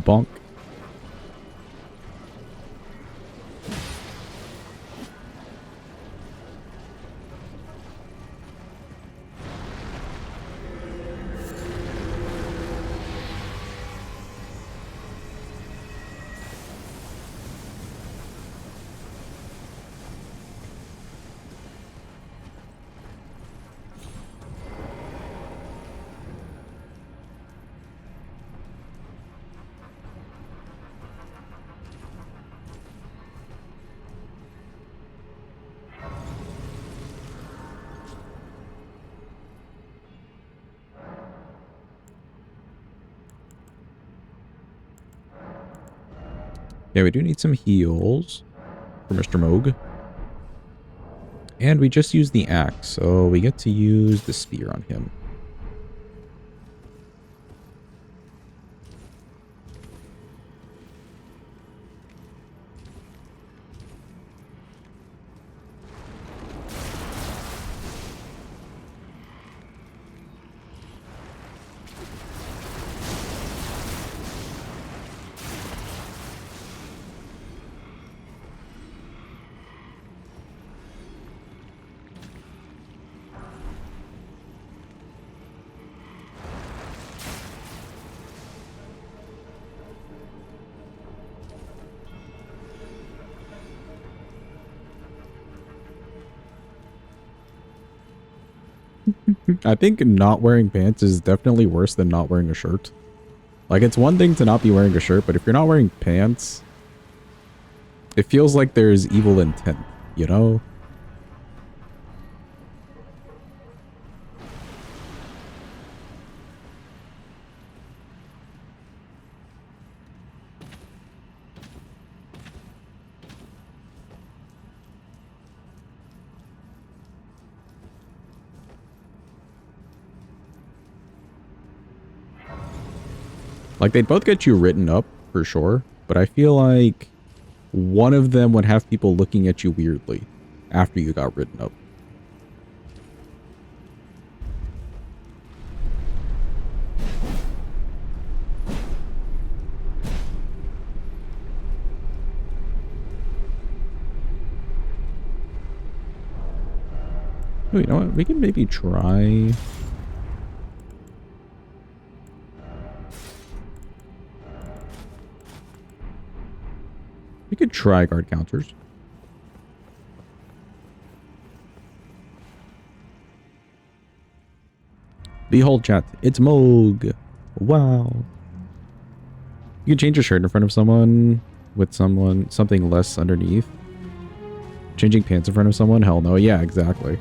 Bonk. Yeah, we do need some heals for Mr. Moog. And we just used the axe, so we get to use the spear on him. I think not wearing pants is definitely worse than not wearing a shirt. Like, it's one thing to not be wearing a shirt, but if you're not wearing pants, it feels like there's evil intent, you know? Like, they'd both get you written up, for sure, but I feel like one of them would have people looking at you weirdly after you got written up. Oh, you know what? We can maybe try... We could try guard counters. Behold, chat. It's Moog. Wow. You can change your shirt in front of someone with something less underneath. Changing pants in front of someone? Hell no. Yeah, exactly.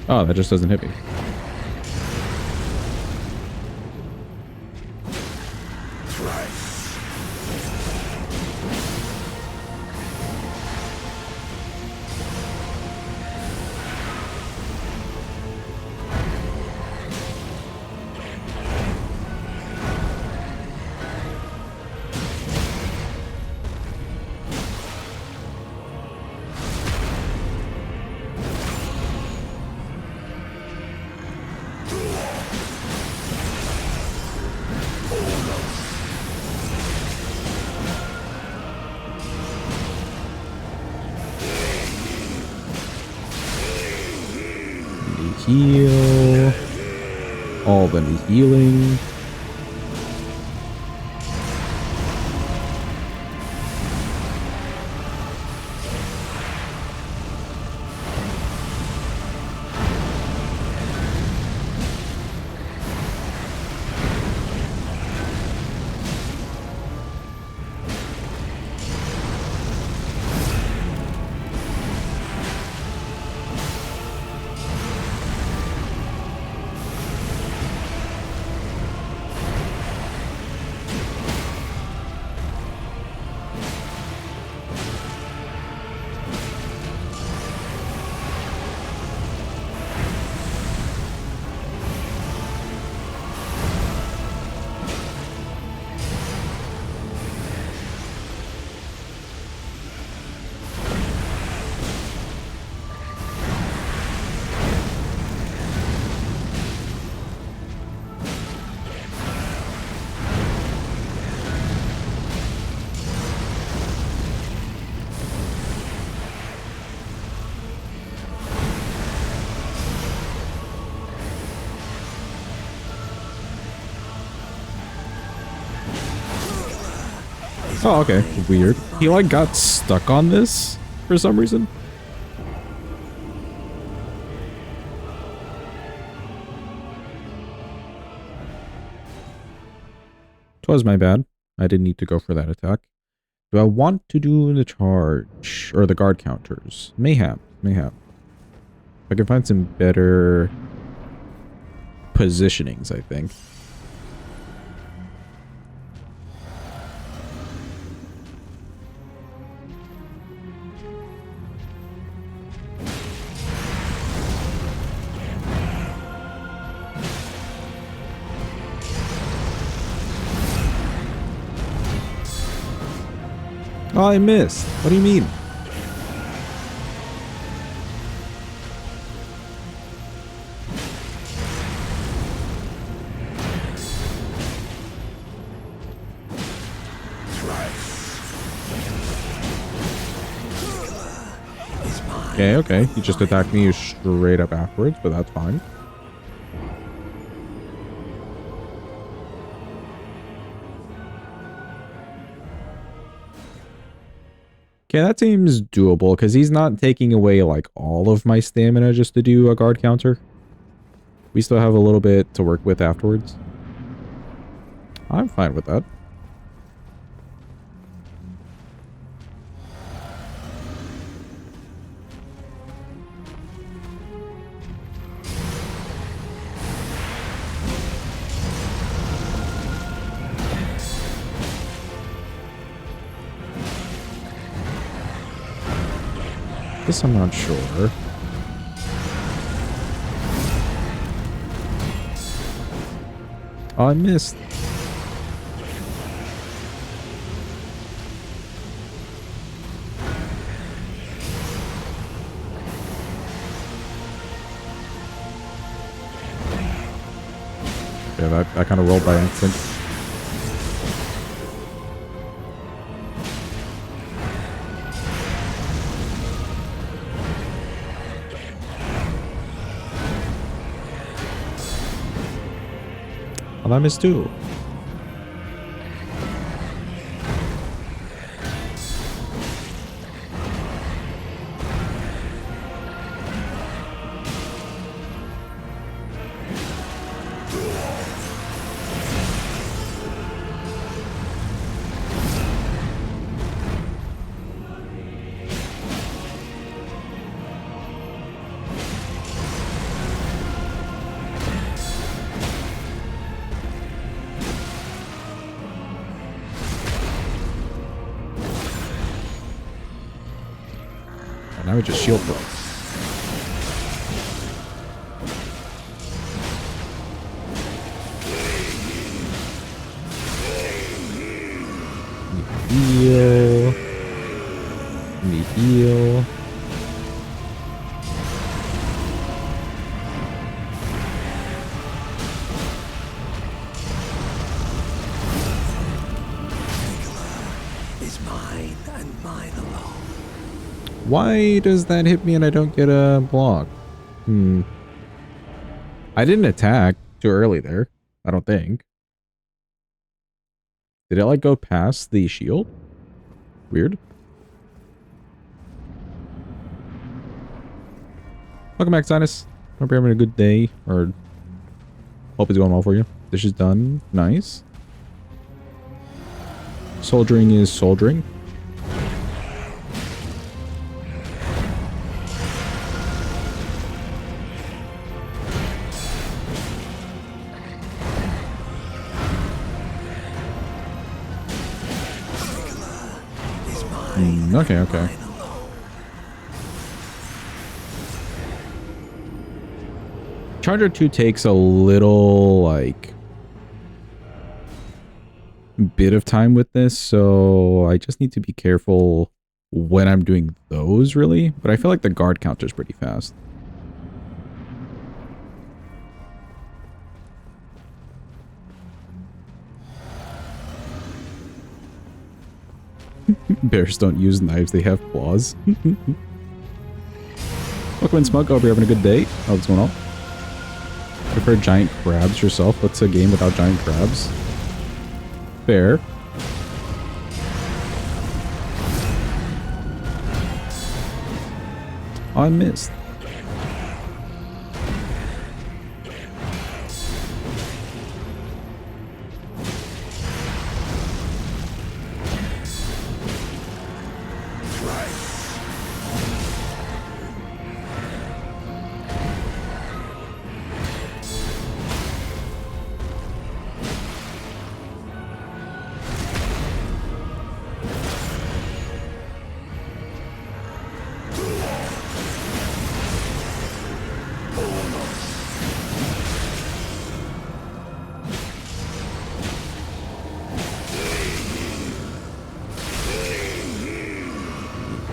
Oh, that just doesn't hit me. Heal. All the healing. Oh, okay. Weird. He, like, got stuck on this for some reason. Twas my bad. I didn't need to go for that attack. Do I want to do the charge? Or the guard counters? Mayhap. Mayhap. I can find some better positionings, I think. Oh, I missed. What do you mean? Okay, okay. He just attacked me straight up afterwards, but that's fine. Okay, that seems doable, because he's not taking away, like, all of my stamina just to do a guard counter. We still have a little bit to work with afterwards. I'm fine with that. This I'm not sure. Oh, I missed. Yeah, that kind of rolled by accident. Well, I missed too. Now we just shield throw. Heal. Heal. Is mine and mine alone. Why does that hit me and I don't get a block? I didn't attack too early there. I don't think. Did it like go past the shield? Weird. Welcome back, Sinus. Hope you're having a good day, or hope it's going well for you. This is done. Nice. Soldiering is soldiering. Okay, okay. Charger 2 takes a little, like, bit of time with this, so I just need to be careful when I'm doing those, really. But I feel like the guard counter is pretty fast. Bears don't use knives, they have claws. Welcome in, Smug. Hope you're having a good day. How's it going on? Prefer giant crabs yourself? What's a game without giant crabs? Fair. Oh, I missed.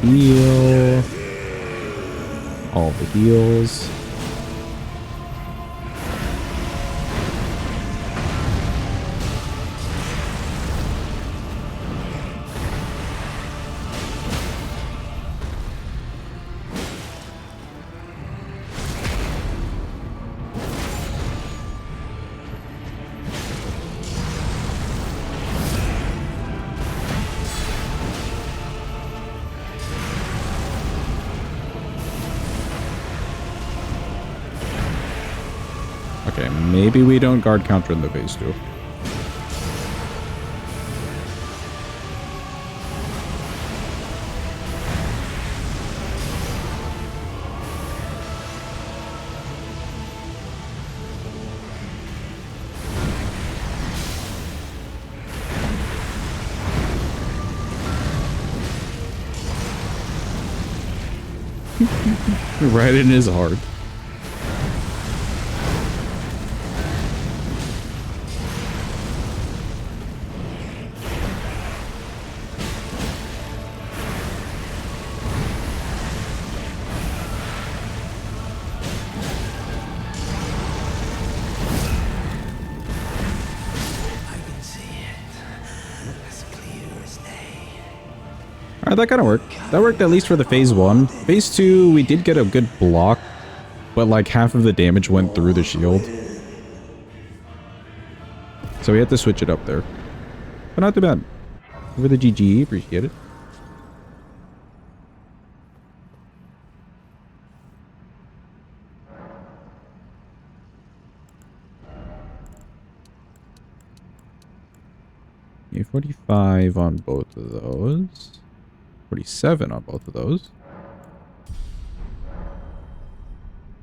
heal. All the heals. Okay, maybe we don't guard counter in the phase 2. Right in his heart. Alright, that kind of worked. That worked at least for the phase 1. Phase 2, we did get a good block, but like half of the damage went through the shield. So we had to switch it up there. But not too bad. Over the GG, appreciate it. Okay, 45 on both of those. 47 on both of those.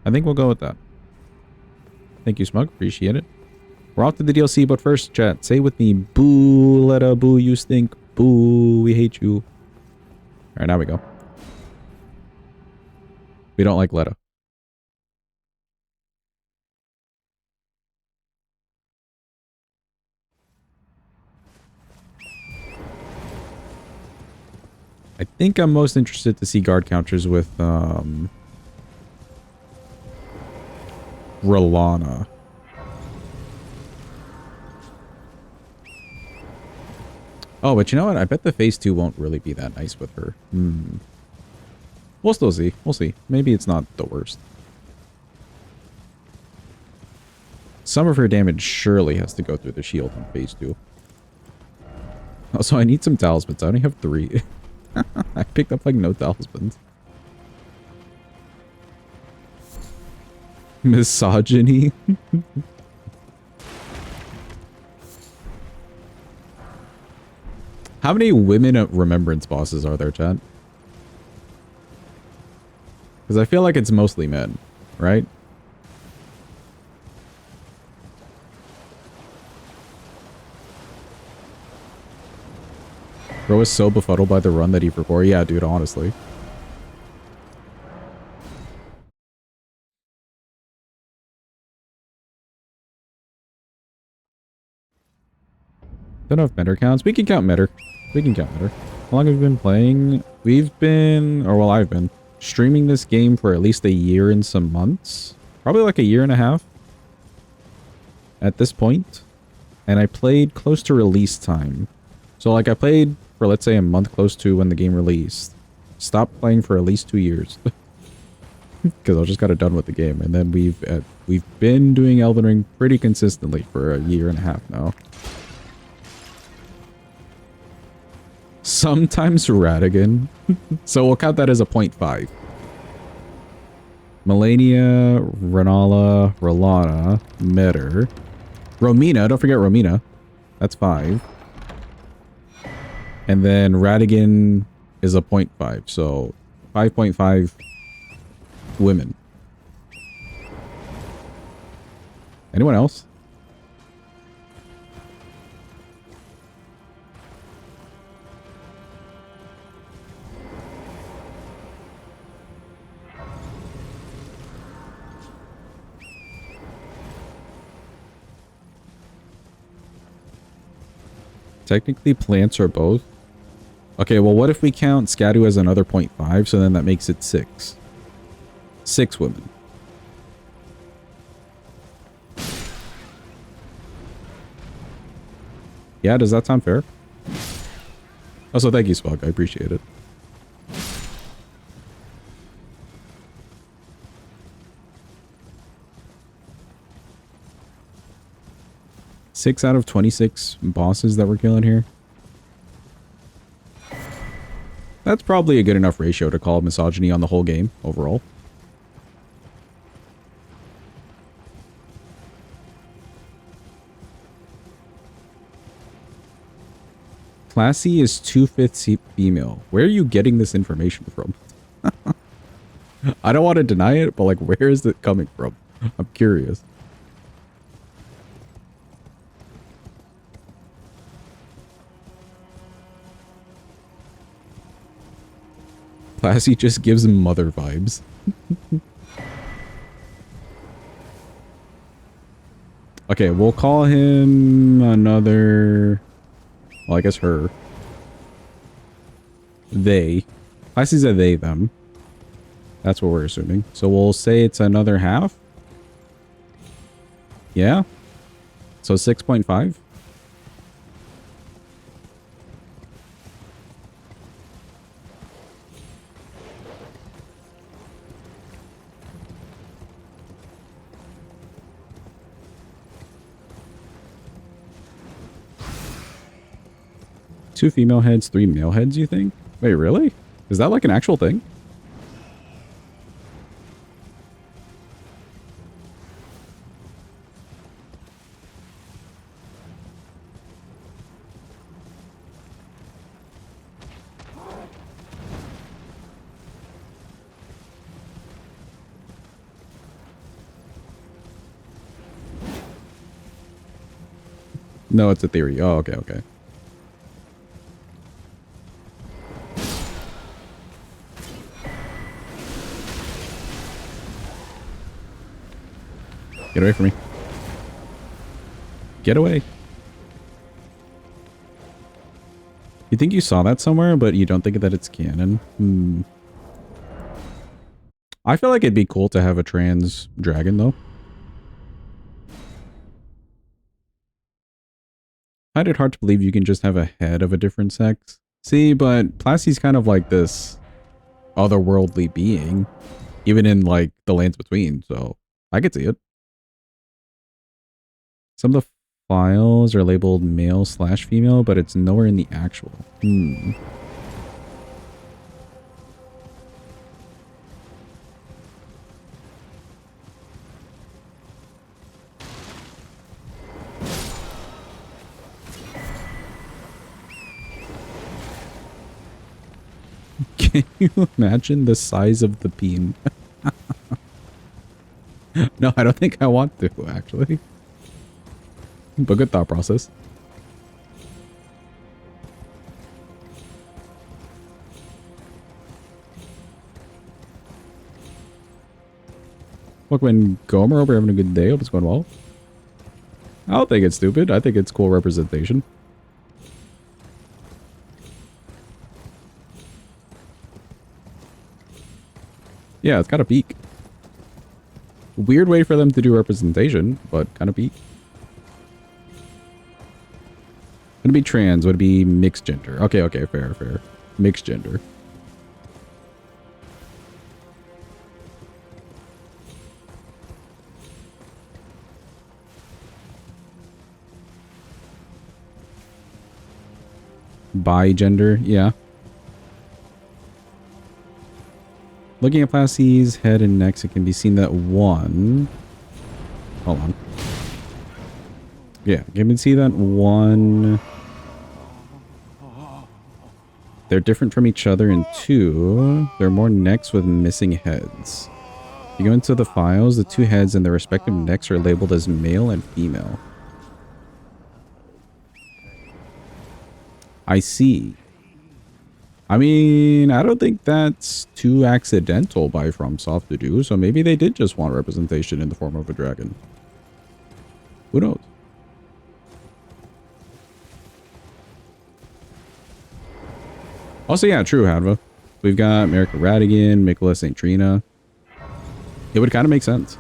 I think we'll go with that. Thank you, Smug. Appreciate it. We're off to the DLC, but first, chat, say with me, boo, Letta, boo, you stink. Boo, we hate you. Alright, now we go. We don't like Letta. I think I'm most interested to see guard counters with, Rolana. Oh, but you know what? I bet the phase 2 won't really be that nice with her. We'll still see. We'll see. Maybe it's not the worst. Some of her damage surely has to go through the shield on phase 2. Also, I need some talismans. I only have 3. I picked up like no talismans. Misogyny. How many women Remembrance bosses are there, chat? Because I feel like it's mostly men, right? Bro was so befuddled by the run that he performed. Yeah, dude, honestly. Don't know if Metter counts. We can count Metter. We can count Metter. How long have we been playing? We've been, or well, I've been streaming this game for at least a year and some months. Probably like a year and a half at this point. And I played close to release time. So like I played for, let's say, a month close to when the game released. Stopped playing for at least 2 years. Because I just got it done with the game. And then we've been doing Elden Ring pretty consistently for a year and a half now. Sometimes Radigan. So we'll count that as a 0.5. Melania, Renala, Rolana, Metter. Romina, don't forget Romina. That's 5. And then Radigan is a 0.5. So 5.5 women. Anyone else? Technically, plants are both. Okay, well, what if we count Scadu as another 0.5, so then that makes it 6. 6 women. Yeah, does that sound fair? Also, thank you, Spug. I appreciate it. Six out of 26 bosses that we're killing here. That's probably a good enough ratio to call misogyny on the whole game, overall. Classy is 2/5 female. Where are you getting this information from? I don't want to deny it, but like, where is it coming from? I'm curious. Classy just gives him mother vibes. Okay, we'll call him another... Well, I guess her. They. Classy's a they, them. That's what we're assuming. So we'll say it's another half. Yeah. So 6.5. Two female heads, 3 male heads, you think? Wait, really? Is that like an actual thing? No, it's a theory. Oh, okay, okay. Get away from me. Get away. You think you saw that somewhere, but you don't think that it's canon? I feel like it'd be cool to have a trans dragon, though. I find it hard to believe you can just have a head of a different sex. See, but Plassy's kind of like this otherworldly being, even in, like, the lands between, so I could see it. Some of the files are labeled male/female, but it's nowhere in the actual. Can you imagine the size of the beam? No, I don't think I want to, actually. But good thought process. Look, when Gomer, hope you're having a good day. Hope it's going well. I don't think it's stupid. I think it's cool representation. Yeah, it's got a beak. Weird way for them to do representation, but kind of beak. Would it be trans? Would it be mixed gender? Okay, okay, fair, fair. Mixed gender. Bi gender, yeah. Looking at Plassy's head and neck, it can be seen that one... Hold on. Yeah, you can see that one... They're different from each other, and two, there are more necks with missing heads. If you go into the files, the two heads and their respective necks are labeled as male and female. I see. I mean, I don't think that's too accidental by FromSoft to do, so maybe they did just want representation in the form of a dragon. Who knows? Also, yeah, true, Hadva. We've got America Radigan, Mikola St. Trina. It would kind of make sense.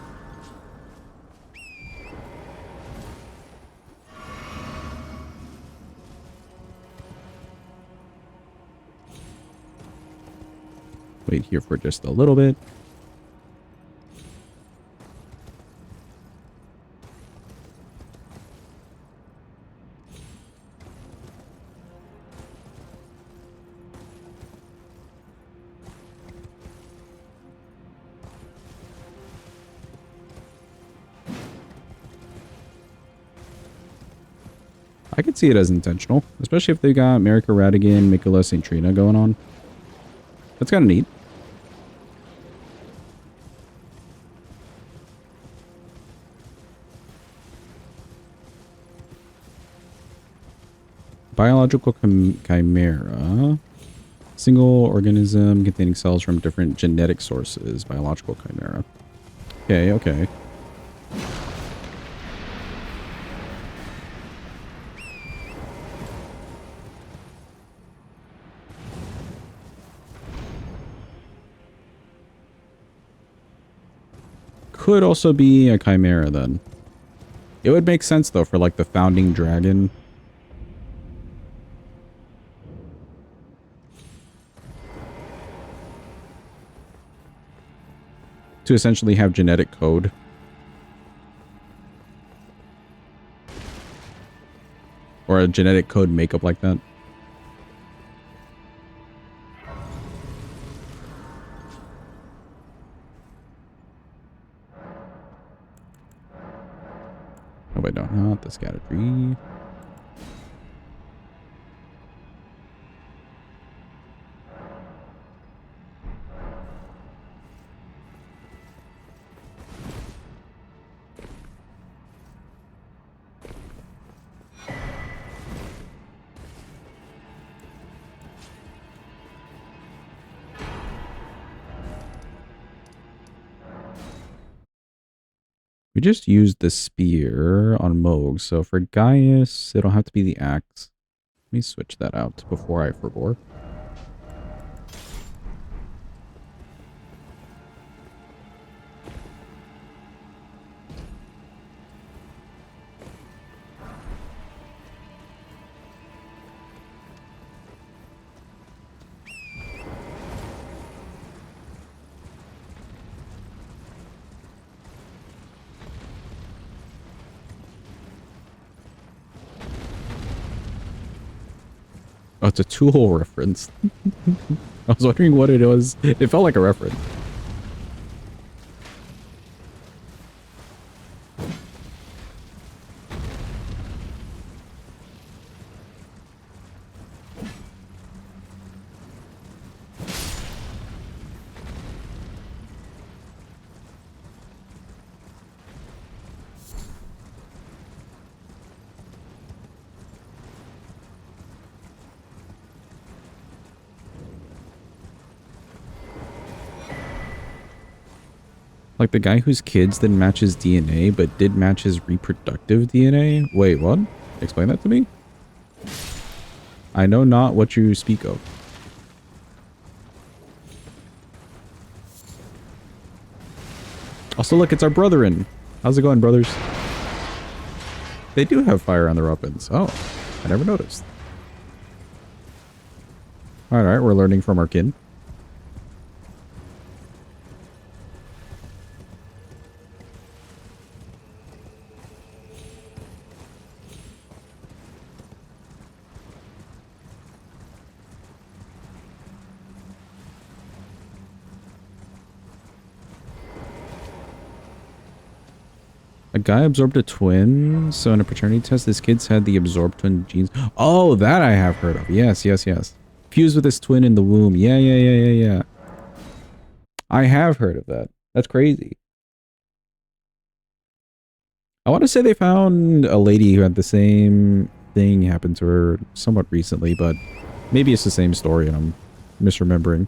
Wait here for just a little bit. I could see it as intentional, especially if they got America Radigan, Mikola St. Trina going on. That's kind of neat. Biological chimera. Single organism containing cells from different genetic sources. Biological chimera. Okay, okay. Could also be a chimera then. It would make sense though for like the founding dragon. To essentially have genetic code. Or a genetic code makeup like that. Oh wait, no, not the scatter tree. We just used the spear on Moog, so for Gaius, it'll have to be the axe. Let me switch that out before I forbore. Oh, it's a tool reference. I was wondering what it was. It felt like a reference. Like the guy whose kids didn't match his DNA, but did match his reproductive DNA? Wait, what? Explain that to me? I know not what you speak of. Also, look, it's our brethren. How's it going, brothers? They do have fire on their weapons. Oh, I never noticed. Alright, we're learning from our kin. A guy absorbed a twin, so in a paternity test, his kids had the absorbed twin genes. Oh, that I have heard of. Yes, yes, yes. Fused with his twin in the womb. Yeah, yeah, yeah, yeah, yeah. I have heard of that. That's crazy. I want to say they found a lady who had the same thing happen to her somewhat recently, but maybe it's the same story and I'm misremembering.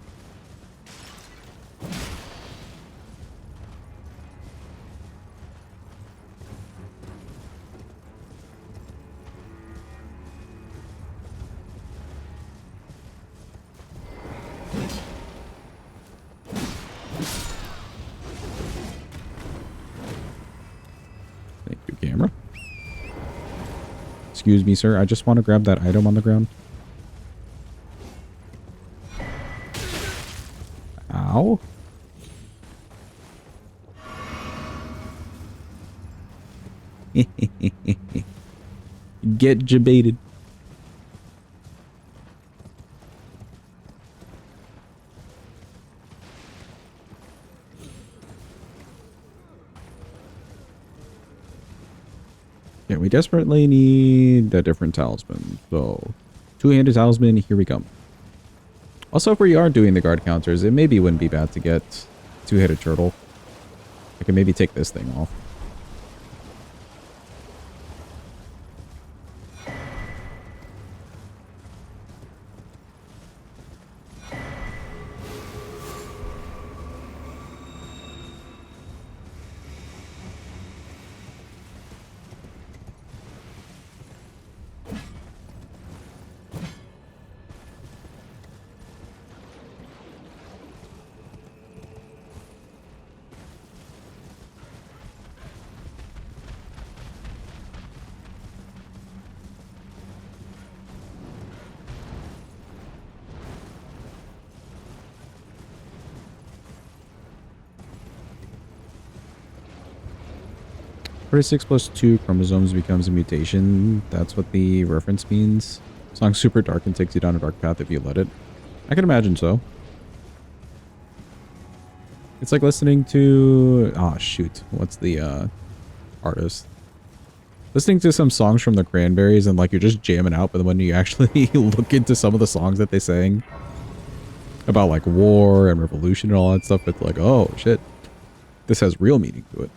Excuse me, sir. I just want to grab that item on the ground. Ow. Get jebaited. Yeah, we desperately need a different talisman. So, two-handed talisman, here we come. Also, if we are doing the guard counters, it maybe wouldn't be bad to get two-headed turtle. I can maybe take this thing off. Six plus 2 chromosomes becomes a mutation. That's what the reference means. Song's super dark and takes you down a dark path if you let it. I can imagine so. It's like listening to... Oh, shoot. What's the artist? Listening to some songs from the Cranberries and like you're just jamming out, but then when you actually look into some of the songs that they sang about like war and revolution and all that stuff, it's like, oh, shit. This has real meaning to it.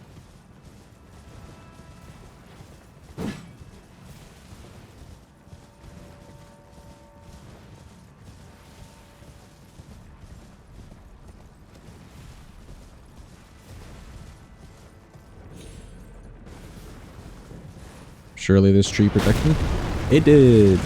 Surely this tree protects me? It did.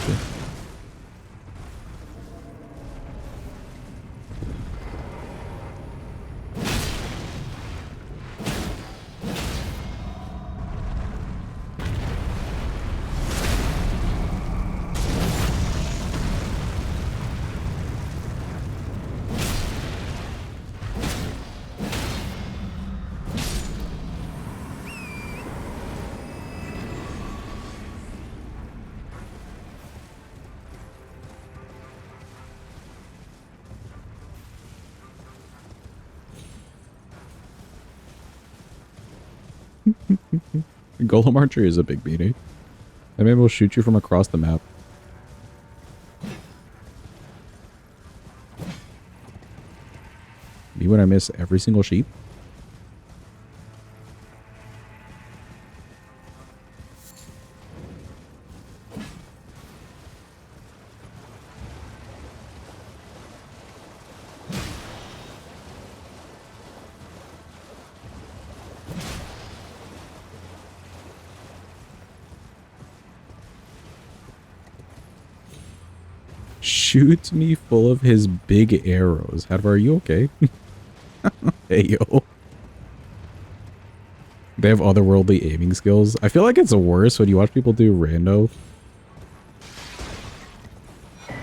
Golem archery is a big beating. And maybe we'll shoot you from across the map. Me when I miss every single sheep? Shoots me full of his big arrows. Hadvar, are you okay? Hey, yo. They have otherworldly aiming skills. I feel like it's worse when you watch people do rando.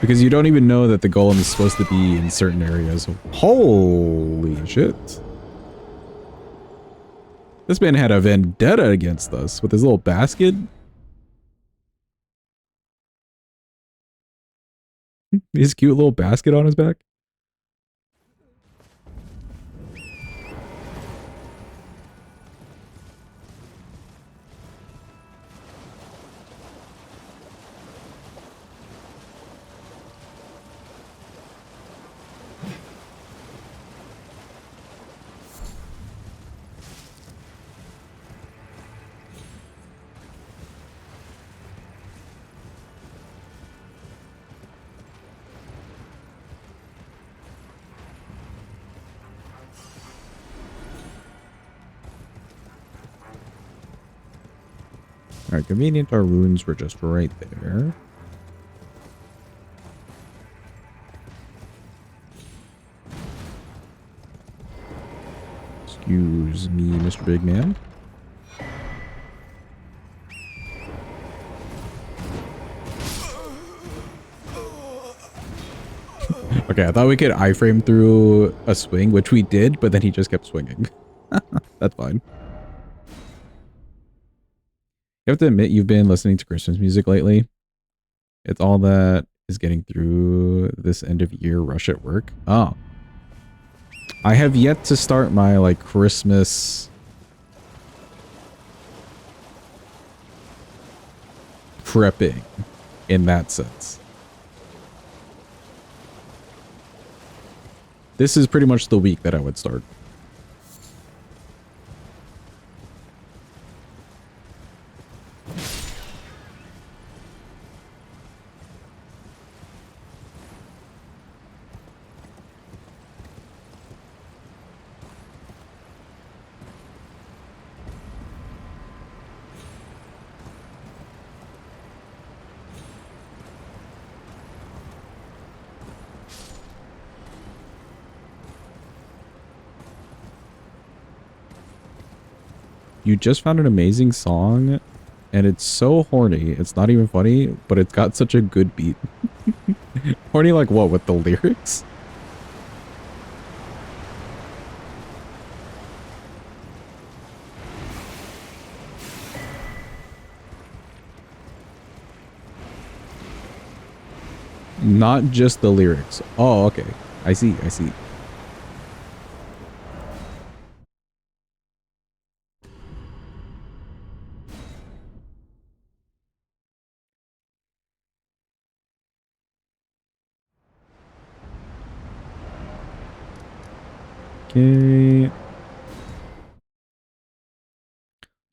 Because you don't even know that the golem is supposed to be in certain areas. Holy shit. This man had a vendetta against us with his little basket. His cute little basket on his back. Alright, convenient our runes were just right there. Excuse me, Mr. Big Man. Okay, I thought we could iframe through a swing, which we did, but then he just kept swinging. That's fine. You have to admit you've been listening to Christmas music lately. It's all that is getting through this end of year rush at work. Oh. I have yet to start my like Christmas prepping in that sense. This is pretty much the week that I would start. You just found an amazing song, and it's so horny. It's not even funny, but it's got such a good beat. Horny like what, with the lyrics? Not just the lyrics. Oh, okay. I see, I see. Okay.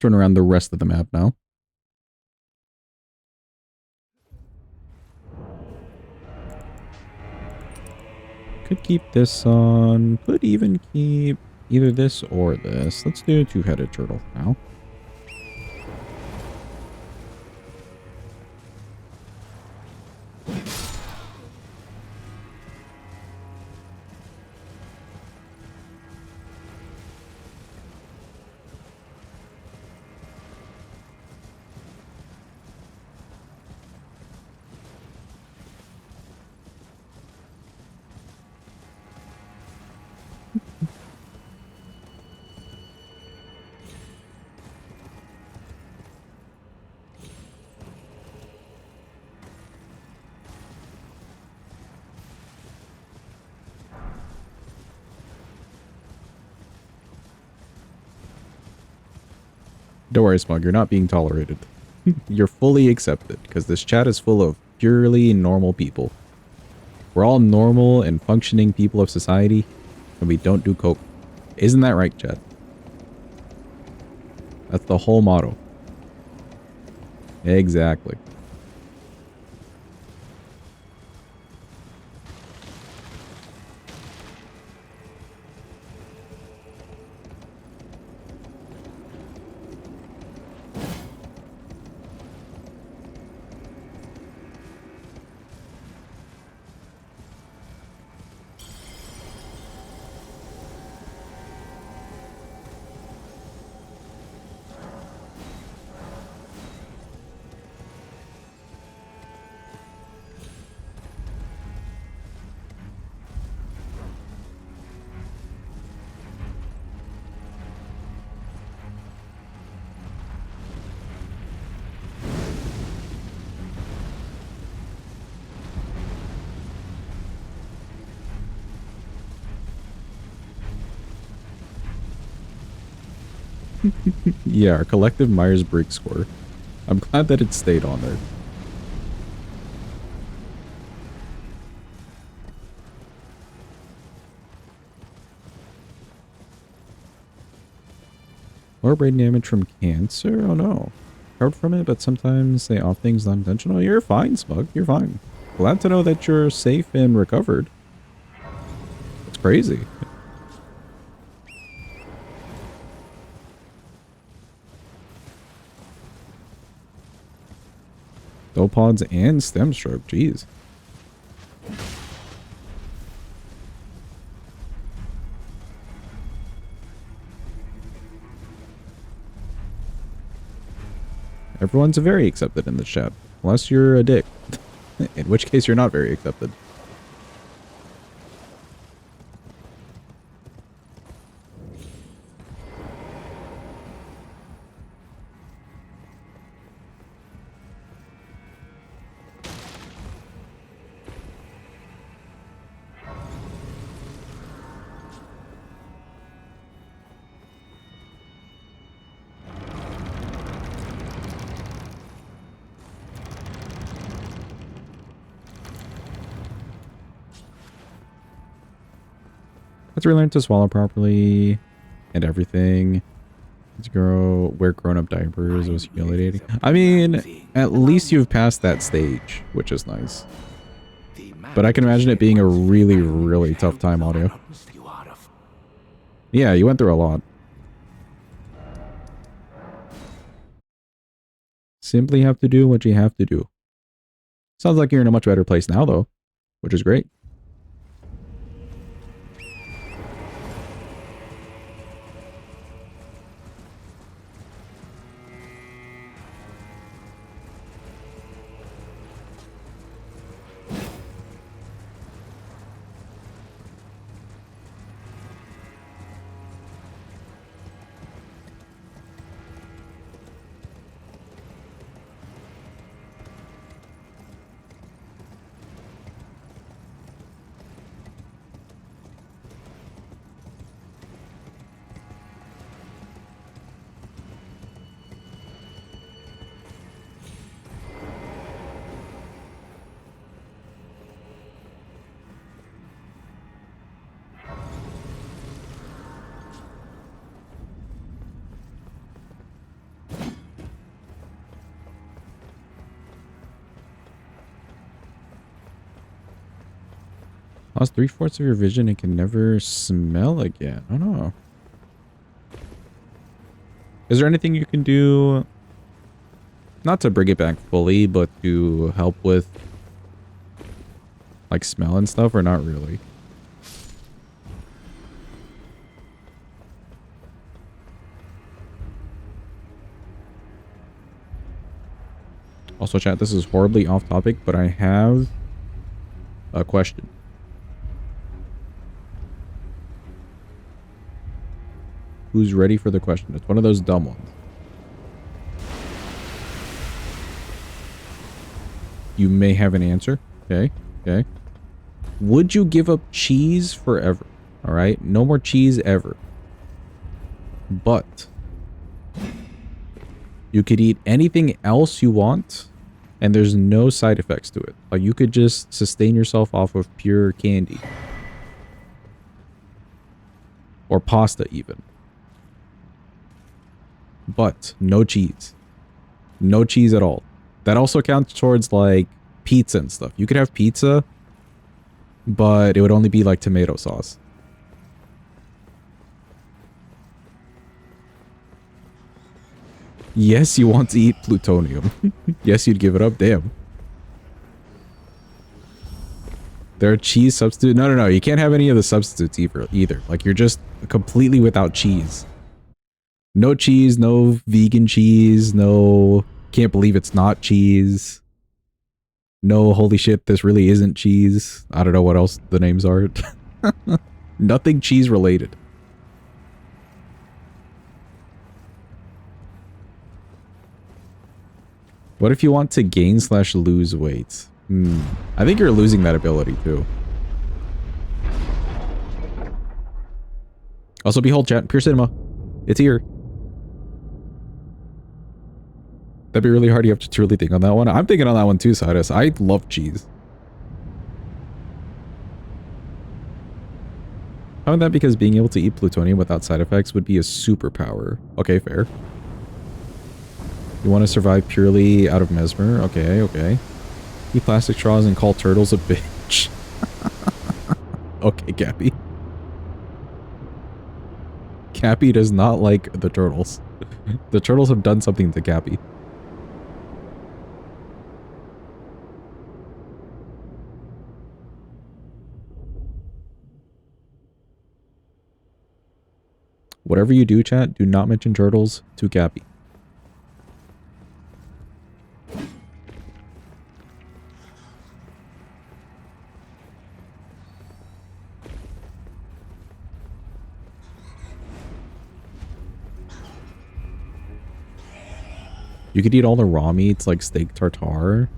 Turn around the rest of the map now. Could keep this on. Could even keep either this or this. Let's do a two-headed turtle now. Don't worry, Smug, you're not being tolerated. You're fully accepted, because this chat is full of purely normal people. We're all normal and functioning people of society, and we don't do coke. Isn't that right, chat? That's the whole motto. Exactly. Yeah, our collective Myers-Briggs score. I'm glad that it stayed on there. More brain damage from cancer? Oh no. Recovered from it, but sometimes they off things unintentional. You're fine, Smug. You're fine. Glad to know that you're safe and recovered. It's crazy. Dopods and stem stroke. Jeez. Everyone's very accepted in the chat. Unless you're a dick. In which case you're not very accepted. Let's relearn to swallow properly and everything. Let's wear grown-up diapers. It was humiliating. I mean, at least you've passed that stage, which is nice. But I can imagine it being a really, really tough time, audio. Yeah, you went through a lot. Simply have to do what you have to do. Sounds like you're in a much better place now, though, which is great. Lost 3/4 of your vision and can never smell again. I don't know. Is there anything you can do, not to bring it back fully, but to help with like smell and stuff, or not really? Also, chat, this is horribly off topic, but I have a question. Who's ready for the question? It's one of those dumb ones. You may have an answer. Okay. Okay. Would you give up cheese forever? All right. No more cheese ever. But you could eat anything else you want and there's no side effects to it. Like you could just sustain yourself off of pure candy. Or pasta even. But no cheese. No cheese at all. That also counts towards like pizza and stuff. You could have pizza, but it would only be like tomato sauce. Yes, you want to eat plutonium. Yes, you'd give it up. Damn. There are cheese substitutes. No, no, no. You can't have any of the substitutes either. Like you're just completely without cheese. No cheese, no vegan cheese, no can't believe it's not cheese. No holy shit, this really isn't cheese. I don't know what else the names are. Nothing cheese related. What if you want to gain/lose weight? I think you're losing that ability too. Also, behold, chat, Pure Cinema. It's here. That'd be really hard. You have to truly think on that one. I'm thinking on that one too, Cyrus. I love cheese. How about that? Because being able to eat plutonium without side effects would be a superpower. Okay, fair. You want to survive purely out of Messmer? Okay, okay. Eat plastic straws and call turtles a bitch. Okay, Cappy. Cappy does not like the turtles. The turtles have done something to Cappy. Whatever you do, chat, do not mention turtles to Cappy. You could eat all the raw meats like steak tartare.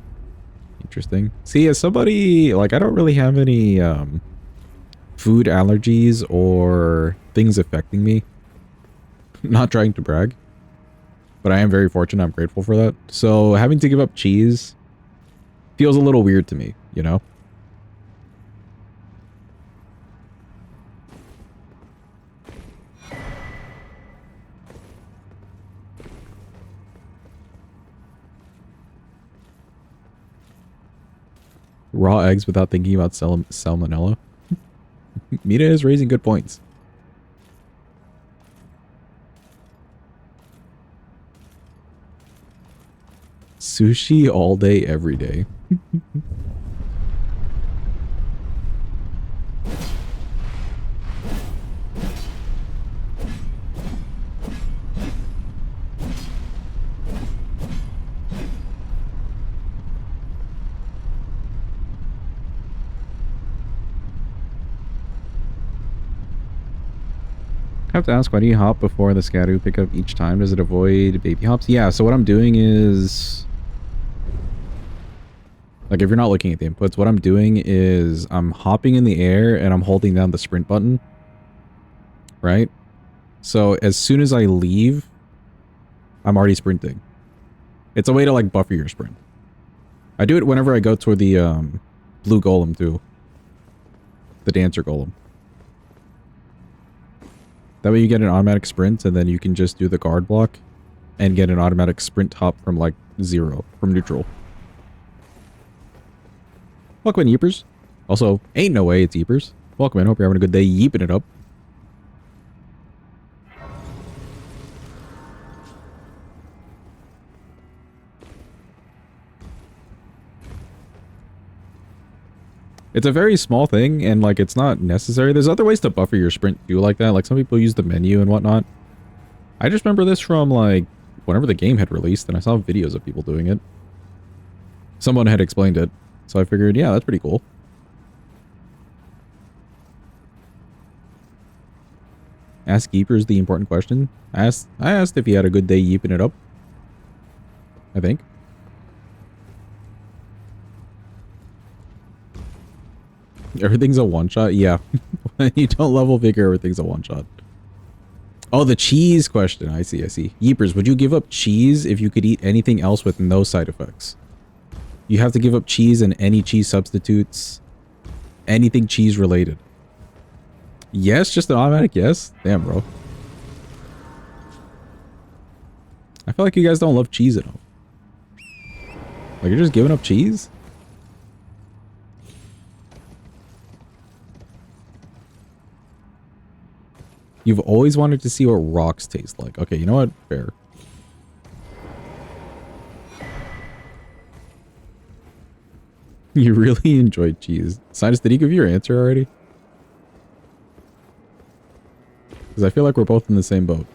Interesting. See, as somebody, like, I don't really have any food allergies or things affecting me. Not trying to brag, but I am very fortunate. I'm grateful for that. So having to give up cheese feels a little weird to me, you know? Raw eggs without thinking about salmonella. Mita is raising good points. Sushi all day, every day. I have to ask, why do you hop before the Scadu pick up each time? Does it avoid baby hops? Yeah, so what I'm doing is... Like, if you're not looking at the inputs, what I'm doing is I'm hopping in the air and I'm holding down the sprint button. Right? So as soon as I leave, I'm already sprinting. It's a way to, like, buffer your sprint. I do it whenever I go toward the blue golem, too. The dancer golem. That way you get an automatic sprint, and then you can just do the guard block and get an automatic sprint hop from, like, 0, from neutral. Welcome in, Yeepers. Also, ain't no way it's Yeepers. Welcome in, hope you're having a good day yeeping it up. It's a very small thing, and, like, it's not necessary. There's other ways to buffer your sprint, too, like that. Like, some people use the menu and whatnot. I just remember this from, like, whenever the game had released, and I saw videos of people doing it. Someone had explained it, so I figured, yeah, that's pretty cool. Ask Yeepers the important question. I asked if he had a good day yeeping it up. I think. Everything's a one-shot? Yeah. When you don't level Vigor, everything's a one-shot. Oh, the cheese question. I see, I see. Yeepers, would you give up cheese if you could eat anything else with no side effects? You have to give up cheese and any cheese substitutes. Anything cheese-related. Yes? Just an automatic yes? Damn, bro. I feel like you guys don't love cheese enough. Like, you're just giving up cheese? You've always wanted to see what rocks taste like. Okay, you know what? Fair. You really enjoyed cheese. Sinus, did he give you your answer already? Because I feel like we're both in the same boat.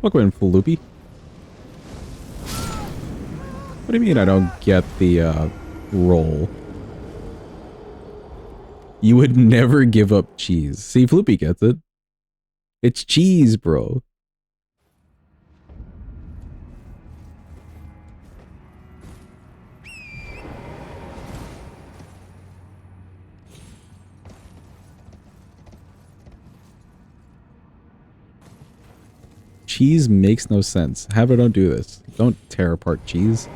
Welcome in, Floopy. What do you mean I don't get the roll? You would never give up cheese. See, Floopy gets it. It's cheese, bro. Cheese makes no sense. Have or don't do this. Don't tear apart cheese.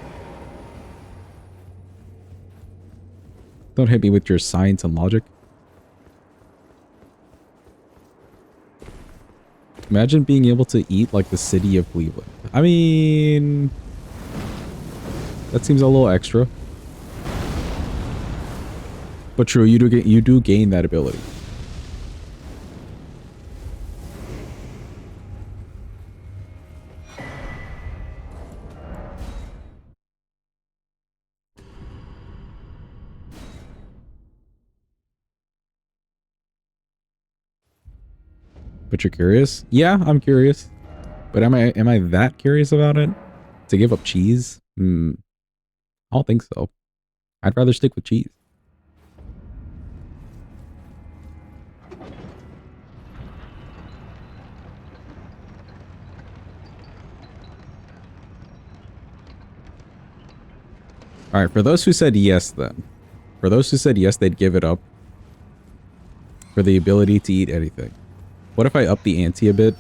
Don't hit me with your science and logic. Imagine being able to eat like the city of Cleveland. I mean, that seems a little extra. But true, you do gain that ability. But you're curious? Yeah, I'm curious. But am I that curious about it? To give up cheese? I don't think so. I'd rather stick with cheese. Alright, for those who said yes then. For those who said yes, they'd give it up. For the ability to eat anything. What if I up the ante a bit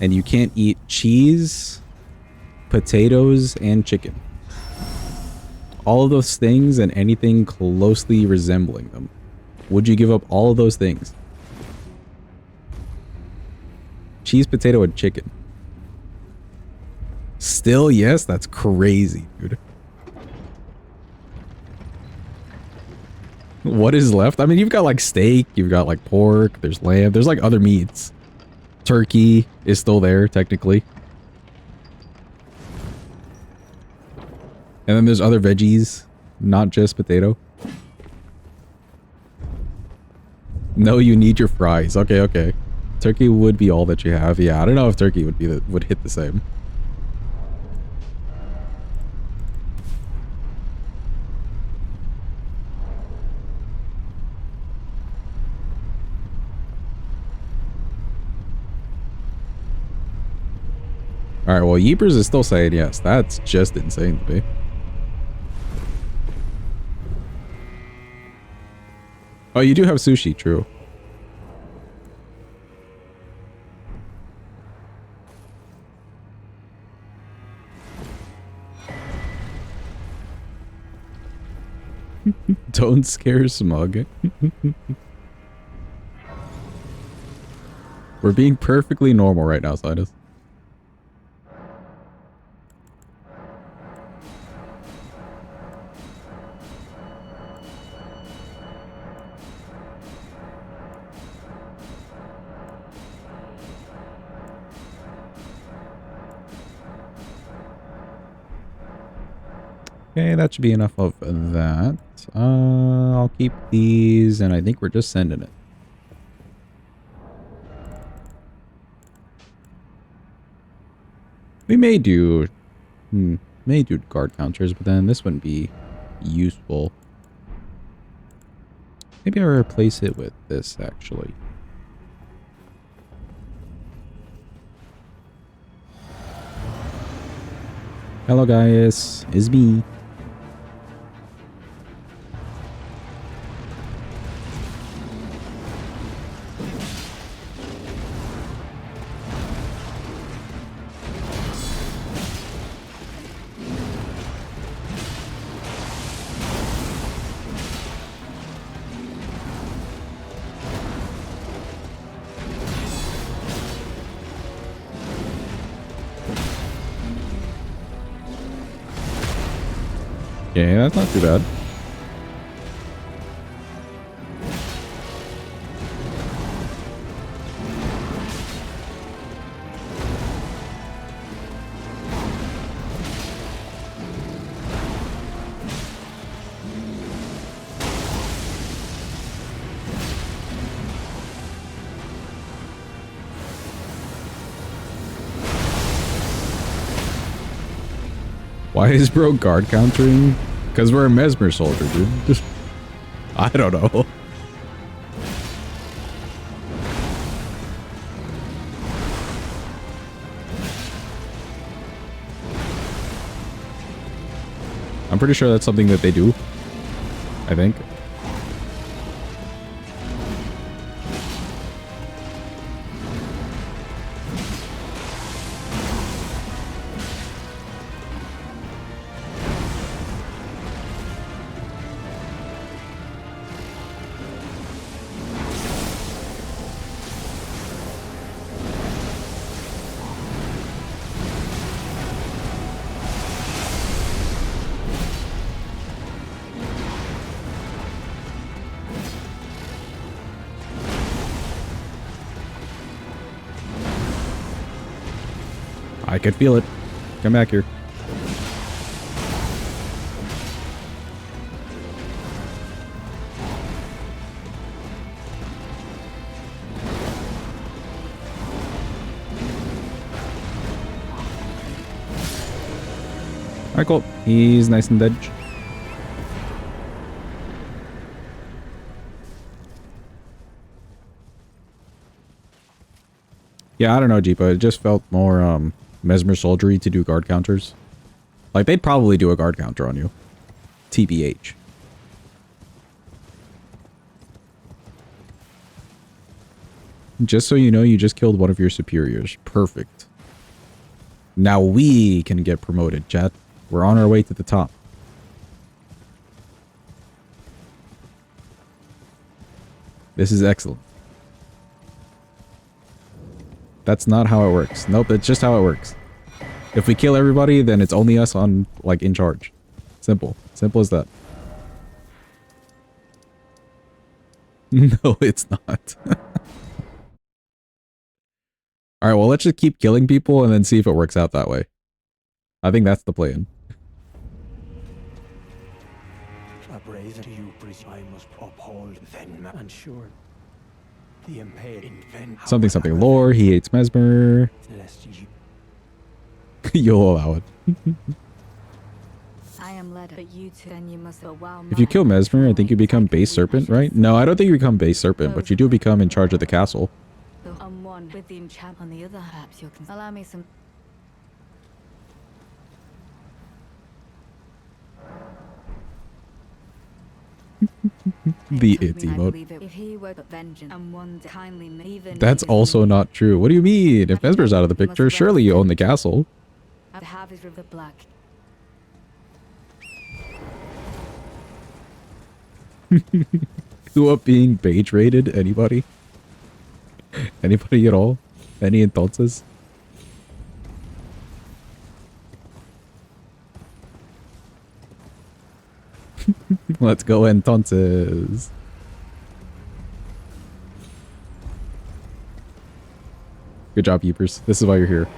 and you can't eat cheese, potatoes, and chicken? All of those things and anything closely resembling them. Would you give up all of those things? Cheese, potato, and chicken. Still yes? That's crazy, dude. What is left? I mean, you've got like steak, you've got like pork, there's lamb, there's like other meats. Turkey is still there, technically. And then there's other veggies, not just potato. No, you need your fries. Okay, okay. Turkey would be all that you have. Yeah, I don't know if turkey would be would hit the same. Alright, well, Yeepers is still saying yes. That's just insane to me. Oh, you do have sushi, true. Don't scare Smug. We're being perfectly normal right now, Sidus. Okay, that should be enough of that. I'll keep these, and I think we're just sending it. We may do guard counters, but then this wouldn't be useful. Maybe I'll replace it with this, actually. Hello guys, it's me. Okay, that's not too bad. Why is bro guard countering? Because we're a Messmer Soldier, dude. I don't know. I'm pretty sure that's something that they do. I think. I could feel it. Come back here. Alright, cool. He's nice and dead. Yeah, I don't know, Jeepa. It just felt more, Messmer Soldiery to do guard counters. Like, they'd probably do a guard counter on you. TBH. Just so you know, you just killed one of your superiors. Perfect. Now we can get promoted, chat. We're on our way to the top. This is excellent. That's not how it works. Nope, that's just how it works. If we kill everybody, then it's only us on, like, in charge. Simple. Simple as that. No, it's not. Alright, well, let's just keep killing people and then see if it works out that way. I think that's the plan. A brave to you, priest, I must uphold then and sure. The impaled invent Something something lore, he hates Messmer. lest you You'll allow it. I am led, but you two, then you must overwhelm If you kill Messmer, I think you become base serpent, right? No, I don't think you become base serpent, but you do become in charge of the castle. I'm one with the enchant on the other. Perhaps you can allow me some. The its emote. If he were but vengeance and one kindly even That's also not true. What do you mean? If Messmer's out of the picture, surely you own the castle. I'd have his river black. Who up being beige rated? Anybody? Anybody at all? Any entonces? Let's go entonces. Good job, Keepers. This is why you're here.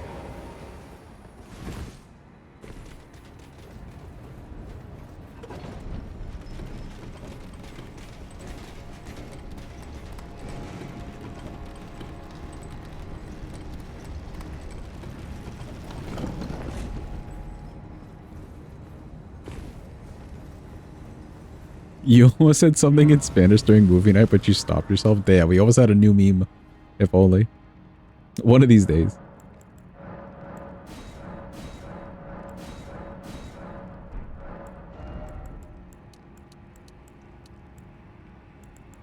You almost said something in Spanish during movie night, but you stopped yourself. Damn, we almost had a new meme. If only. One of these days.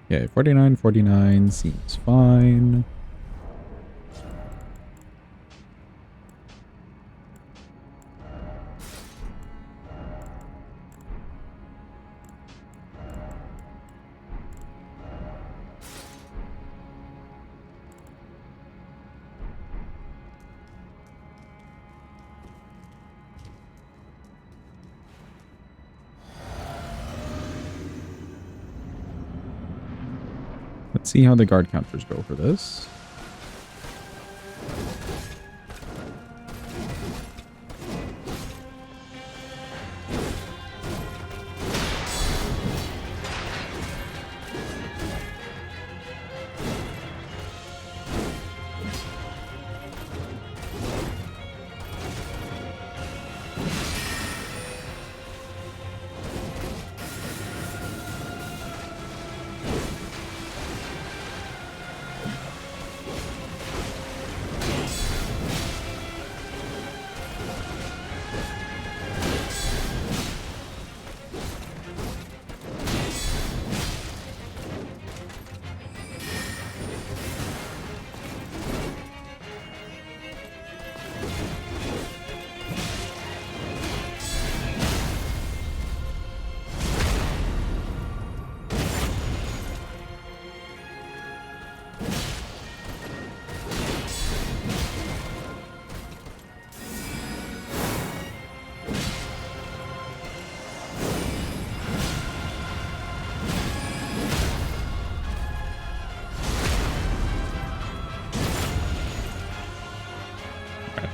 Yeah, 49 seems fine. Let's see how the guard counters go for this.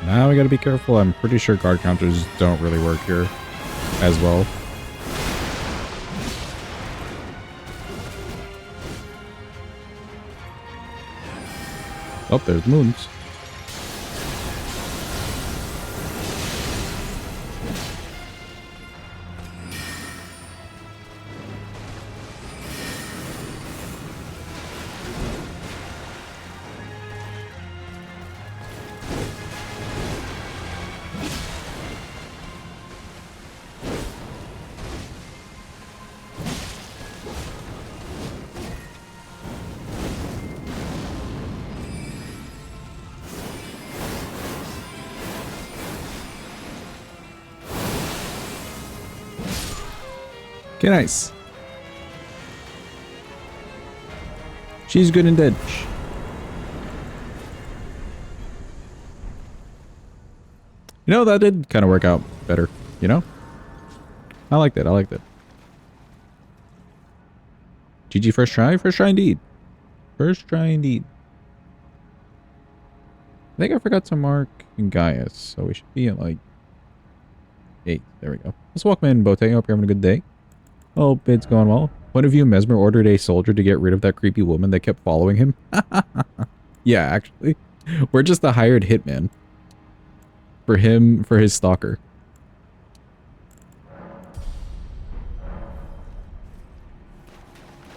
Now we gotta be careful. I'm pretty sure guard counters don't really work here as well. Oh, there's moons. Okay, nice. She's good and dead. You know, that did kind of work out better, you know? I liked it, I liked it. GG first try? First try indeed. First try indeed. I think I forgot to mark Gaius, so we should be at like 8. There we go. Let's welcome in Bote. Hope you're having a good day. Hope it's going well. Point of view, Messmer ordered a soldier to get rid of that creepy woman that kept following him. Yeah, actually. We're just the hired hitman. For him, for his stalker.